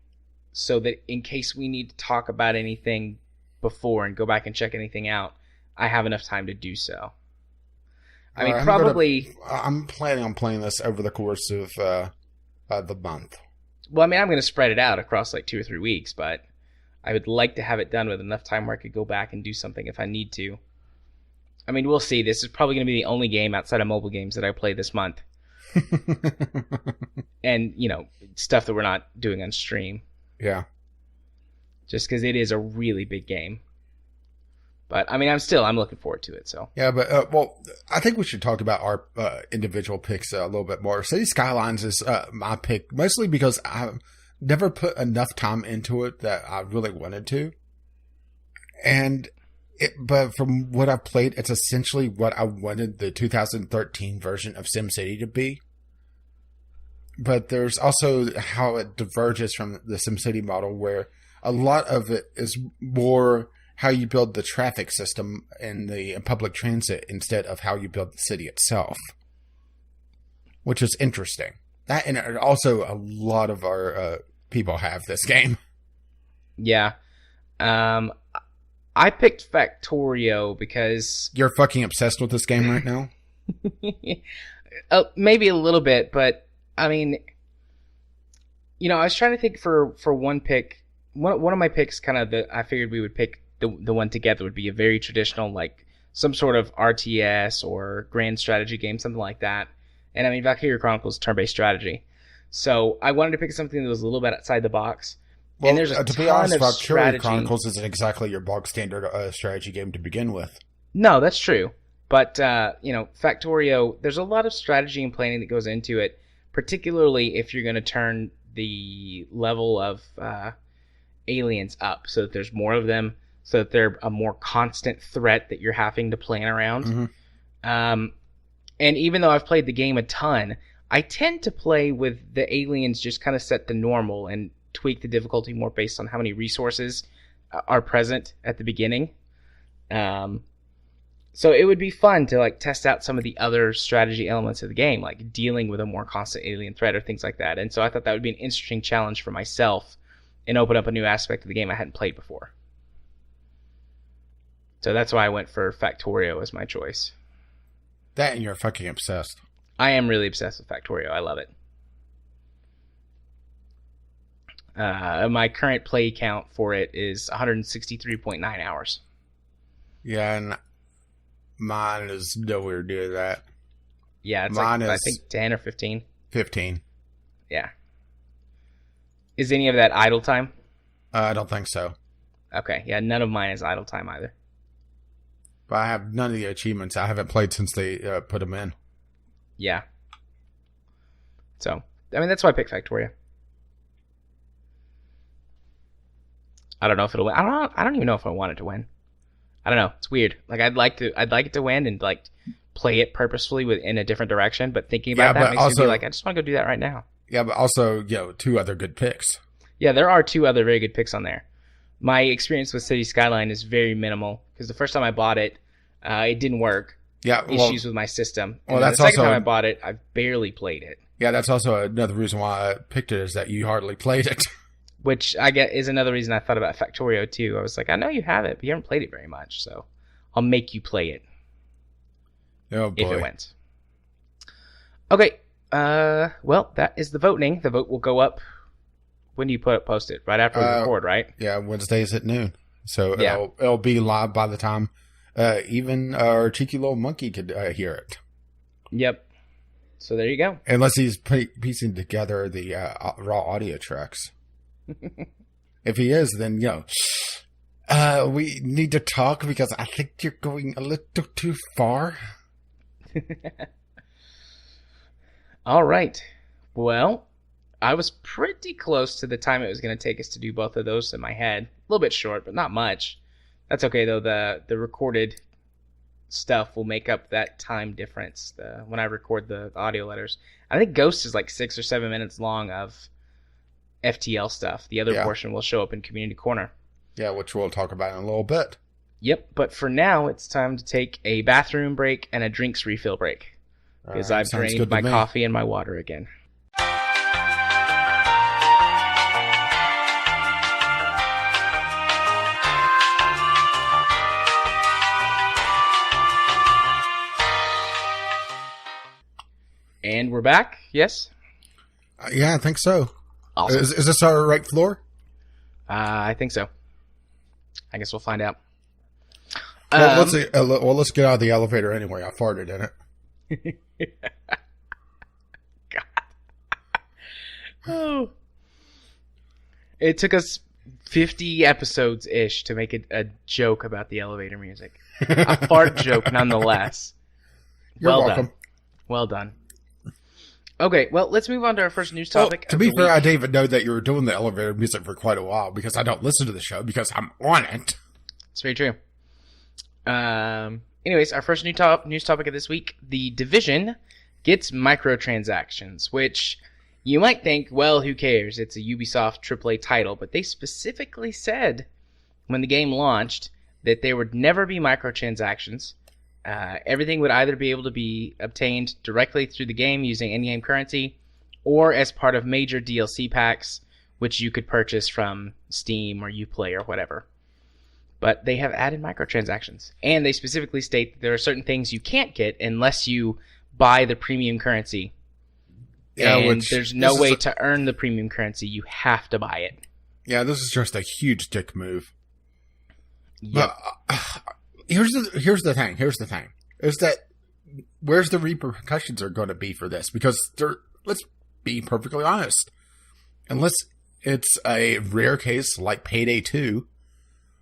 so that in case we need to talk about anything before and go back and check anything out, I have enough time to do so. I mean, I'm planning on playing this over the course of the month. Well, I mean, I'm going to spread it out across like 2 or 3 weeks, but I would like to have it done with enough time where I could go back and do something if I need to. I mean, we'll see. This is probably going to be the only game outside of mobile games that I play this month. And, stuff that we're not doing on stream. Yeah. Just because it is a really big game. But, I mean, I'm looking forward to it, so. Yeah, but, I think we should talk about our individual picks a little bit more. City Skylines is my pick, mostly because I've never put enough time into it that I really wanted to. But from what I've played, it's essentially what I wanted the 2013 version of SimCity to be. But there's also how it diverges from the SimCity model, where a lot of it is more how you build the traffic system in the public transit instead of how you build the city itself, which is interesting. That, and also a lot of our people have this game. Yeah. I picked Factorio because... You're fucking obsessed with this game right now? Maybe a little bit, but, I mean... You know, I was trying to think for one pick. One of my picks, I figured we would pick the one together would be a very traditional, like, some sort of RTS or grand strategy game, something like that. And, I mean, Valkyria Chronicles turn-based strategy. So, I wanted to pick something that was a little bit outside the box. Well, and there's a to ton be honest, of Valkyria strategy. Chronicles isn't exactly your bog standard strategy game to begin with. No, that's true. But, you know, Factorio, there's a lot of strategy and planning that goes into it, particularly if you're going to turn the level of aliens up so that there's more of them, so that they're a more constant threat that you're having to plan around. Mm-hmm. And even though I've played the game a ton, I tend to play with the aliens just kind of set to normal and tweak the difficulty more based on how many resources are present at the beginning. So it would be fun to like test out some of the other strategy elements of the game, like dealing with a more constant alien threat or things like that. And so I thought that would be an interesting challenge for myself and open up a new aspect of the game I hadn't played before. So that's why I went for Factorio as my choice. That and you're fucking obsessed. I am really obsessed with Factorio. I love it. My current play count for it is 163.9 hours. Yeah, and mine is nowhere near that. Yeah, it's mine like, is I think 10 or 15. 15. Yeah. Is any of that idle time? I don't think so. Okay, yeah, none of mine is idle time either. But I have none of the achievements. I haven't played since they put them in. Yeah. So, I mean, that's why I picked Factorio. I don't know if it'll win. I don't even know if I want it to win. I don't know. It's weird. Like I'd like it to win and like play it purposefully in a different direction. But thinking about that makes me be like, I just want to go do that right now. Yeah, but also, you know, 2 other good picks. Yeah, there are 2 other very good picks on there. My experience with City Skyline is very minimal because the first time I bought it, it didn't work. Yeah, issues with my system. Well, and that's the second also time I bought it, I barely played it. Yeah, that's also another reason why I picked it is that you hardly played it. Which I get is another reason I thought about Factorio too. I was like, I know you have it, but you haven't played it very much, so I'll make you play it. Oh boy. If it wins. Okay. Well, that is the voting. The vote will go up. When do you post it? Right after we record, right? Yeah, Wednesdays at noon. So yeah. it'll be live by the time even our cheeky little monkey could hear it. Yep. So there you go. Unless he's piecing together the raw audio tracks. If he is, then, you know, we need to talk because I think you're going a little too far. All right. Well, I was pretty close to the time it was going to take us to do both of those in my head. A little bit short, but not much. That's okay, though. The recorded stuff will make up that time difference when I record the audio letters. I think Ghost is like 6 or 7 minutes long of FTL stuff. The other portion will show up in Community Corner. Yeah, which we'll talk about in a little bit. Yep, but for now, it's time to take a bathroom break and a drinks refill break. Because I've drained my coffee and my water again. And we're back, yes? Yeah, I think so. Awesome. Is this our right floor? I think so. I guess we'll find out. Well, let's get out of the elevator anyway. I farted in it. God. Oh. It took us 50 episodes-ish to make a joke about the elevator music. A fart joke, nonetheless. You're welcome. Well done. Okay, well, let's move on to our first news topic. Well, to be fair, I didn't even know that you were doing the elevator music for quite a while because I don't listen to the show because I'm on it. It's very true. Anyways, our first news topic of this week, The Division gets microtransactions, which you might think, well, who cares? It's a Ubisoft AAA title, but they specifically said when the game launched that there would never be microtransactions. Everything would either be able to be obtained directly through the game using in-game currency or as part of major DLC packs, which you could purchase from Steam or Uplay or whatever. But they have added microtransactions. And they specifically state that there are certain things you can't get unless you buy the premium currency. Yeah, and there's no way to earn the premium currency. You have to buy it. Yeah, this is just a huge dick move. Yep. But here's the thing. Is that where's the repercussions are going to be for this? Because let's be perfectly honest. Unless it's a rare case like Payday 2,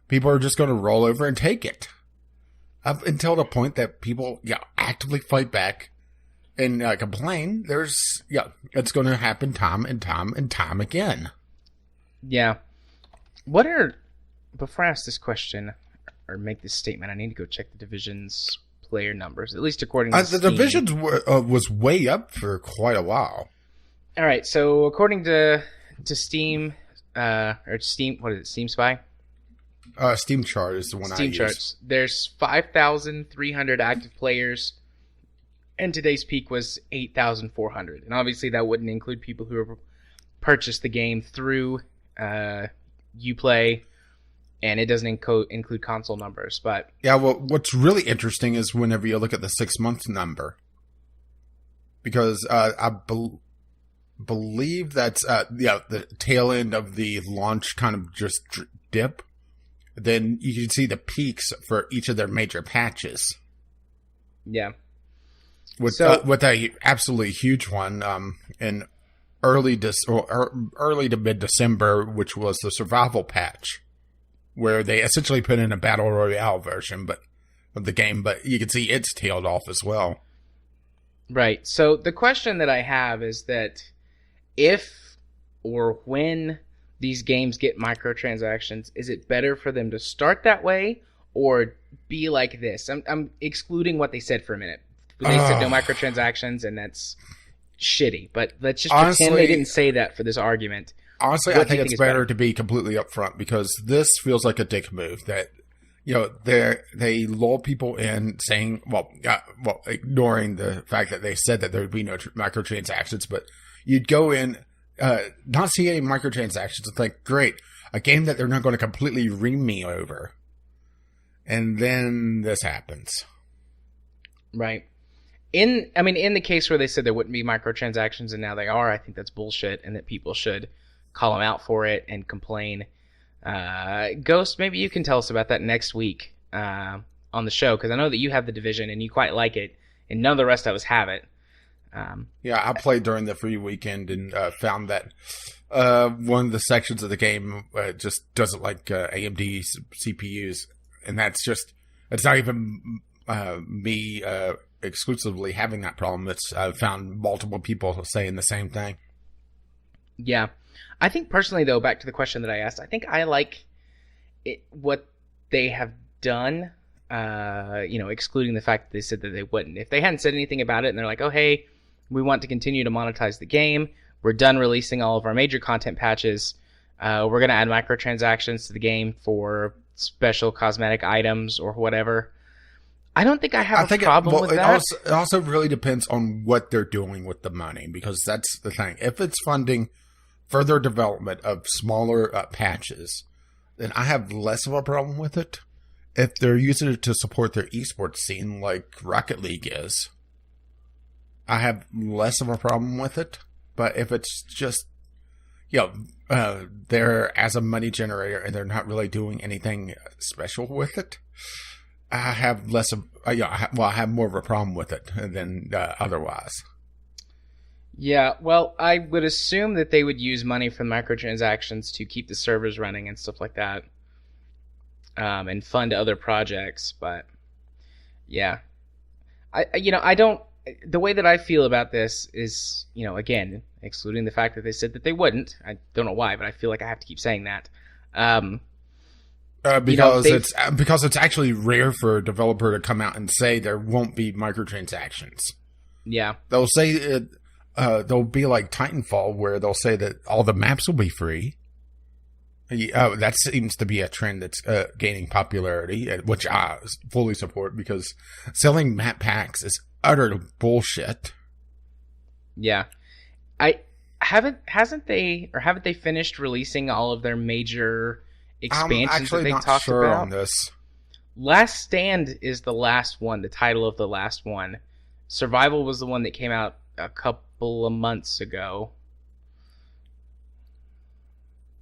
people are just going to roll over and take it. Up until the point that people actively fight back and complain, it's going to happen time and time again. Yeah. Before I ask this question or make this statement, I need to go check the Division's player numbers, at least according to Steam. The Division's was way up for quite a while. All right, so according to Steam, or Steam, what is it, Steam Spy? Steam Chart is the one Steam I use. Charts. There's 5,300 active players, and today's peak was 8,400. And obviously that wouldn't include people who have purchased the game through Uplay, and it doesn't include console numbers. But yeah, well, what's really interesting is whenever you look at the 6-month number, because I believe that's the tail end of the launch kind of just dip. Then you can see the peaks for each of their major patches. Yeah, with a absolutely huge one in early to mid-December, which was the survival patch, where they essentially put in a battle royale version of the game, but you can see it's tailed off as well. Right. So the question that I have is that if or when these games get microtransactions, is it better for them to start that way or be like this? I'm excluding what they said for a minute. They said no microtransactions, and that's shitty. But let's just pretend they didn't say that for this argument. Honestly, I think it's better to be completely upfront, because this feels like a dick move that, they lull people in saying, ignoring the fact that they said that there would be no microtransactions, but you'd go in, not see any microtransactions and think, great, a game that they're not going to completely ream me over. And then this happens. Right. In the case where they said there wouldn't be microtransactions and now they are, I think that's bullshit, and that people should call them out for it and complain. Ghost, maybe you can tell us about that next week on the show, because I know that you have the Division and you quite like it, and none of the rest of us have it. I played during the free weekend and found that one of the sections of the game just doesn't like AMD CPUs, and it's not even me exclusively having that problem. I've found multiple people saying the same thing. Yeah. I think personally, though, back to the question that I asked, I think I like what they have done, excluding the fact that they said that they wouldn't. If they hadn't said anything about it and they're like, oh, hey, we want to continue to monetize the game, we're done releasing all of our major content patches, we're going to add microtransactions to the game for special cosmetic items or whatever, I don't think I have a problem with that. It also really depends on what they're doing with the money, because that's the thing. If it's funding further development of smaller patches, then I have less of a problem with it. If they're using it to support their esports scene like Rocket League is, I have less of a problem with it. But if it's just, they're as a money generator and they're not really doing anything special with it, I have I have more of a problem with it than otherwise. Yeah, well, I would assume that they would use money from microtransactions to keep the servers running and stuff like that, and fund other projects. But yeah, I don't. The way that I feel about this is, again, excluding the fact that they said that they wouldn't. I don't know why, but I feel like I have to keep saying that. Because it's actually rare for a developer to come out and say there won't be microtransactions. Yeah, they'll say they'll be like Titanfall, where they'll say that all the maps will be free. That seems to be a trend that's gaining popularity, which I fully support, because selling map packs is utter bullshit. Yeah, haven't they finished releasing all of their major expansions that actually they not talked sure about. on this. Last Stand is the last one, the title of the last one. Survival was the one that came out a couple of months ago.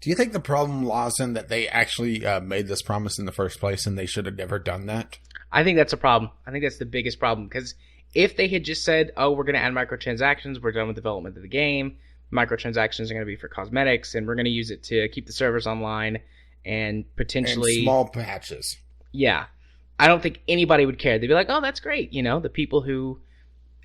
Do you think the problem lies in that they actually made this promise in the first place and they should have never done that? I think that's a problem. I think that's the biggest problem. Because if they had just said, oh, we're going to add microtransactions, we're done with development of the game, microtransactions are going to be for cosmetics, and we're going to use it to keep the servers online and potentially... And small patches. Yeah. I don't think anybody would care. They'd be like, oh, that's great. You know, the people who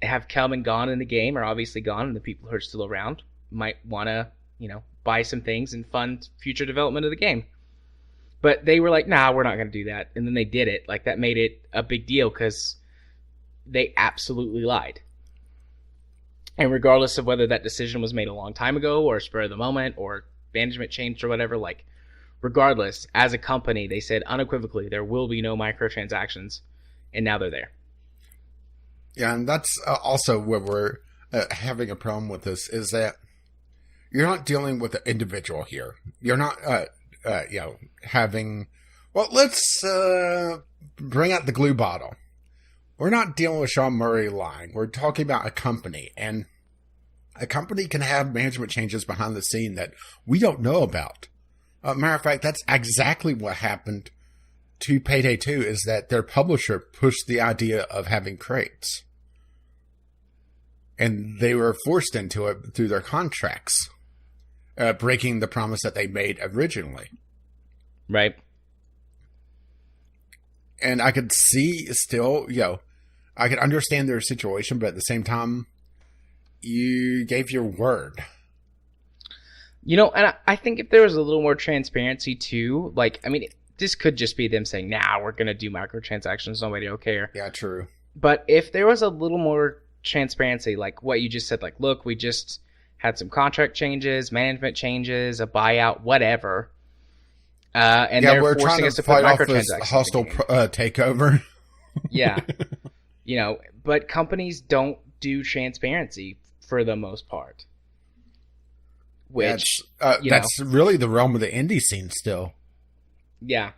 have come and gone in the game are obviously gone, and the people who are still around might want to, you know, buy some things and fund future development of the game. But they were like, nah, we're not going to do that. And then they did it. Like, that made it a big deal because they absolutely lied. And regardless of whether that decision was made a long time ago or spur of the moment or management changed or whatever, like, regardless, as a company, they said unequivocally there will be no microtransactions, and now they're there. Yeah, and that's also where we're having a problem with this, is that you're not dealing with an individual here. You're not, having... Well, let's bring out the glue bottle. We're not dealing with Sean Murray lying. We're talking about a company, and a company can have management changes behind the scene that we don't know about. Matter of fact, that's exactly what happened to Payday 2, is that their publisher pushed the idea of having crates. And they were forced into it through their contracts, breaking the promise that they made originally. Right. And I could see still, I could understand their situation, but at the same time, you gave your word. You know, and I think if there was a little more transparency too, like, I mean, this could just be them saying, nah, we're going to do microtransactions, nobody will care. Yeah, true. But if there was a little more transparency, like what you just said, like, look, we just had some contract changes, management changes, a buyout, whatever. And they're we're forcing trying us to to put fight off this microtransactions. hostile takeover. Yeah. You know, but companies don't do transparency for the most part. Which, that's really the realm of the indie scene still. Yeah.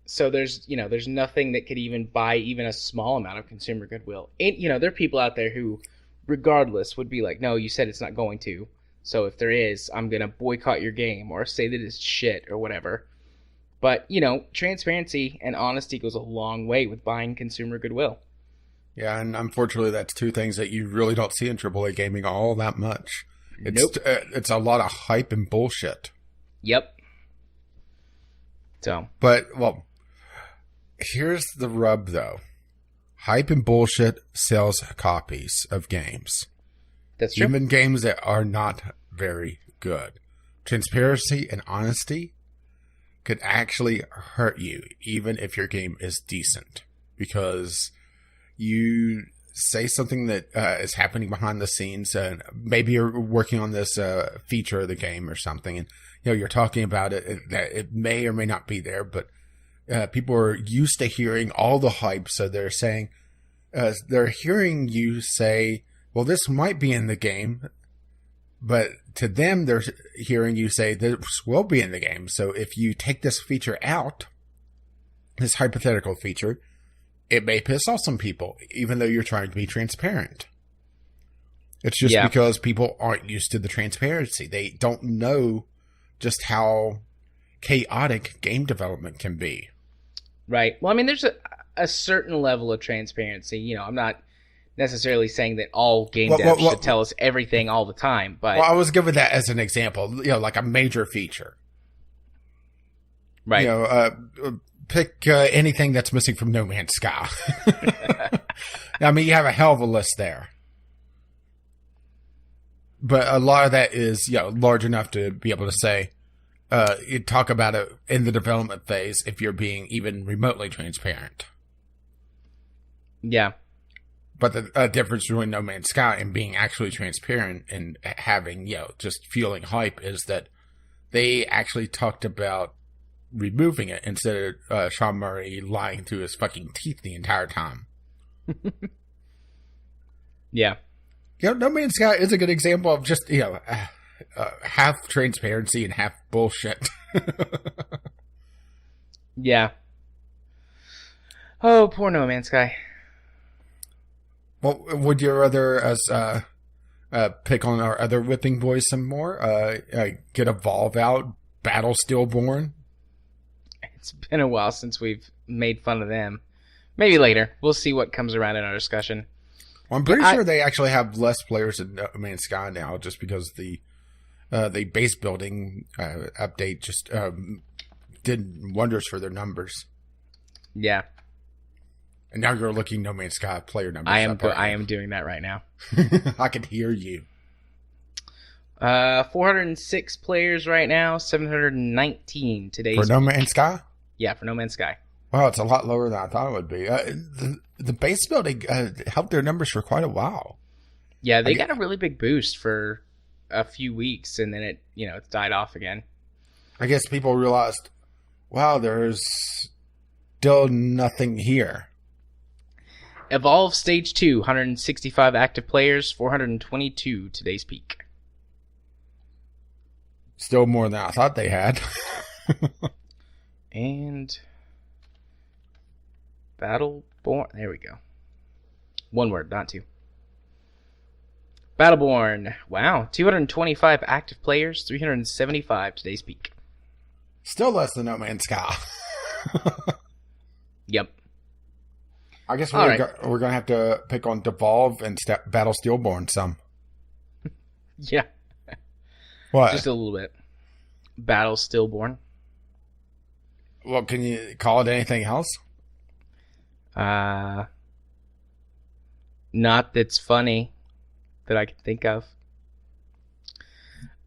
So there's nothing that could even buy even a small amount of consumer goodwill. And, there are people out there who, regardless, would be like, no, you said it's not going to. So if there is, I'm going to boycott your game or say that it's shit or whatever. But, transparency and honesty goes a long way with buying consumer goodwill. Yeah, and unfortunately, that's two things that you really don't see in AAA gaming all that much. It's a lot of hype and bullshit. Yep. So. But, well, here's the rub, though. Hype and bullshit sells copies of games. That's true. Even games that are not very good. Transparency and honesty could actually hurt you, even if your game is decent. Because you say something that is happening behind the scenes, and maybe you're working on this feature of the game or something, and you're talking about it, that it may or may not be there, but people are used to hearing all the hype, so they're saying, they're hearing you say, well, this might be in the game, but to them, they're hearing you say this will be in the game. So if you take this feature out, this hypothetical feature, it may piss off some people, even though you're trying to be transparent. It's just because people aren't used to the transparency. They don't know just how chaotic game development can be. Right. Well, I mean, there's a certain level of transparency. I'm not necessarily saying that all game devs should tell us everything all the time, but I was giving that as an example. Like a major feature. Right. Pick anything that's missing from No Man's Sky. I mean, you have a hell of a list there. But a lot of that is, large enough to be able to say, you talk about it in the development phase if you're being even remotely transparent. Yeah. But the difference between No Man's Sky and being actually transparent and having, just fueling hype is that they actually talked about removing it instead of Sean Murray lying through his fucking teeth the entire time. Yeah. No Man's Sky is a good example of just, half transparency and half bullshit. Yeah. Oh, poor No Man's Sky. Well, would you rather us pick on our other whipping boys some more? Get Evolve out, Battle Stillborn? It's been a while since we've made fun of them. Maybe later. We'll see what comes around in our discussion. Well, I'm pretty sure they actually have less players in No Man's Sky now, just because the base building update just did wonders for their numbers. Yeah. And now you're looking No Man's Sky player numbers. I am doing that right now. I can hear you. 406 players right now, 719 today. For No Man's Sky? Yeah, for No Man's Sky. Wow, it's a lot lower than I thought it would be. The base building helped their numbers for quite a while. Yeah, they got a really big boost for a few weeks, and then it's died off again. I guess people realized, wow, there's still nothing here. Evolve Stage 2, 165 active players, 422 today's peak. Still more than I thought they had. And Battleborn, there we go. One word, not two. Battleborn, wow, 225 active players, 375 today's peak. Still less than No Man's Sky. Yep. I guess we're going to have to pick on Devolve and Battle Stillborn some. Yeah. What? Just a little bit. Battle Stillborn. Well, can you call it anything else? Not that's funny that I can think of.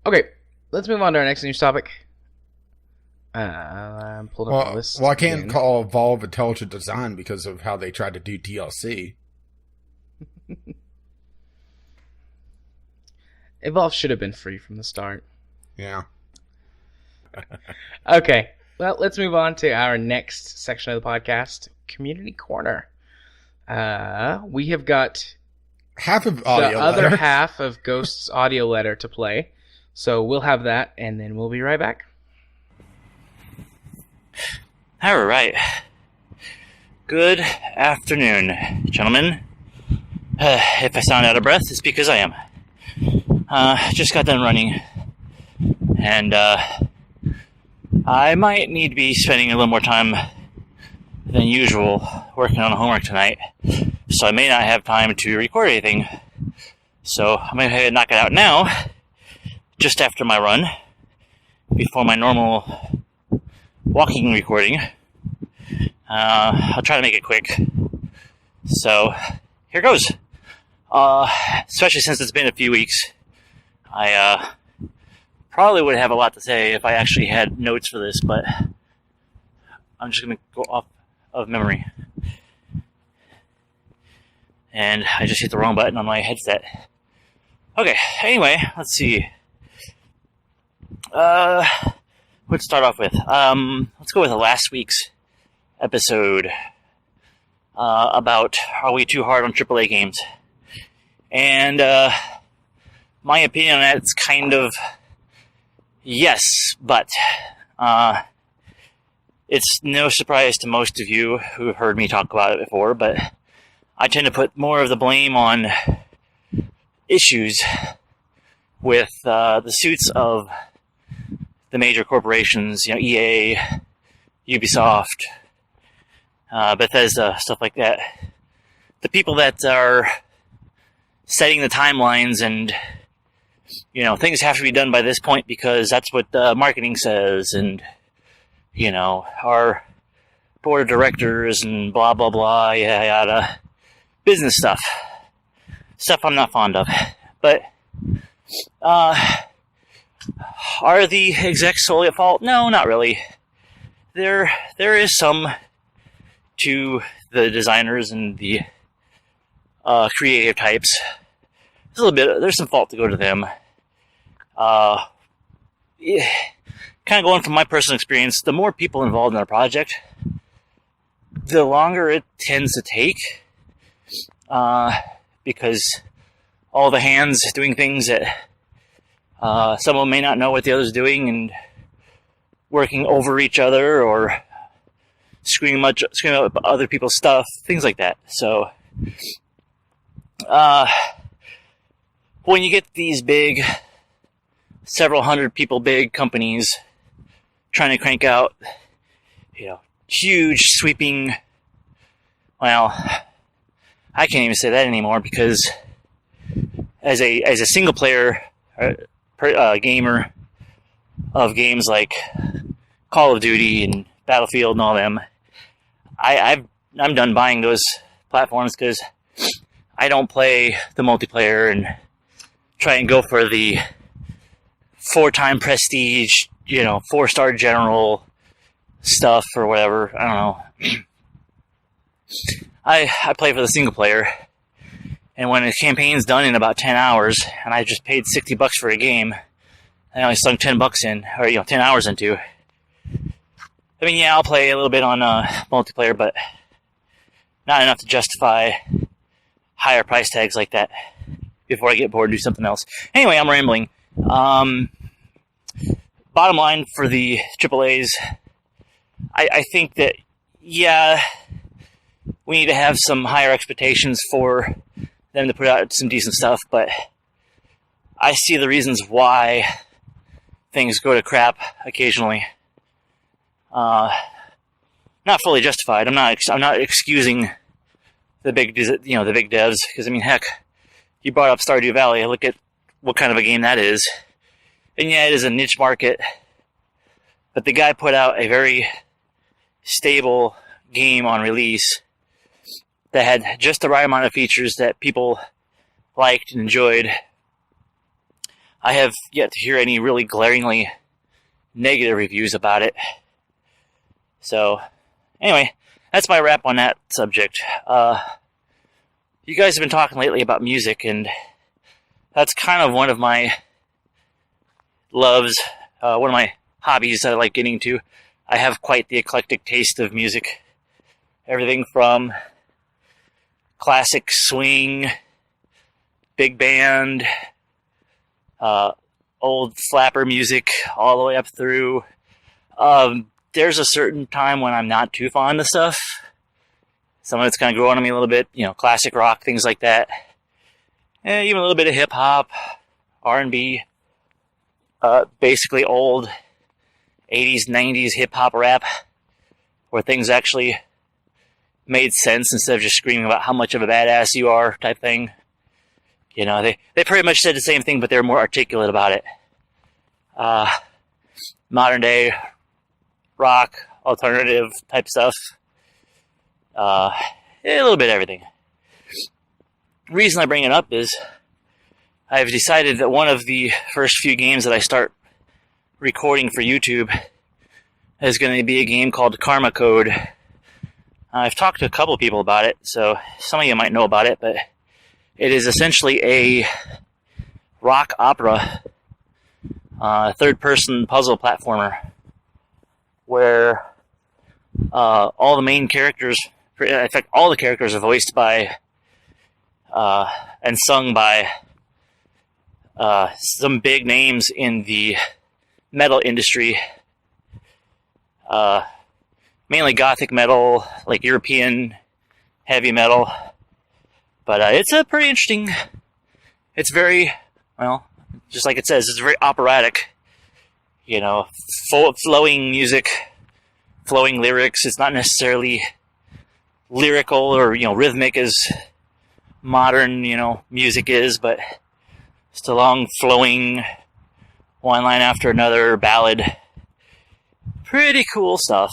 Okay, let's move on to our next news topic. I'm pulling up the list. Well, I can't call Evolve Intelligent Design because of how they tried to do DLC. Evolve should have been free from the start. Yeah. Okay, well, let's move on to our next section of the podcast, Community Corner. We have got half of audio the letter. Other half of Ghost's audio letter to play. So we'll have that, and then we'll be right back. All right. Good afternoon, gentlemen. If I sound out of breath, it's because I am. Just got done running, and I might need to be spending a little more time than usual working on homework tonight, so I may not have time to record anything. So I'm going to knock it out now, just after my run, before my normal walking recording. I'll try to make it quick. So here goes. Especially since it's been a few weeks, I probably would have a lot to say if I actually had notes for this, but I'm just going to go off of memory. And I just hit the wrong button on my headset. Okay, anyway, let's see. Let's start off with, let's go with last week's episode about are we too hard on AAA games? And my opinion on that's kind of yes, but it's no surprise to most of you who have heard me talk about it before, but I tend to put more of the blame on issues with the suits of the major corporations, EA, Ubisoft, Bethesda, stuff like that. The people that are setting the timelines and, things have to be done by this point because that's what marketing says, and, our board of directors and blah, blah, blah, yada, yada. Business stuff. Stuff I'm not fond of. But, are the execs solely at fault? No, not really. There is some to the designers and the creative types. There's some fault to go to them. Yeah, kind of going from my personal experience, the more people involved in a project, the longer it tends to take. Because all the hands doing things that some of them may not know what the other's doing and working over each other or screaming up other people's stuff, things like that. So, when you get these big, several hundred people big companies trying to crank out, huge sweeping, well, I can't even say that anymore, because as a single player gamer of games like Call of Duty and Battlefield and all them, I'm done buying those platforms, because I don't play the multiplayer and try and go for the 4-time prestige, 4-star general stuff or whatever. I don't know. I play for the single player, and when a campaign's done in about 10 hours, and I just paid $60 for a game, I only sunk $10 in, or 10 hours into. I mean, yeah, I'll play a little bit on multiplayer, but not enough to justify higher price tags like that before I get bored and do something else. Anyway, I'm rambling. Bottom line for the AAAs, I think that, yeah, we need to have some higher expectations for them to put out some decent stuff, but I see the reasons why things go to crap occasionally. Not fully justified. I'm not excusing the big devs, because I mean, heck, you brought up Stardew Valley. Look at what kind of a game that is, and yeah, it is a niche market, but the guy put out a very stable game on release that had just the right amount of features that people liked and enjoyed. I have yet to hear any really glaringly negative reviews about it. So, anyway, that's my wrap on that subject. You guys have been talking lately about music, and that's kind of one of my loves, one of my hobbies that I like getting to. I have quite the eclectic taste of music. Everything from classic swing, big band, old flapper music, all the way up through. There's a certain time when I'm not too fond of stuff. Some of it's kind of growing on me a little bit, classic rock, things like that. And even a little bit of hip-hop, R&B, basically old 80s, 90s hip-hop rap, where things actually made sense instead of just screaming about how much of a badass you are type thing. They pretty much said the same thing, but they were more articulate about it. Modern day rock, alternative type stuff. A little bit of everything. The reason I bring it up is I've decided that one of the first few games that I start recording for YouTube is going to be a game called Karma Code. I've talked to a couple people about it, so some of you might know about it, but it is essentially a rock opera, third-person puzzle platformer, where all the main characters, in fact, all the characters are voiced by and sung by some big names in the metal industry. Mainly gothic metal, like European heavy metal. But it's a pretty interesting, it's very, well, just like it says, it's very operatic. Flowing music, flowing lyrics. It's not necessarily lyrical or, rhythmic as modern, music is, but it's a long flowing, one line after another ballad. Pretty cool stuff.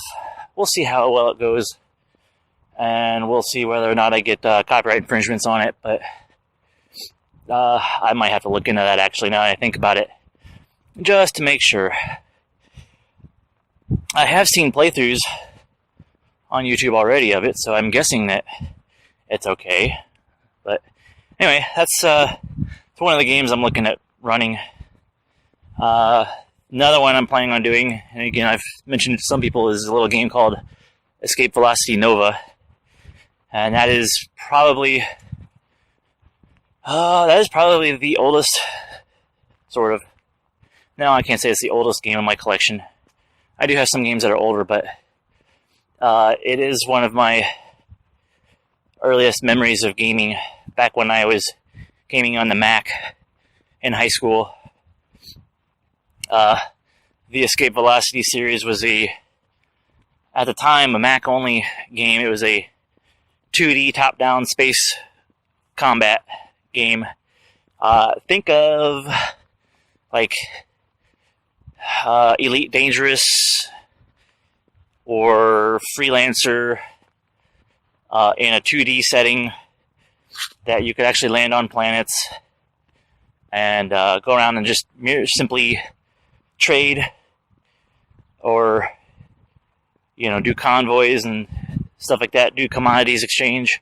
We'll see how well it goes, and we'll see whether or not I get copyright infringements on it, but I might have to look into that actually now that I think about it, just to make sure. I have seen playthroughs on YouTube already of it, so I'm guessing that it's okay. But anyway, that's one of the games I'm looking at running. Another one I'm planning on doing, and again, I've mentioned it to some people, is a little game called Escape Velocity Nova. And that is probably the oldest, sort of. No, I can't say it's the oldest game in my collection. I do have some games that are older, but It is one of my earliest memories of gaming, back when I was gaming on the Mac in high school. The Escape Velocity series was at the time, a Mac-only game. It was a 2D top-down space combat game. Think of like Elite Dangerous or Freelancer in a 2D setting that you could actually land on planets and go around and just simply trade or, do convoys and stuff like that, do commodities exchange.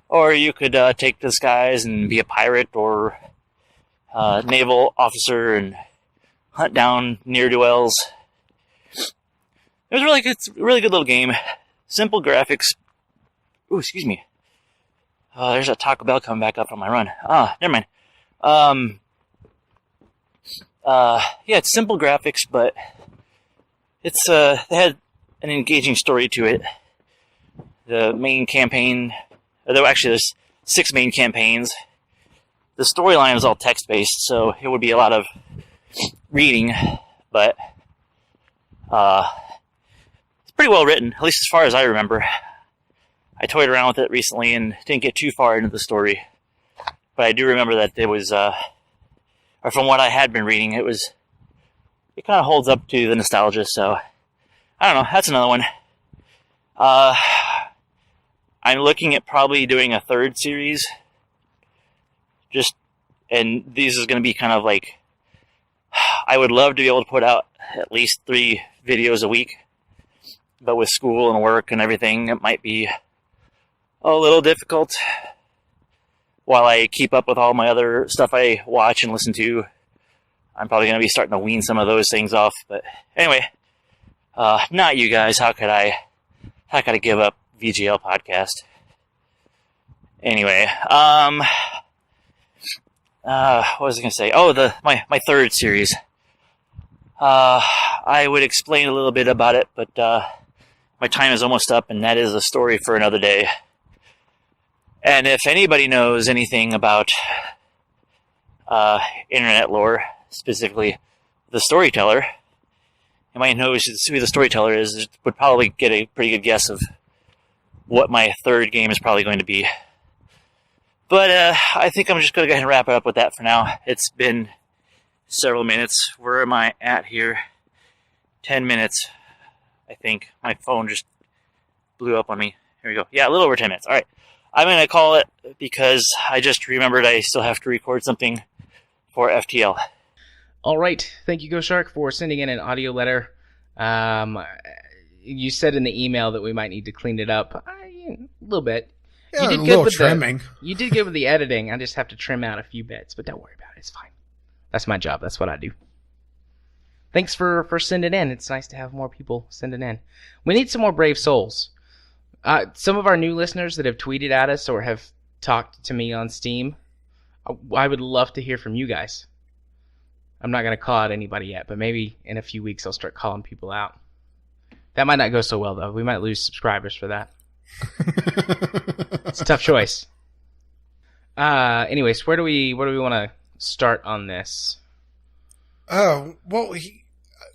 Or you could take the skies and be a pirate or naval officer and hunt down ne'er-do-wells. It was really good little game. Simple graphics. Ooh, excuse me. There's a Taco Bell coming back up on my run. Never mind. It's simple graphics, but it's they had an engaging story to it. The main campaign, there's 6 main campaigns. The storyline is all text-based, so it would be a lot of reading, but it's pretty well written, at least as far as I remember. I toyed around with it recently and didn't get too far into the story, but I do remember that it was, or from what I had been reading, it kind of holds up to the nostalgia, so I don't know, that's another one. I'm looking at probably doing a 3rd series, and these is going to be kind of like, I would love to be able to put out at least 3 videos a week, but with school and work and everything, it might be a little difficult while I keep up with all my other stuff I watch and listen to. I'm probably going to be starting to wean some of those things off, but anyway, not you guys. How could I give up VGL podcast? Anyway, what was I going to say? Oh, my 3rd series. I would explain a little bit about it, but my time is almost up, and that is a story for another day. And if anybody knows anything about internet lore, specifically the storyteller, you might know who the storyteller is, would probably get a pretty good guess of what my 3rd game is probably going to be. But I think I'm just going to go ahead and wrap it up with that for now. It's been several minutes. Where am I at here? 10 minutes, I think. My phone just blew up on me. Here we go. Yeah, a little over 10 minutes. All right. I'm going to call it because I just remembered I still have to record something for FTL. All right. Thank you, Ghost Shark, for sending in an audio letter. You said in the email that we might need to clean it up a little bit. Yeah, you did a good little with trimming. You did good with the editing. I just have to trim out a few bits, but don't worry about it. It's fine. That's my job. That's what I do. Thanks for sending in. It's nice to have more people sending in. We need some more brave souls. Some of our new listeners that have tweeted at us or have talked to me on Steam, I would love to hear from you guys. I'm not going to call out anybody yet, but maybe in a few weeks I'll start calling people out. That might not go so well, though. We might lose subscribers for that. It's a tough choice. Anyways, where do we want to start on this? Well, he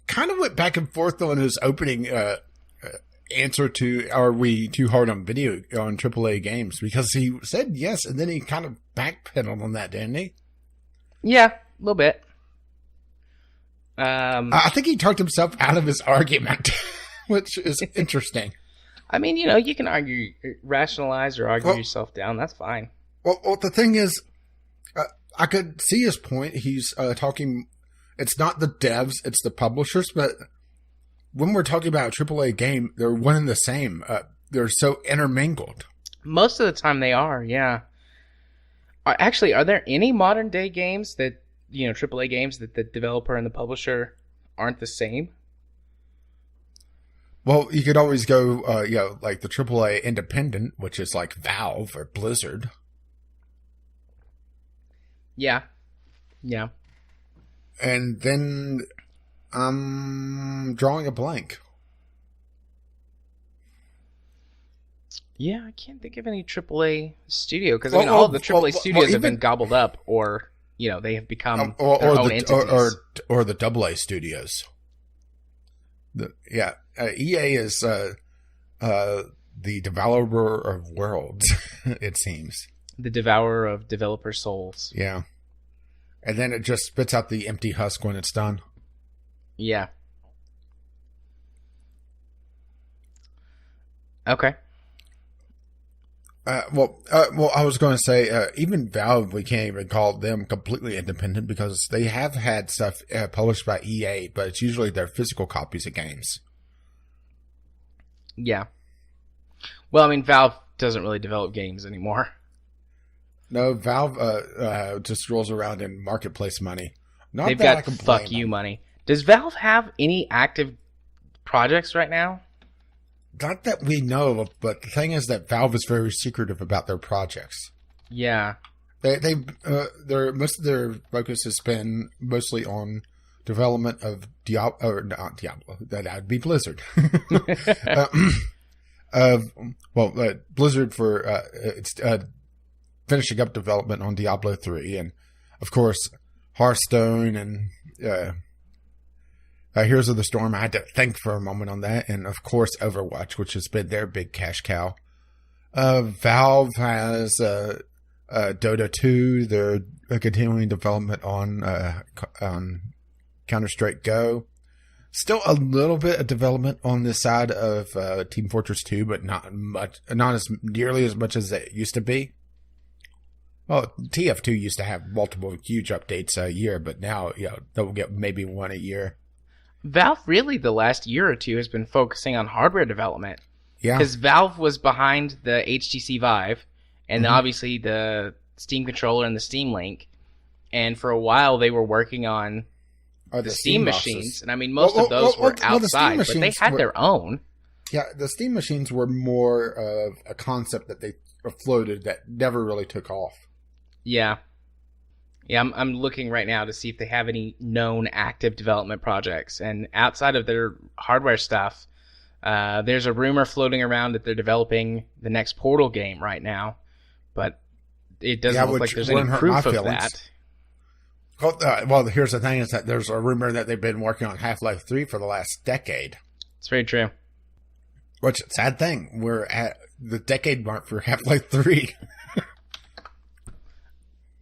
kind of went back and forth on his opening answer to, are we too hard on AAA games? Because he said yes, and then he kind of backpedaled on that, didn't he? Yeah, a little bit. I think he talked himself out of his argument, which is interesting. I mean, you can rationalize or argue yourself down. That's fine. Well, the thing is, I could see his point. He's talking, it's not the devs, it's the publishers, but when we're talking about a AAA game, they're one and the same. They're so intermingled. Most of the time they are, yeah. Actually, are there any modern day games that, AAA games that the developer and the publisher aren't the same? Well, you could always go, like the AAA independent, which is like Valve or Blizzard. Yeah. Yeah. And then I'm drawing a blank. Yeah, I can't think of any AAA studio because all the AAA studios have been gobbled up, or they have become their own entities. Or the AA studios. EA is the developer of worlds. It seems the devourer of developer souls. Yeah, and then it just spits out the empty husk when it's done. Yeah. Okay. Well, I was going to say, even Valve, we can't even call them completely independent because they have had stuff published by EA, but it's usually their physical copies of games. Yeah. Well, I mean, Valve doesn't really develop games anymore. No, Valve just rolls around in marketplace money. They've got fuck you money. Does Valve have any active projects right now? Not that we know of, but the thing is that Valve is very secretive about their projects. Yeah. Most of their focus has been mostly on development of not Diablo. That'd be Blizzard. Blizzard for it's finishing up development on Diablo 3, and of course Hearthstone and Heroes of the Storm. I had to think for a moment on that. And, of course, Overwatch, which has been their big cash cow. Valve has Dota 2. They're continuing development on Counter-Strike Go. Still a little bit of development on this side of Team Fortress 2, but not as nearly as much as it used to be. Well, TF2 used to have multiple huge updates a year, but now they'll get maybe one a year. Valve really the last year or two has been focusing on hardware development. Yeah. Because Valve was behind the HTC Vive and obviously the Steam controller and the Steam Link. And for a while they were working on the Steam machines. And I mean, most of those were outside, but they had their own. Yeah, the Steam machines were more of a concept that they floated that never really took off. Yeah. Yeah, I'm looking right now to see if they have any known active development projects. And outside of their hardware stuff, there's a rumor floating around that they're developing the next Portal game right now. But it doesn't look like there's any proof of that. Well, here's the thing is that there's a rumor that they've been working on Half-Life 3 for the last decade. It's very true. Which, sad thing, we're at the decade mark for Half-Life 3.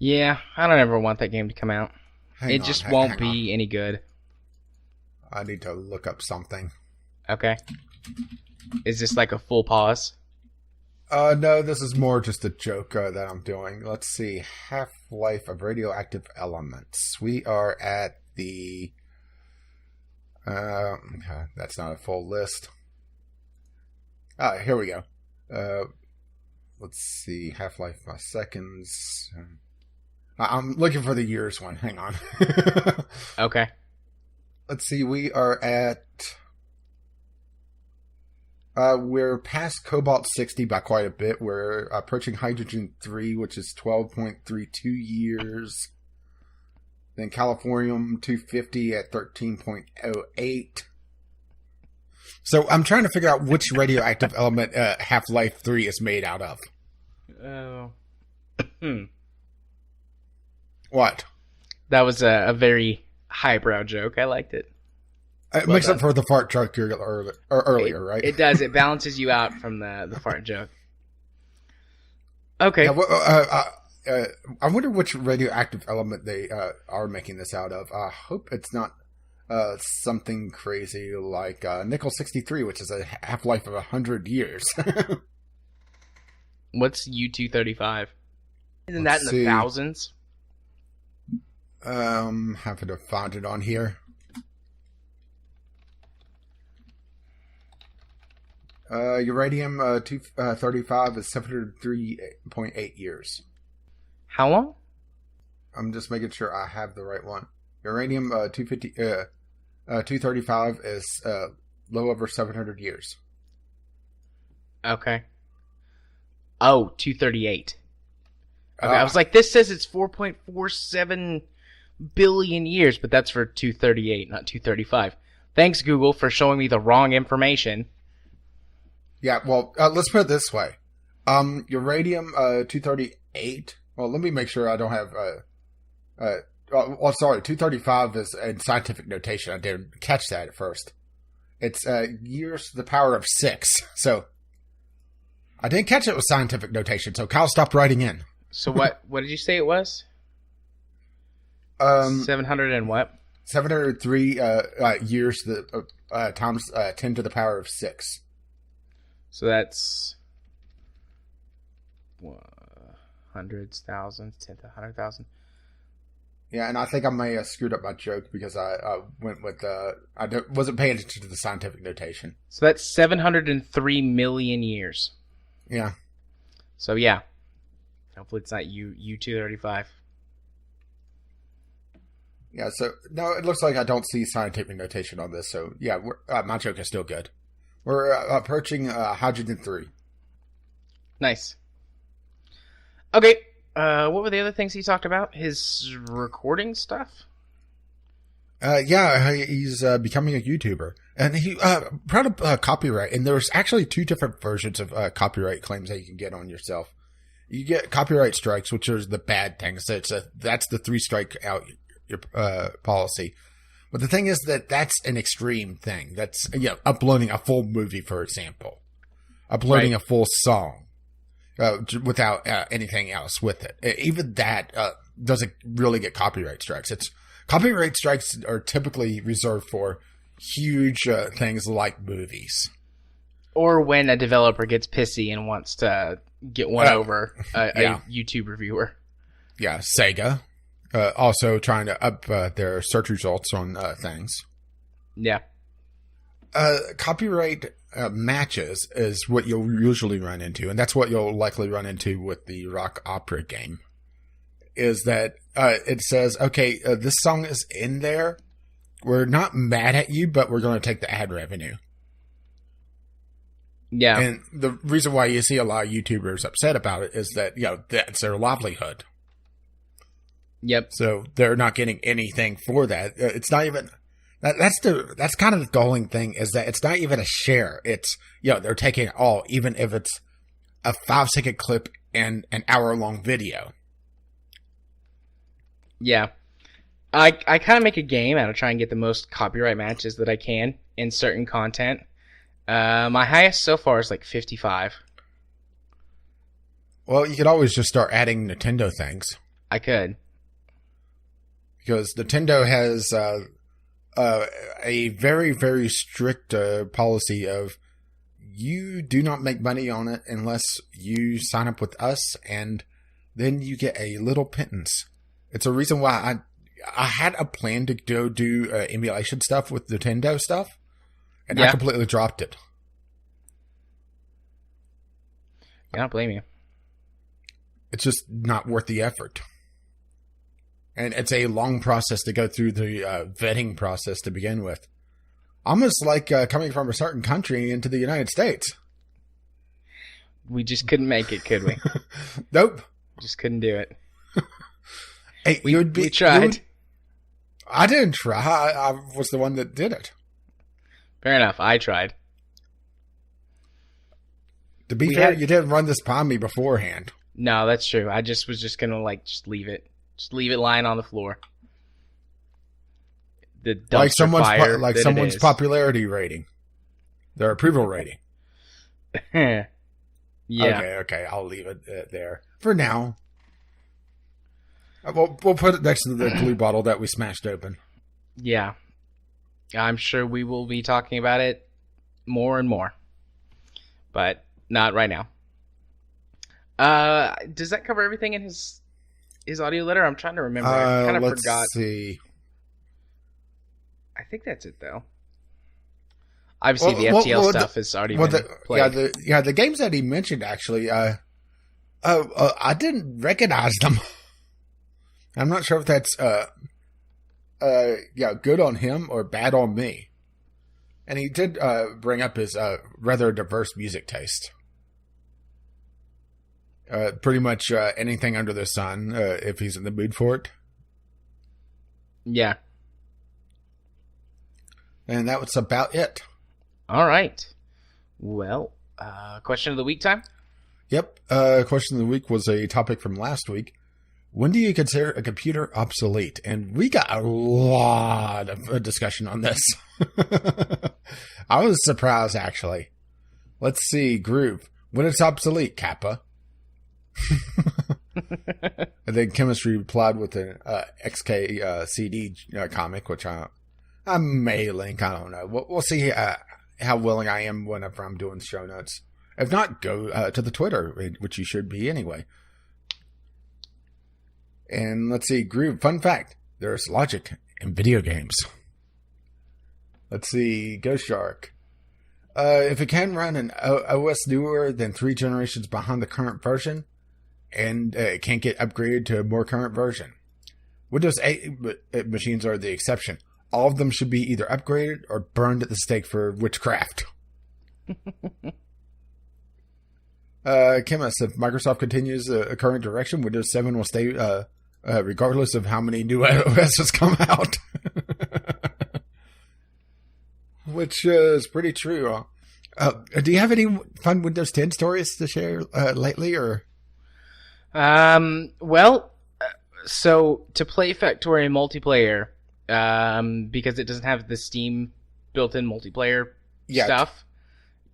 Yeah, I don't ever want that game to come out. It just won't be any good. I need to look up something. Okay. Is this like a full pause? No, this is more just a joke that I'm doing. Let's see. Half-Life of Radioactive Elements. We are at the... that's not a full list. Here we go. Let's see. Half-Life by seconds... I'm looking for the years one. Hang on. Okay. Let's see. We are at... we're past Cobalt 60 by quite a bit. We're approaching Hydrogen 3, which is 12.32 years. Then Californium 250 at 13.08. So I'm trying to figure out which radioactive element Half-Life 3 is made out of. Oh. What? That was a very highbrow joke. I liked it. It makes up for the fart joke earlier, right? It does. It balances you out from the fart joke. Okay. Yeah, I wonder which radioactive element they are making this out of. I hope it's not something crazy like nickel-63, which is a half-life of 100 years. What's U-235? Isn't that in the thousands? Having to find it on here. Uranium 235 is 703.8 years. How long? I'm just making sure I have the right one. Uranium 235 is a little over 700 years. Okay. Oh, 238. Okay, I was like, this says it's 4.47 billion years, but that's for 238, not 235. Thanks, Google, for showing me the wrong information. Yeah, well, let's put it this way. Uranium 238. Well, let me make sure I don't have. Sorry, 235 is in scientific notation. I didn't catch that at first. It's years to the power of 6. So I didn't catch it with scientific notation. So Kyle stopped writing in. So what did you say it was? 700 and what? 703 years to the times 10 to the power of 6. So that's hundreds, thousands, 10 to 100,000. Yeah, and I think I may have screwed up my joke because I went with wasn't paying attention to the scientific notation. So that's 703 million years. Yeah. So yeah, hopefully it's not U-235. Yeah. So no, it looks like I don't see scientific notation on this. So yeah, my joke is still good. We're approaching hydrogen 3. Nice. Okay. What were the other things he talked about? His recording stuff? Yeah, he's becoming a YouTuber. And he proud of copyright. And there's actually 2 different versions of copyright claims that you can get on yourself. You get copyright strikes, which are the bad things. That's the 3 strike out your policy. But the thing is that's an extreme thing. That's uploading a full movie, for example. Uploading a full song. Without anything else with it. Even that doesn't really get copyright strikes. Copyright strikes are typically reserved for huge things like movies. Or when a developer gets pissy and wants to get one over a YouTube reviewer. Yeah, Sega. Also trying to up their search results on things. Yeah. Copyright matches is what you'll usually run into, and that's what you'll likely run into with the rock opera game, is that it says, okay, this song is in there. We're not mad at you, but we're going to take the ad revenue. Yeah. And the reason why you see a lot of YouTubers upset about it is that, that's their livelihood. Yep. So they're not getting anything for that. It's not even... That's kind of the galling thing, is that it's not even a share. It's, they're taking it all, even if it's a 5-second clip and an hour-long video. Yeah. I kind of make a game out of trying to get the most copyright matches that I can in certain content. My highest so far is like 55. Well, you could always just start adding Nintendo things. I could. Because Nintendo has... a very, very strict policy of you do not make money on it unless you sign up with us, and then you get a little pittance. It's a reason why I had a plan to go do emulation stuff with Nintendo stuff, and I completely dropped it. I don't blame you. It's just not worth the effort. And it's a long process to go through the vetting process to begin with. Almost like coming from a certain country into the United States. We just couldn't make it, could we? Nope. Just couldn't do it. Hey, we tried. I didn't try. I was the one that did it. Fair enough. I tried. To be fair, you didn't run this by me beforehand. No, that's true. I was just going to just leave it. Just leave it lying on the floor. The dumpster fire like someone's popularity rating. Their approval rating. Yeah. Okay. I'll leave it there. For now. We'll put it next to the glue bottle that we smashed open. Yeah. I'm sure we will be talking about it more and more. But not right now. Does that cover everything in his audio letter? I'm trying to remember. I kind of forgot. Let's see. I think that's it, though. Obviously, the FTL stuff has already been played. The games that he mentioned, actually, I didn't recognize them. I'm not sure if that's good on him or bad on me. And he did bring up his rather diverse music taste. Pretty much anything under the sun, if he's in the mood for it. Yeah. And that was about it. All right. Well, question of the week time? Yep. Question of the week was a topic from last week. When do you consider a computer obsolete? And we got a lot of discussion on this. I was surprised, actually. Let's see. Groove. When it's obsolete, Kappa. And then Chemistry replied with an XKCD comic, which I may link. I don't know. We'll see how willing I am whenever I'm doing show notes. If not, go to the Twitter, which you should be anyway. And let's see, Groove. Fun fact, there's logic in video games. Let's see, Ghost Shark. If it can run an OS newer than 3 generations behind the current version, and it can't get upgraded to a more current version. Windows 8 machines are the exception. All of them should be either upgraded or burned at the stake for witchcraft. Chemist, if Microsoft continues the current direction, Windows 7 will stay regardless of how many new OSs come out. Which is pretty true. Do you have any fun Windows 10 stories to share lately? Or? Well, so to play Factorio multiplayer, because it doesn't have the Steam built-in multiplayer stuff.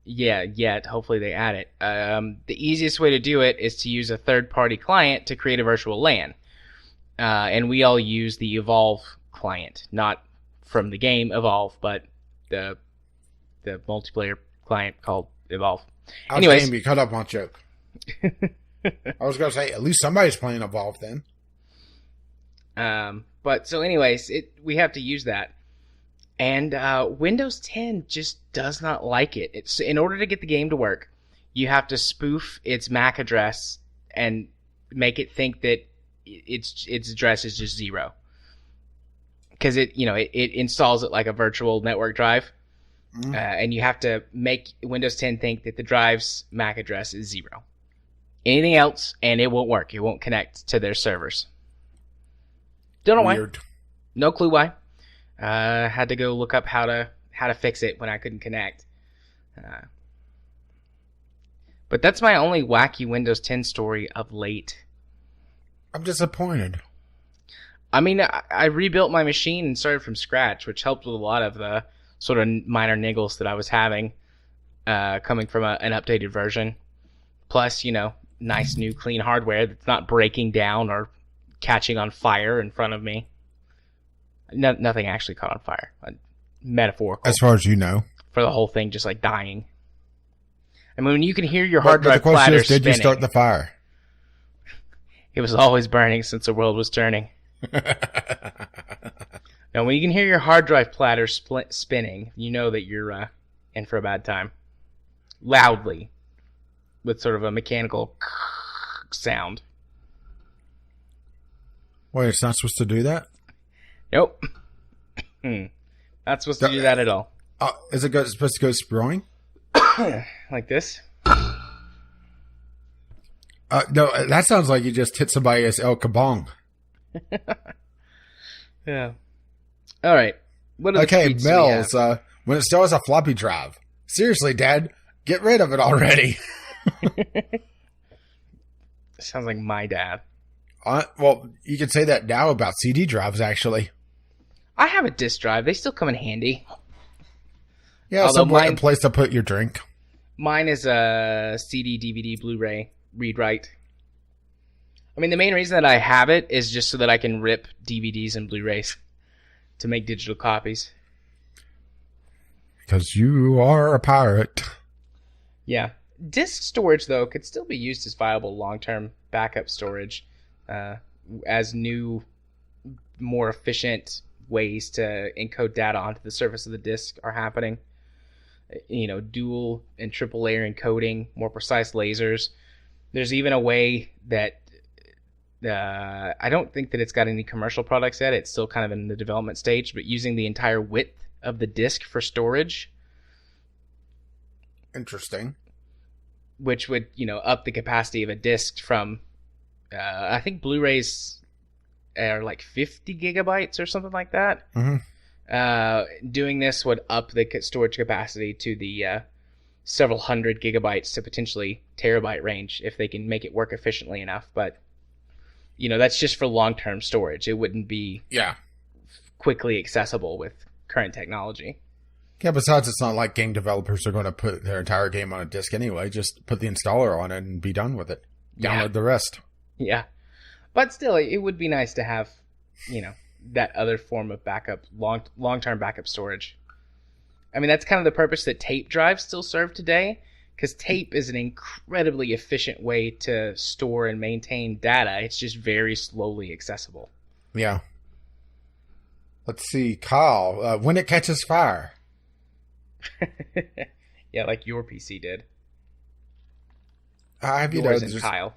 Yeah, yet. Hopefully they add it. The easiest way to do it is to use a third-party client to create a virtual LAN. And we all use the Evolve client. Not from the game Evolve, but the multiplayer client called Evolve. Anyways, you cut up on joke. I was going to say, at least somebody's playing Evolve then. But so anyways, we have to use that. And Windows 10 just does not like it. It's in order to get the game to work, you have to spoof its MAC address and make it think that its address is just 0. Because it installs it like a virtual network drive. And you have to make Windows 10 think that the drive's MAC address is 0. Anything else, and it won't work. It won't connect to their servers. Don't know why. No clue why. Had to go look up how to fix it when I couldn't connect. But that's my only wacky Windows 10 story of late. I'm disappointed. I mean, I rebuilt my machine and started from scratch, which helped with a lot of the sort of minor niggles that I was having coming from an updated version. Plus, nice new clean hardware that's not breaking down or catching on fire in front of me. Nothing actually caught on fire. Metaphorical. As far as you know. For the whole thing just like dying. I mean, when you can hear your hard drive platter spinning. Did you start the fire? It was always burning since the world was turning. Now, when you can hear your hard drive platter spinning, you know that you're in for a bad time. Loudly. With sort of a mechanical sound. Wait, it's not supposed to do that? Nope. Not supposed to do that at all. Is it supposed to go spraying? Like this? No, that sounds like you just hit somebody as El Kabong. Yeah. All right. Okay, Mel's, when it still has a floppy drive. Seriously, Dad, get rid of it already. Sounds like my dad. Well, you can say that now about CD drives, actually. I have a disk drive. They still come in handy. Yeah, a place to put your drink. Mine is a CD, DVD, Blu-ray, read-write. I mean, the main reason that I have it is just so that I can rip DVDs and Blu-rays to make digital copies. Because you are a pirate. Yeah. Disk storage, though, could still be used as viable long-term backup storage as new, more efficient ways to encode data onto the surface of the disk are happening. Dual and triple layer encoding, more precise lasers. There's even a way that I don't think that it's got any commercial products yet. It's still kind of in the development stage, but using the entire width of the disk for storage. Interesting. Which would, up the capacity of a disk from, I think Blu-rays are like 50 gigabytes or something like that. Mm-hmm. Doing this would up the storage capacity to the several hundred gigabytes to potentially terabyte range if they can make it work efficiently enough. But, that's just for long-term storage. It wouldn't be quickly accessible with current technology. Yeah, besides, it's not like game developers are going to put their entire game on a disc anyway. Just put the installer on it and be done with it. Download the rest. Yeah. But still, it would be nice to have, that other form of backup, long-term backup storage. I mean, that's kind of the purpose that tape drives still serve today, because tape is an incredibly efficient way to store and maintain data. It's just very slowly accessible. Yeah. Let's see, Kyle, when it catches fire. Yeah, like your PC did. Yours and Kyle.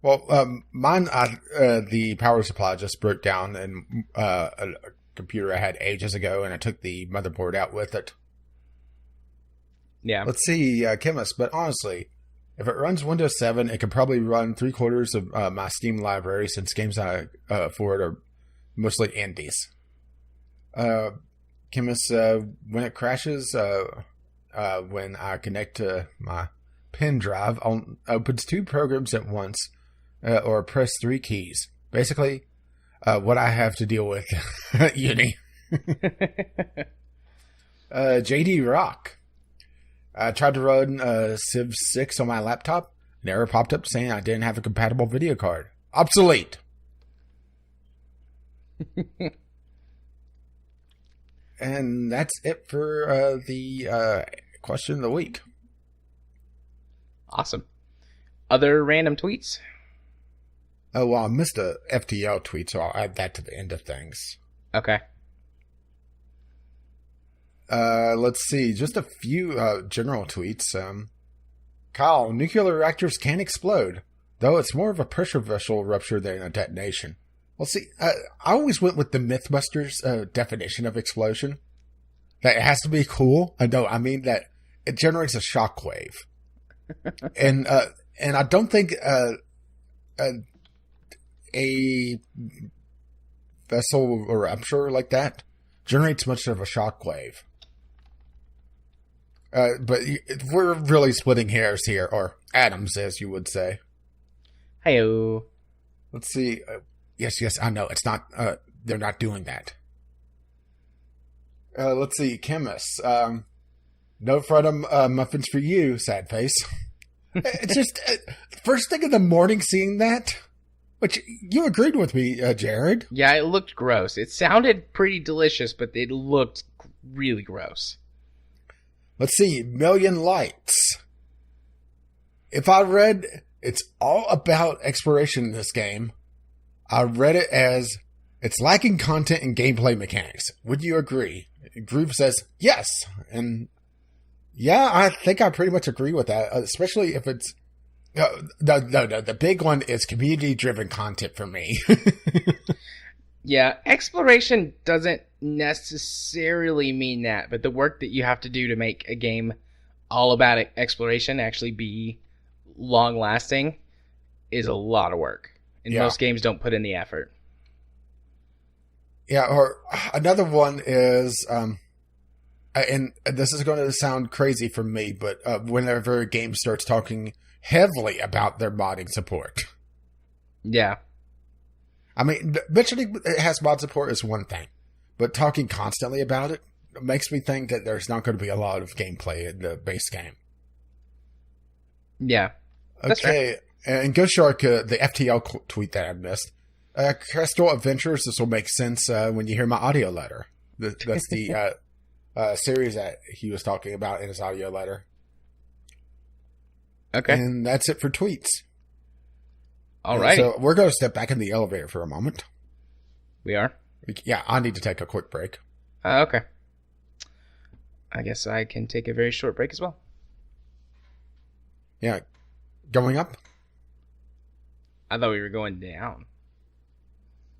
Well, mine, the power supply just broke down, and a computer I had ages ago, and I took the motherboard out with it. Yeah. Let's see, Chemist, but honestly, if it runs Windows 7, it could probably run 3/4 of my Steam library, since games I afford are mostly indies. Chemist, when it crashes, when I connect to my pen drive, opens 2 programs at once, or press 3 keys. Basically, what I have to deal with at uni. JD Rock. I tried to run Civ 6 on my laptop. An error popped up saying I didn't have a compatible video card. Obsolete. And that's it for the question of the week. Awesome. Other random tweets? Oh, well, I missed a FTL tweet, so I'll add that to the end of things. Okay. Let's see. Just a few general tweets. Kyle, nuclear reactors can explode, though it's more of a pressure vessel rupture than a detonation. Well, see, I always went with the Mythbusters definition of explosion. That it has to be cool. I mean that it generates a shockwave. and I don't think a vessel rupture like that generates much of a shockwave. But we're really splitting hairs here, or atoms, as you would say. Hey-o. Let's see. Yes, I know. It's not, they're not doing that. Let's see. Chemists. No Fredum muffins for you, sad face. It's just, first thing in the morning seeing that, which you agreed with me, Jared. Yeah, it looked gross. It sounded pretty delicious, but it looked really gross. Let's see. Million Lights. If I read it's all about exploration in this game, I read it as it's lacking content and gameplay mechanics. Would you agree? Groove says yes. And yeah, I think I pretty much agree with that, especially if it's... No. The big one is community-driven content for me. Yeah, exploration doesn't necessarily mean that, but the work that you have to do to make a game all about exploration actually be long-lasting is a lot of work. And most games don't put in the effort. Yeah, or another one is, and this is going to sound crazy for me, but whenever a game starts talking heavily about their modding support. Yeah. I mean, mentioning it has mod support is one thing, but talking constantly about it makes me think that there's not going to be a lot of gameplay in the base game. Yeah. Okay. And Ghost Shark, the FTL tweet that I missed. Crystal Adventures, this will make sense when you hear my audio letter. That's the series that he was talking about in his audio letter. Okay. And that's it for tweets. All right. So we're going to step back in the elevator for a moment. We are? Yeah, I need to take a quick break. Okay. I guess I can take a very short break as well. Yeah. Going up? I thought we were going down.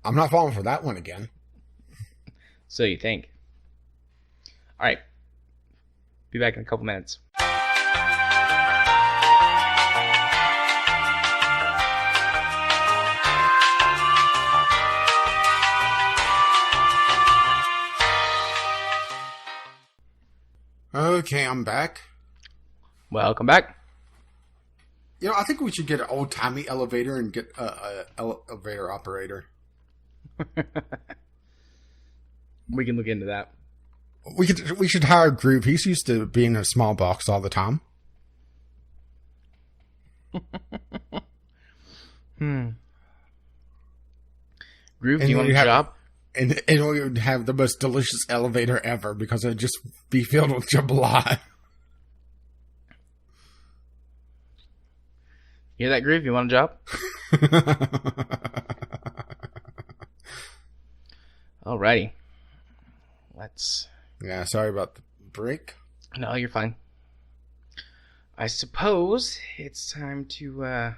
I'm not falling for that one again. So you think. All right. Be back in a couple minutes. Okay, I'm back. Welcome back. You know, I think we should get an old-timey elevator and get a elevator operator. We can look into that. We should hire Groove. He's used to being in a small box all the time. Groove, do you want a job? And we would have the most delicious elevator ever because it would just be filled with jambalaya. You hear that, Groove? You want a job? Alrighty. Let's... Yeah, sorry about the break. No, you're fine. I suppose it's time to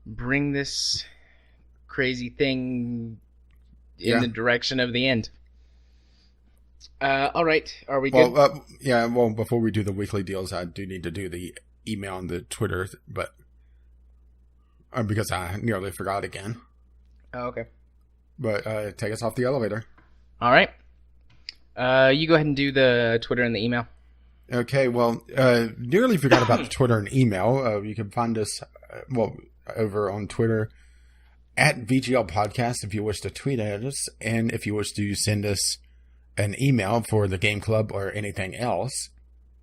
bring this crazy thing in the direction of the end. Alright, are we good? Well, before we do the weekly deals, I do need to do the email and the Twitter, but... because I nearly forgot again. Oh, okay. But take us off the elevator. Alright. You go ahead and do the Twitter and the email. Okay, well, nearly forgot about the Twitter and email. You can find us, over on Twitter at VGL Podcast if you wish to tweet at us. And if you wish to send us an email for the Game Club or anything else,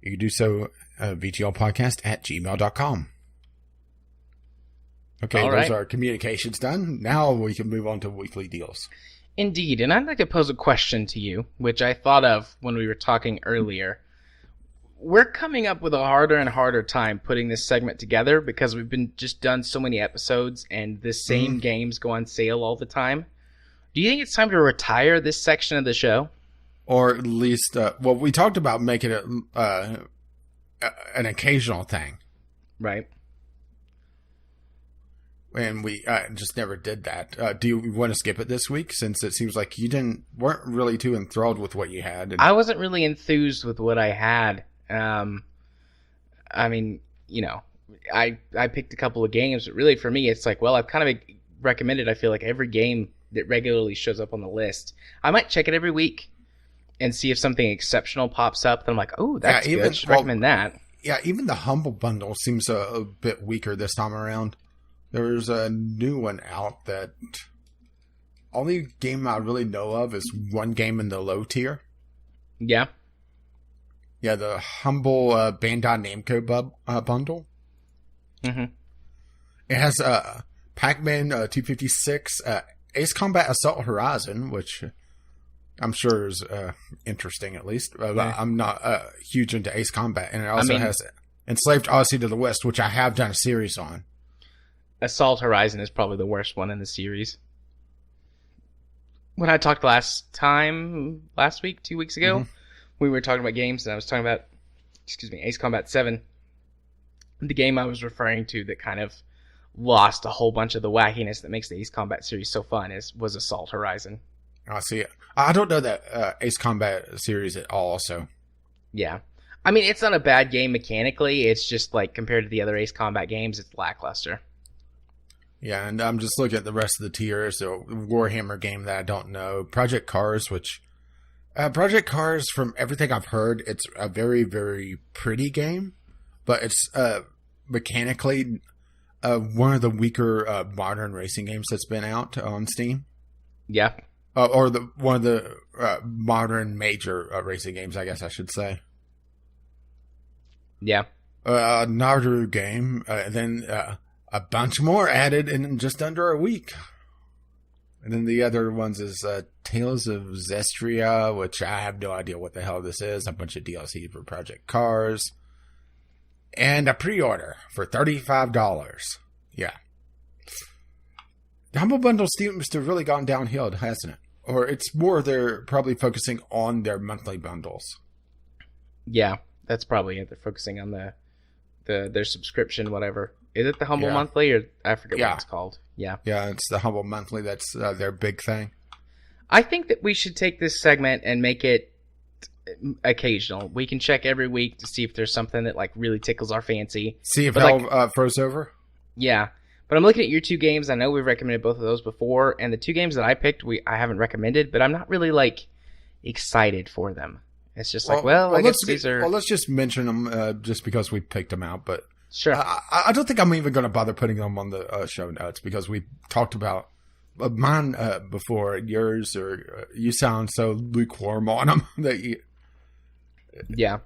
you can do so VGLpodcast@gmail.com. Okay, all those right. are communications done. Now we can move on to weekly deals. Indeed, and I'd like to pose a question to you, which I thought of when we were talking earlier. We're coming up with a harder and harder time putting this segment together because we've been just done so many episodes and the same games go on sale all the time. Do you think it's time to retire this section of the show? Or at least, we talked about making it an occasional thing. Right. And we just never did that. Do you want to skip it this week, since it seems like you weren't really too enthralled with what you had? I wasn't really enthused with what I had. I mean, you know, I picked a couple of games, but really for me, it's like, well, I've kind of recommended, I feel like, every game that regularly shows up on the list. I might check it every week and see if something exceptional pops up. Then I'm like, oh, that's good. I should recommend that. Yeah, even the Humble Bundle seems a bit weaker this time around. There's a new one out that only game I really know of is one game in the low tier. Yeah. Yeah, the Humble Bandai Namco bundle. Mm-hmm. It has Pac-Man 256, Ace Combat Assault Horizon, which I'm sure is interesting at least. I'm not huge into Ace Combat. And it also has Enslaved Odyssey to the West, which I have done a series on. Assault Horizon is probably the worst one in the series. When I talked last week, 2 weeks ago, we were talking about games, and I was talking about, Ace Combat 7. The game I was referring to that kind of lost a whole bunch of the wackiness that makes the Ace Combat series so fun was Assault Horizon. I see. I don't know that Ace Combat series at all, so... Yeah. I mean, it's not a bad game mechanically, it's just, like, compared to the other Ace Combat games, it's lackluster. Yeah, and I'm just looking at the rest of the tiers. So Warhammer game that I don't know. Project Cars, which... Project Cars, from everything I've heard, it's a very, very pretty game. But it's mechanically one of the weaker modern racing games that's been out on Steam. Yeah. Or one of the modern major racing games, I guess I should say. Yeah. Naru game, then... a bunch more added in just under a week. And then the other ones is Tales of Zestria, which I have no idea what the hell this is. A bunch of DLC for Project Cars. And a pre-order for $35. Yeah. The Humble Bundle seems to have really gone downhill, hasn't it? Or it's more they're probably focusing on their monthly bundles. Yeah, that's probably it. They're focusing on their subscription, whatever. Is it the Humble Monthly, or I forget what it's called? Yeah. Yeah, it's the Humble Monthly. That's their big thing. I think that we should take this segment and make it occasional. We can check every week to see if there's something that like really tickles our fancy. See if hell froze over? Yeah. But I'm looking at your two games. I know we've recommended both of those before, and the two games that I picked, I haven't recommended, but I'm not really like excited for them. It's just like, I guess these are... Well, let's just mention them just because we picked them out, but... Sure. I don't think I'm even going to bother putting them on the show notes because we talked about mine before. Yours, or you sound so lukewarm on them that you... Yeah.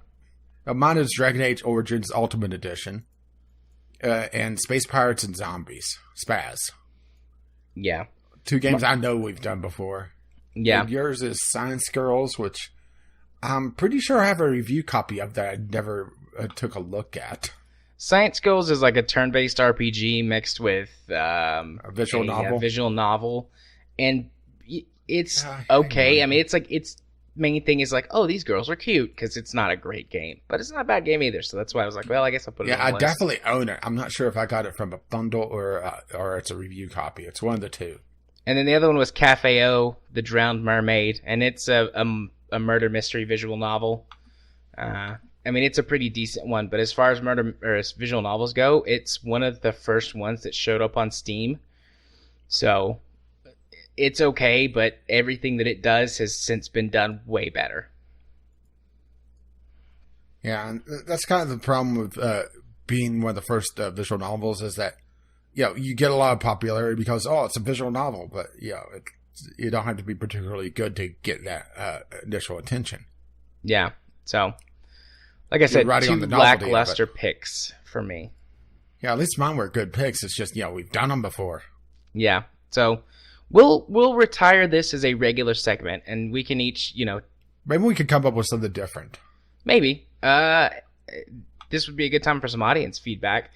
Mine is Dragon Age Origins Ultimate Edition and Space Pirates and Zombies, Spaz. Yeah. 2 games I know we've done before. Yeah. And yours is Science Girls, which I'm pretty sure I have a review copy of that I never took a look at. Science Girls is like a turn-based RPG mixed with a visual novel, and it's okay. I mean, it's like its main thing is like, oh, these girls are cute because it's not a great game, but it's not a bad game either. So that's why I was like, well, I guess I'll put it. Yeah, on the list. Definitely own it. I'm not sure if I got it from a bundle or it's a review copy. It's one of the two. And then the other one was Caffeino, The Drowned Mermaid, and it's a murder mystery visual novel. I mean, it's a pretty decent one, but as far as as visual novels go, it's one of the first ones that showed up on Steam. So it's okay, but everything that it does has since been done way better. Yeah, and that's kind of the problem with being one of the first visual novels is that, you get a lot of popularity because, it's a visual novel, but, you don't have to be particularly good to get that initial attention. Yeah, so... Like I said, 2 lackluster picks for me. Yeah, at least mine were good picks. It's just, we've done them before. Yeah, so we'll retire this as a regular segment, and we can each, Maybe we could come up with something different. Maybe. This would be a good time for some audience feedback.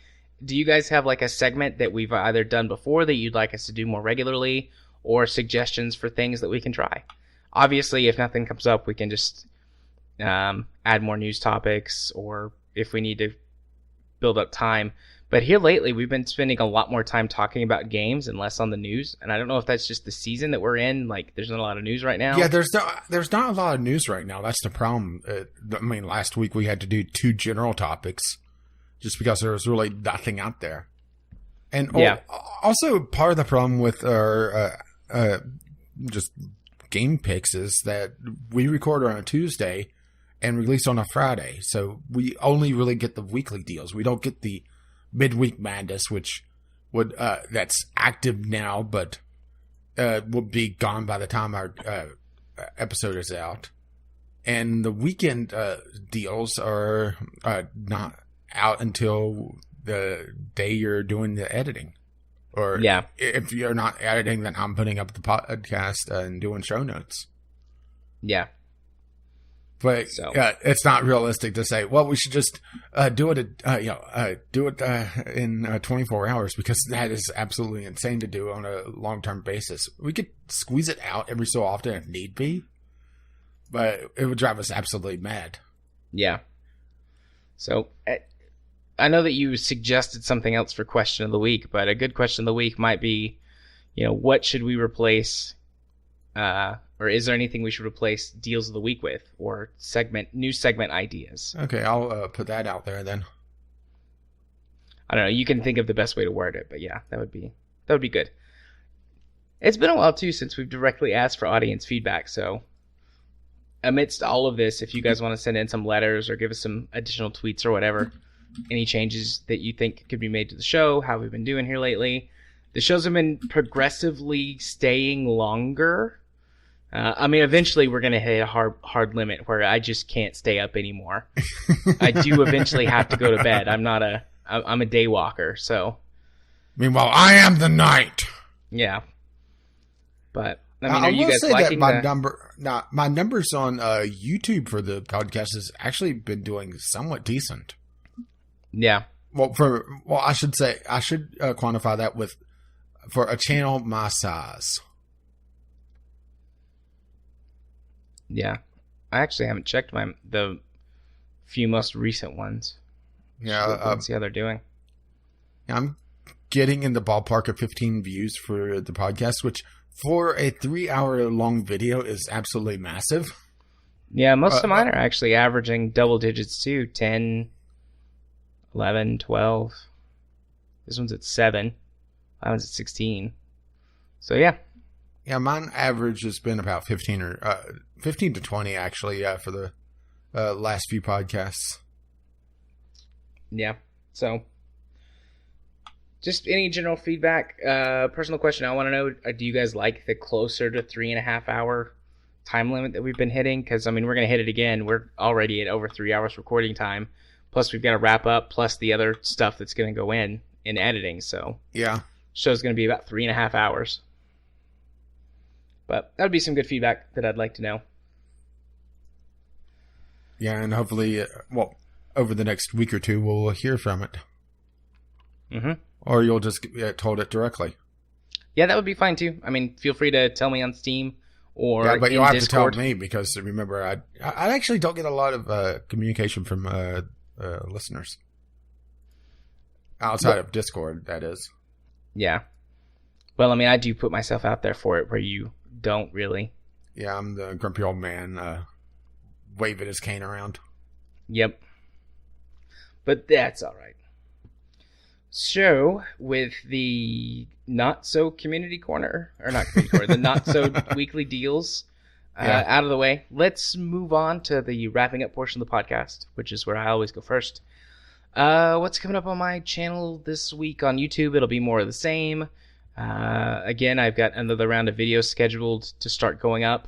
Do you guys have like a segment that we've either done before that you'd like us to do more regularly, or suggestions for things that we can try? Obviously, if nothing comes up, we can just... add more news topics, or if we need to build up time. But here lately, we've been spending a lot more time talking about games and less on the news. And I don't know if that's just the season that we're in. Like, there's not a lot of news right now. Yeah, there's not a lot of news right now. That's the problem. I mean, last week we had to do 2 general topics just because there was really nothing out there. And also part of the problem with our just game picks is that we record on a Tuesday and release on a Friday. So we only really get the weekly deals. We don't get the midweek madness, which would that's active now, but will be gone by the time our episode is out. And the weekend deals are not out until the day you're doing the editing. Or if you're not editing, then I'm putting up the podcast and doing show notes. Yeah. But it's not realistic to say, well, we should just do it in 24 hours, because that is absolutely insane to do on a long-term basis. We could squeeze it out every so often if need be, but it would drive us absolutely mad. Yeah. So I know that you suggested something else for question of the week, but a good question of the week might be, what should we replace? Or is there anything we should replace deals of the week with, or new segment ideas? Okay, I'll put that out there then. I don't know. You can think of the best way to word it, but yeah, that would be good. It's been a while too since we've directly asked for audience feedback. So, amidst all of this, if you guys want to send in some letters or give us some additional tweets or whatever, any changes that you think could be made to the show, how we've been doing here lately. The shows have been progressively staying longer. Eventually we're going to hit a hard limit where I just can't stay up anymore. I do eventually have to go to bed. I'm a day walker, so. Meanwhile, I am the night. Yeah. But, are you guys liking that my numbers on YouTube for the podcast has actually been doing somewhat decent. Yeah. I should quantify that for a channel my size. Yeah, I actually haven't checked the few most recent ones. Yeah, see how they're doing. I'm getting in the ballpark of 15 views for the podcast, which for a 3-hour long video is absolutely massive. Yeah, most of mine are actually averaging double digits too. 10, 11, 12. This one's at 7. That one's at 16. So yeah. Yeah, mine average has been about 15 to 20 actually. Yeah, for last few podcasts. Yeah. So, just any general feedback. Personal question I want to know, do you guys like the closer to 3.5 hour time limit that we've been hitting? Because, I mean, we're going to hit it again. We're already at over 3 hours recording time. Plus, we've got to wrap up, plus the other stuff that's going to go in editing. So, yeah. Show's going to be about 3.5 hours. But that would be some good feedback that I'd like to know. Yeah, and hopefully, over the next week or two, we'll hear from it. Mm-hmm. Or you'll just get told it directly. Yeah, that would be fine too. I mean, feel free to tell me on Steam or yeah, but you'll have Discord. to tell me because remember, I actually don't get a lot of communication from listeners outside of Discord. That is. Yeah. Well, I mean, I do put myself out there for it, where you don't really. Yeah, I'm the grumpy old man waving his cane around. Yep. But that's all right. So, with the not-so community corner, or not community corner, the not-so weekly deals out of the way, let's move on to the wrapping up portion of the podcast, which is where I always go first. What's coming up on my channel this week on YouTube? It'll be more of the same. Again, I've got another round of videos scheduled to start going up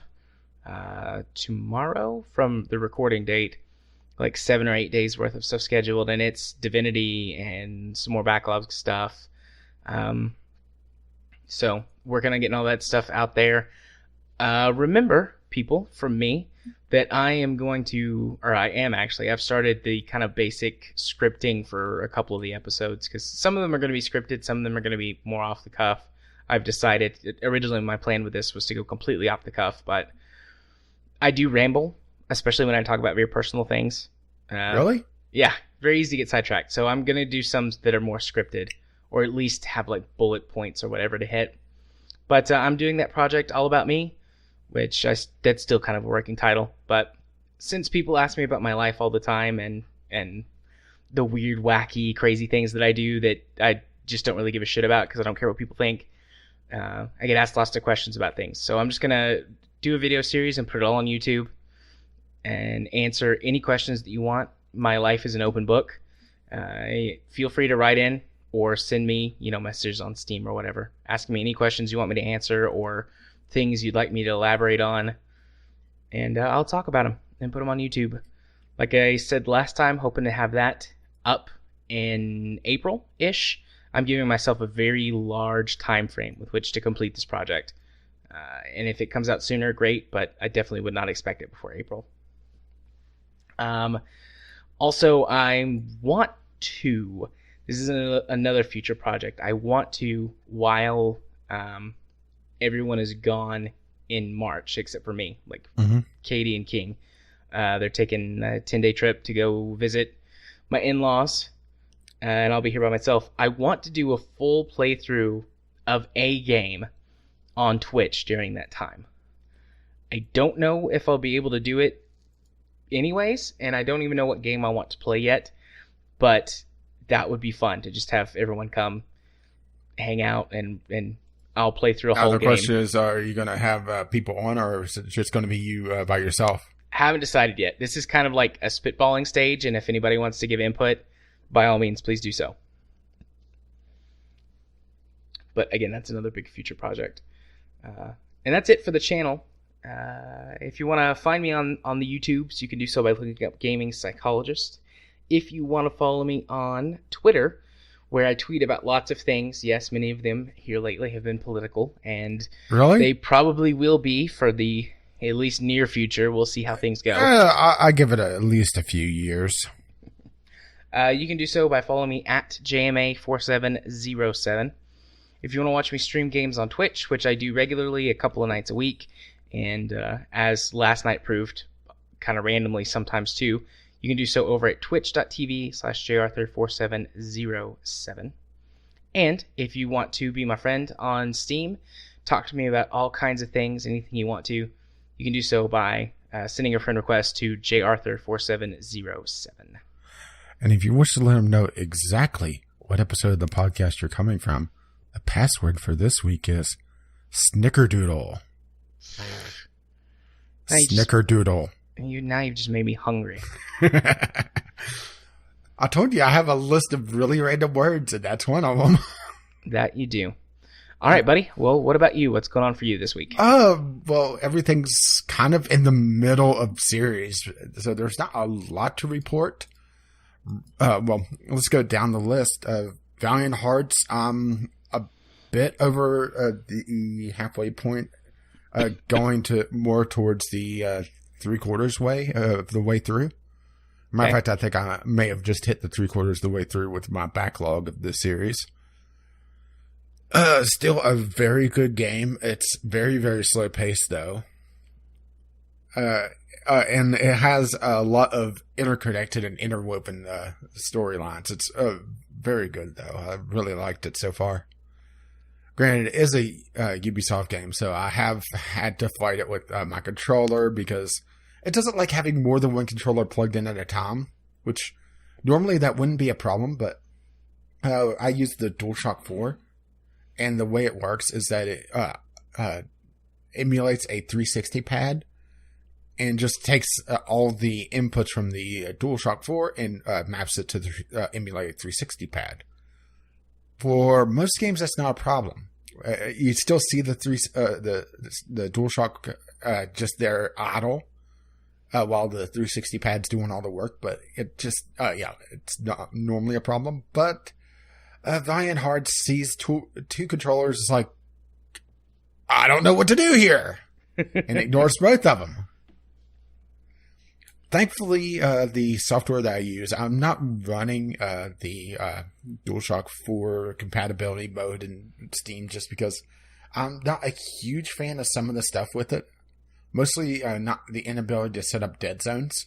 tomorrow from the recording date. Like 7 or 8 days worth of stuff scheduled, and it's Divinity and some more backlog stuff. So working on getting all that stuff out there. Remember, people, from me, that I am actually, I've started the kind of basic scripting for a couple of the episodes, because some of them are going to be scripted, some of them are going to be more off the cuff. I've decided, originally my plan with this was to go completely off the cuff, but I do ramble, especially when I talk about very personal things. Really? Yeah, very easy to get sidetracked. So I'm going to do some that are more scripted, or at least have like bullet points or whatever to hit. But I'm doing that project All About Me, which that's still kind of a working title. But since people ask me about my life all the time and the weird, wacky, crazy things that I do that I just don't really give a shit about because I don't care what people think, I get asked lots of questions about things. So I'm just going to do a video series and put it all on YouTube and answer any questions that you want. My life is an open book. Feel free to write in or send me, messages on Steam or whatever. Ask me any questions you want me to answer or things you'd like me to elaborate on. And I'll talk about them and put them on YouTube. Like I said last time, hoping to have that up in April-ish. I'm giving myself a very large time frame with which to complete this project. And if it comes out sooner, great, but I definitely would not expect it before April. Also, I want to, this is another future project, I want to, while everyone is gone in March, except for me, like Katie and King, they're taking a 10-day trip to go visit my in-laws, and I'll be here by myself. I want to do a full playthrough of a game on Twitch during that time. I don't know if I'll be able to do it anyways, and I don't even know what game I want to play yet, but that would be fun to just have everyone come hang out and I'll play through a whole game. The question is, are you going to have people on, or is it just going to be you by yourself? Haven't decided yet. This is kind of like a spitballing stage, and if anybody wants to give input, by all means, please do so. But again, that's another big future project. And that's it for the channel. If you want to find me on the YouTubes, you can do so by looking up Gaming Psychologist. If you want to follow me on Twitter, where I tweet about lots of things, yes, many of them here lately have been political, and really? They probably will be for the at least near future. We'll see how things go. I give it at least a few years. You can do so by following me at JMA4707. If you want to watch me stream games on Twitch, which I do regularly a couple of nights a week, and as last night proved, kind of randomly sometimes too, you can do so over at twitch.tv/jarthur4707. And if you want to be my friend on Steam, talk to me about all kinds of things, anything you want to, you can do so by sending a friend request to jarthur4707. And if you wish to let him know exactly what episode of the podcast you're coming from, the password for this week is Snickerdoodle. Nice. Snickerdoodle. Now you've just made me hungry. I told you I have a list of really random words, and that's one of them. That you do. All right, buddy. Well, what about you? What's going on for you this week? Well, everything's kind of in the middle of series, so there's not a lot to report. Well, let's go down the list. Valiant Hearts, a bit over the halfway point, going to more towards the 3/4 way of the way through. Matter of fact, I think I may have just hit the 3/4 of the way through with my backlog of this series. Still a very good game. It's very, very slow paced though. And it has a lot of interconnected and interwoven storylines. It's very good though. I really liked it so far. Granted, it is a Ubisoft game, so I have had to fight it with my controller because it doesn't like having more than one controller plugged in at a time, which normally that wouldn't be a problem, but I use the DualShock 4. And the way it works is that it emulates a 360 pad and just takes all the inputs from the DualShock 4 and maps it to the emulated 360 pad. For most games, that's not a problem. You still see the DualShock just there idle while the 360 pad's doing all the work, but it just it's not normally a problem, but Valiant Hearts sees two controllers. It's like, I don't know what to do here, and ignores both of them. Thankfully, the software that I use, I'm not running the DualShock 4 compatibility mode in Steam just because I'm not a huge fan of some of the stuff with it. Mostly not the inability to set up dead zones.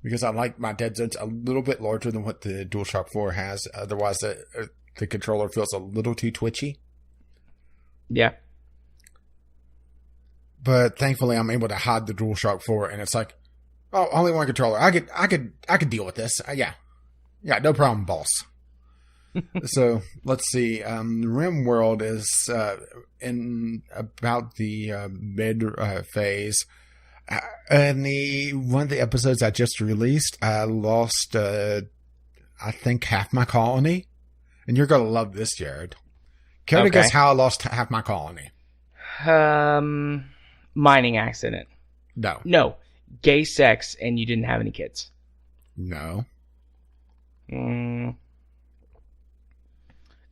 Because I like my dead zones a little bit larger than what the DualShock 4 has. Otherwise, the controller feels a little too twitchy. Yeah. But thankfully, I'm able to hide the DualShock 4, and it's like, oh, only one controller. I could deal with this. Yeah, no problem, boss. So let's see. RimWorld is in about the mid phase. In one of the episodes I just released, I lost, I think, half my colony. And you're going to love this, Jared. Care to guess how I lost half my colony? Mining accident. No. Gay sex, and you didn't have any kids. No.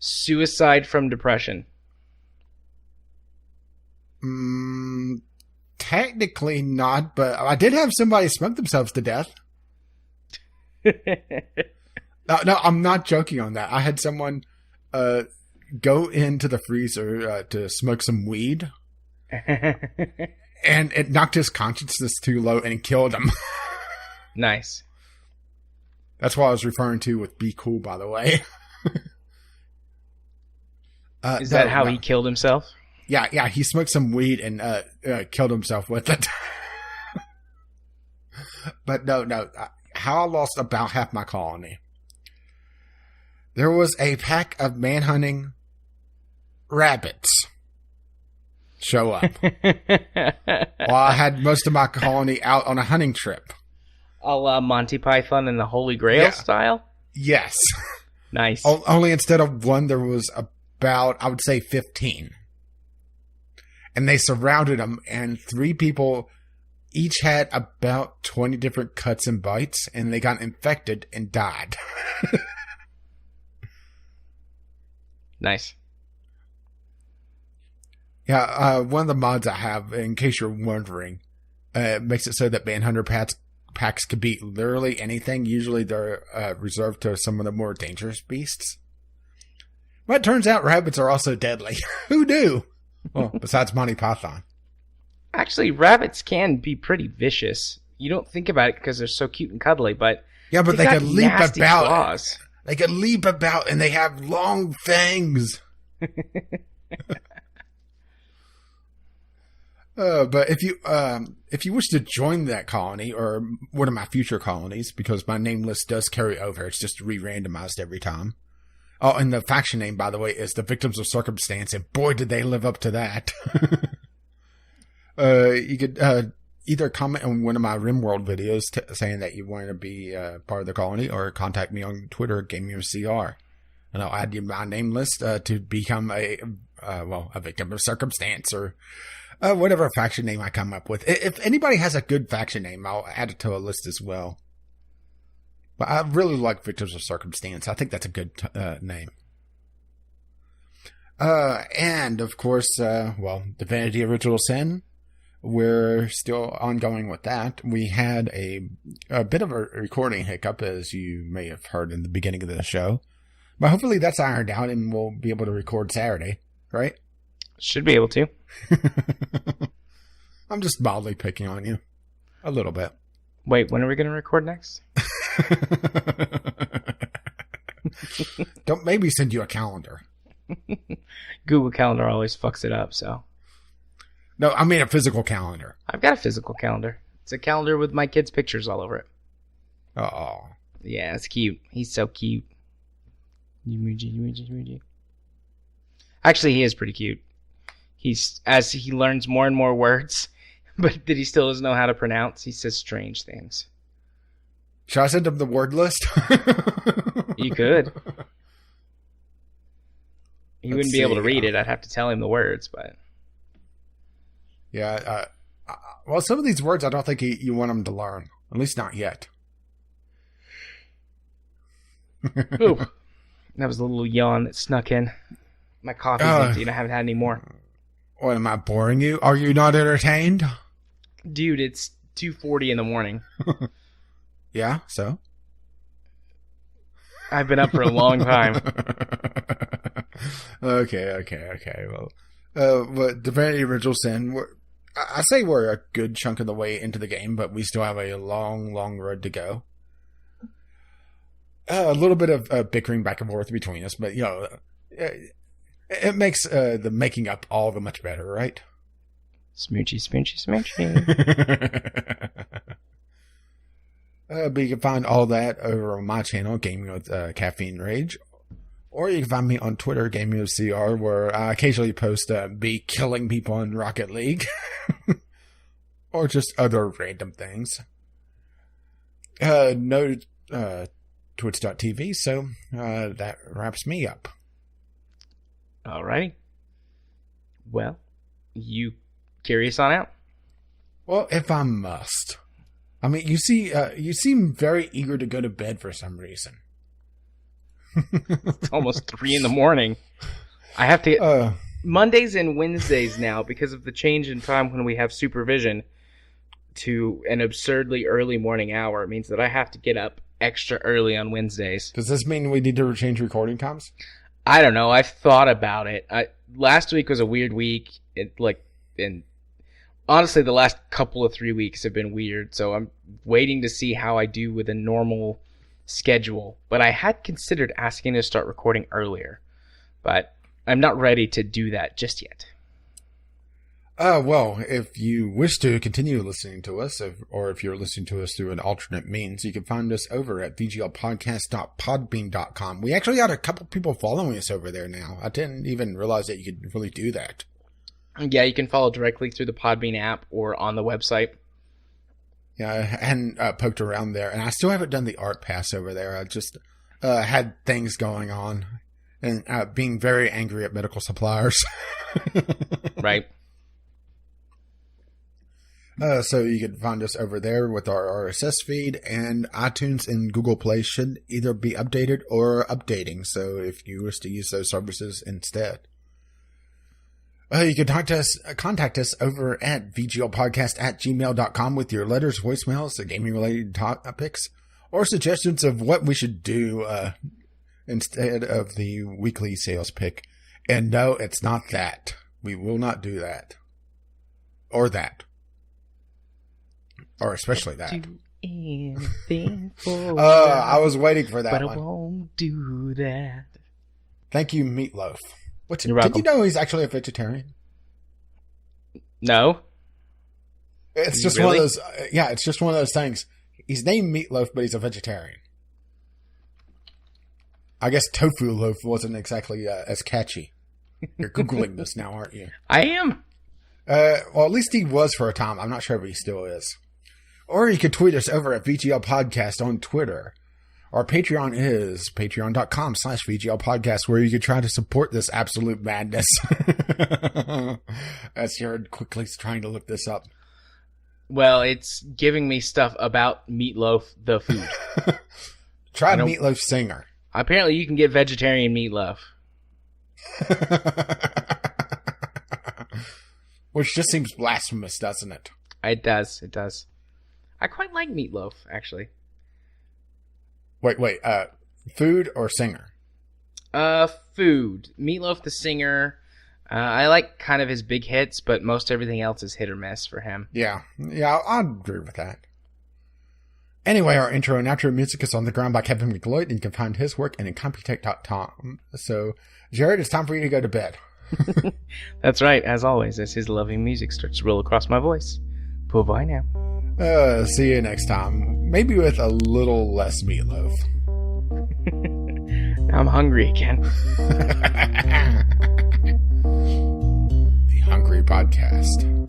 Suicide from depression. Technically not, but I did have somebody smoke themselves to death. No, I'm not joking on that. I had someone go into the freezer to smoke some weed, and it knocked his consciousness too low and killed him. Nice. That's what I was referring to with "be cool," by the way. Is that how he killed himself? Yeah, he smoked some weed and killed himself with it. But no. How I lost about half my colony. There was a pack of manhunting rabbits show up while I had most of my colony out on a hunting trip. A la Monty Python and the Holy Grail style? Yes. Nice. Only instead of one, there was about, I would say, 15. And they surrounded them, and 3 people each had about 20 different cuts and bites, and they got infected and died. Nice. Yeah, one of the mods I have, in case you're wondering, makes it so that Manhunter packs could be literally anything. Usually they're reserved to some of the more dangerous beasts. But it turns out rabbits are also deadly. Who knew? Well, besides Monty Python. Actually, rabbits can be pretty vicious. You don't think about it because they're so cute and cuddly, but yeah, but they can leap about. Claws. They can leap about, and they have long fangs. But if you wish to join that colony or one of my future colonies, because my name list does carry over, it's just re-randomized every time. Oh, and the faction name, by the way, is the Victims of Circumstance, and boy, did they live up to that. You could either comment on one of my RimWorld videos saying that you want to be part of the colony, or contact me on Twitter, GameUCR. And I'll add you to my name list to become a victim of circumstance, or whatever faction name I come up with. If anybody has a good faction name, I'll add it to a list as well. But I really like Victims of Circumstance. I think that's a good name. And, of course, Divinity Original Sin. We're still ongoing with that. We had a bit of a recording hiccup, as you may have heard in the beginning of the show. But hopefully that's ironed out and we'll be able to record Saturday, right? Should be able to. I'm just mildly picking on you. A little bit. Wait, when are we going to record next? Don't maybe send you a calendar. Google Calendar always fucks it up, so. No, I mean a physical calendar. I've got a physical calendar. It's a calendar with my kids' pictures all over it. Oh. Yeah, it's cute. He's so cute. Actually, he is pretty cute. As he learns more and more words, but that he still doesn't know how to pronounce, he says strange things. Should I send him the word list? You could. He wouldn't be able to read it. I'd have to tell him the words, but... Yeah, well, some of these words I don't think you want him to learn. At least not yet. Ooh. That was a little yawn that snuck in. My coffee's empty and I haven't had any more. What, am I boring you? Are you not entertained? Dude, it's 2:40 in the morning. Yeah, so? I've been up for a long time. Okay. Well, but Divinity Original Sin, I say we're a good chunk of the way into the game, but we still have a long, long road to go. A little bit of bickering back and forth between us, but, it makes the making up all the much better, right? Smoochy. But you can find all that over on my channel, Gaming with Caffeine Rage. Or you can find me on Twitter, Gaming with CR, where I occasionally post me killing people in Rocket League. Or just other random things. No Twitch.tv, so that wraps me up. Alrighty. Well, you carry us on out? Well, if I must. I mean, you seem very eager to go to bed for some reason. It's almost 3 in the morning. I have to get Mondays and Wednesdays now, because of the change in time when we have supervision to an absurdly early morning hour. It means that I have to get up extra early on Wednesdays. Does this mean we need to change recording times? I don't know. I've thought about it. Last week was a weird week. And honestly, the last couple of 3 weeks have been weird. So I'm waiting to see how I do with a normal schedule. But I had considered asking to start recording earlier. But I'm not ready to do that just yet. Well, if you wish to continue listening to us, or if you're listening to us through an alternate means, you can find us over at vglpodcast.podbean.com. We actually got a couple people following us over there now. I didn't even realize that you could really do that. Yeah, you can follow directly through the Podbean app or on the website. Yeah, I hadn't poked around there, and I still haven't done the art pass over there. I just had things going on, and being very angry at medical suppliers. Right. So you can find us over there with our RSS feed, and iTunes and Google Play should either be updated or updating. So if you wish to use those services instead. You can contact us over at vglpodcast@gmail.com with your letters, voicemails, gaming-related topics, or suggestions of what we should do instead of the weekly sales pick. And no, it's not that. We will not do that. Or that. Or especially that. Do anything for I was waiting for that but one. I won't do that. Thank you, Meatloaf. You're welcome. Did you know he's actually a vegetarian? No. It's just Really? one of those. It's just one of those things. He's named Meatloaf, but he's a vegetarian. I guess tofu loaf wasn't exactly as catchy. You're Googling this now, aren't you? I am. Well, at least he was for a time. I'm not sure if he still is. Or you could tweet us over at VGL Podcast on Twitter. Our Patreon is patreon.com/VGL Podcast, where you could try to support this absolute madness. As Jared quickly is trying to look this up. Well, it's giving me stuff about Meatloaf, the food. Try Meatloaf Singer. Apparently you can get vegetarian meatloaf. Which just seems blasphemous, doesn't it? It does. It does. I quite like meatloaf, actually. Wait. Food or singer? Food. Meatloaf the singer. I like kind of his big hits, but most everything else is hit or miss for him. Yeah, I'd agree with that. Anyway, our intro and outro music is On the Ground by Kevin McLeod, and you can find his work in Incompetech.com. So, Jared, it's time for you to go to bed. That's right, as always, as his loving music starts to roll across my voice. Bye-bye now. See you next time. Maybe with a little less meatloaf. Now I'm hungry again. The Hungry Podcast.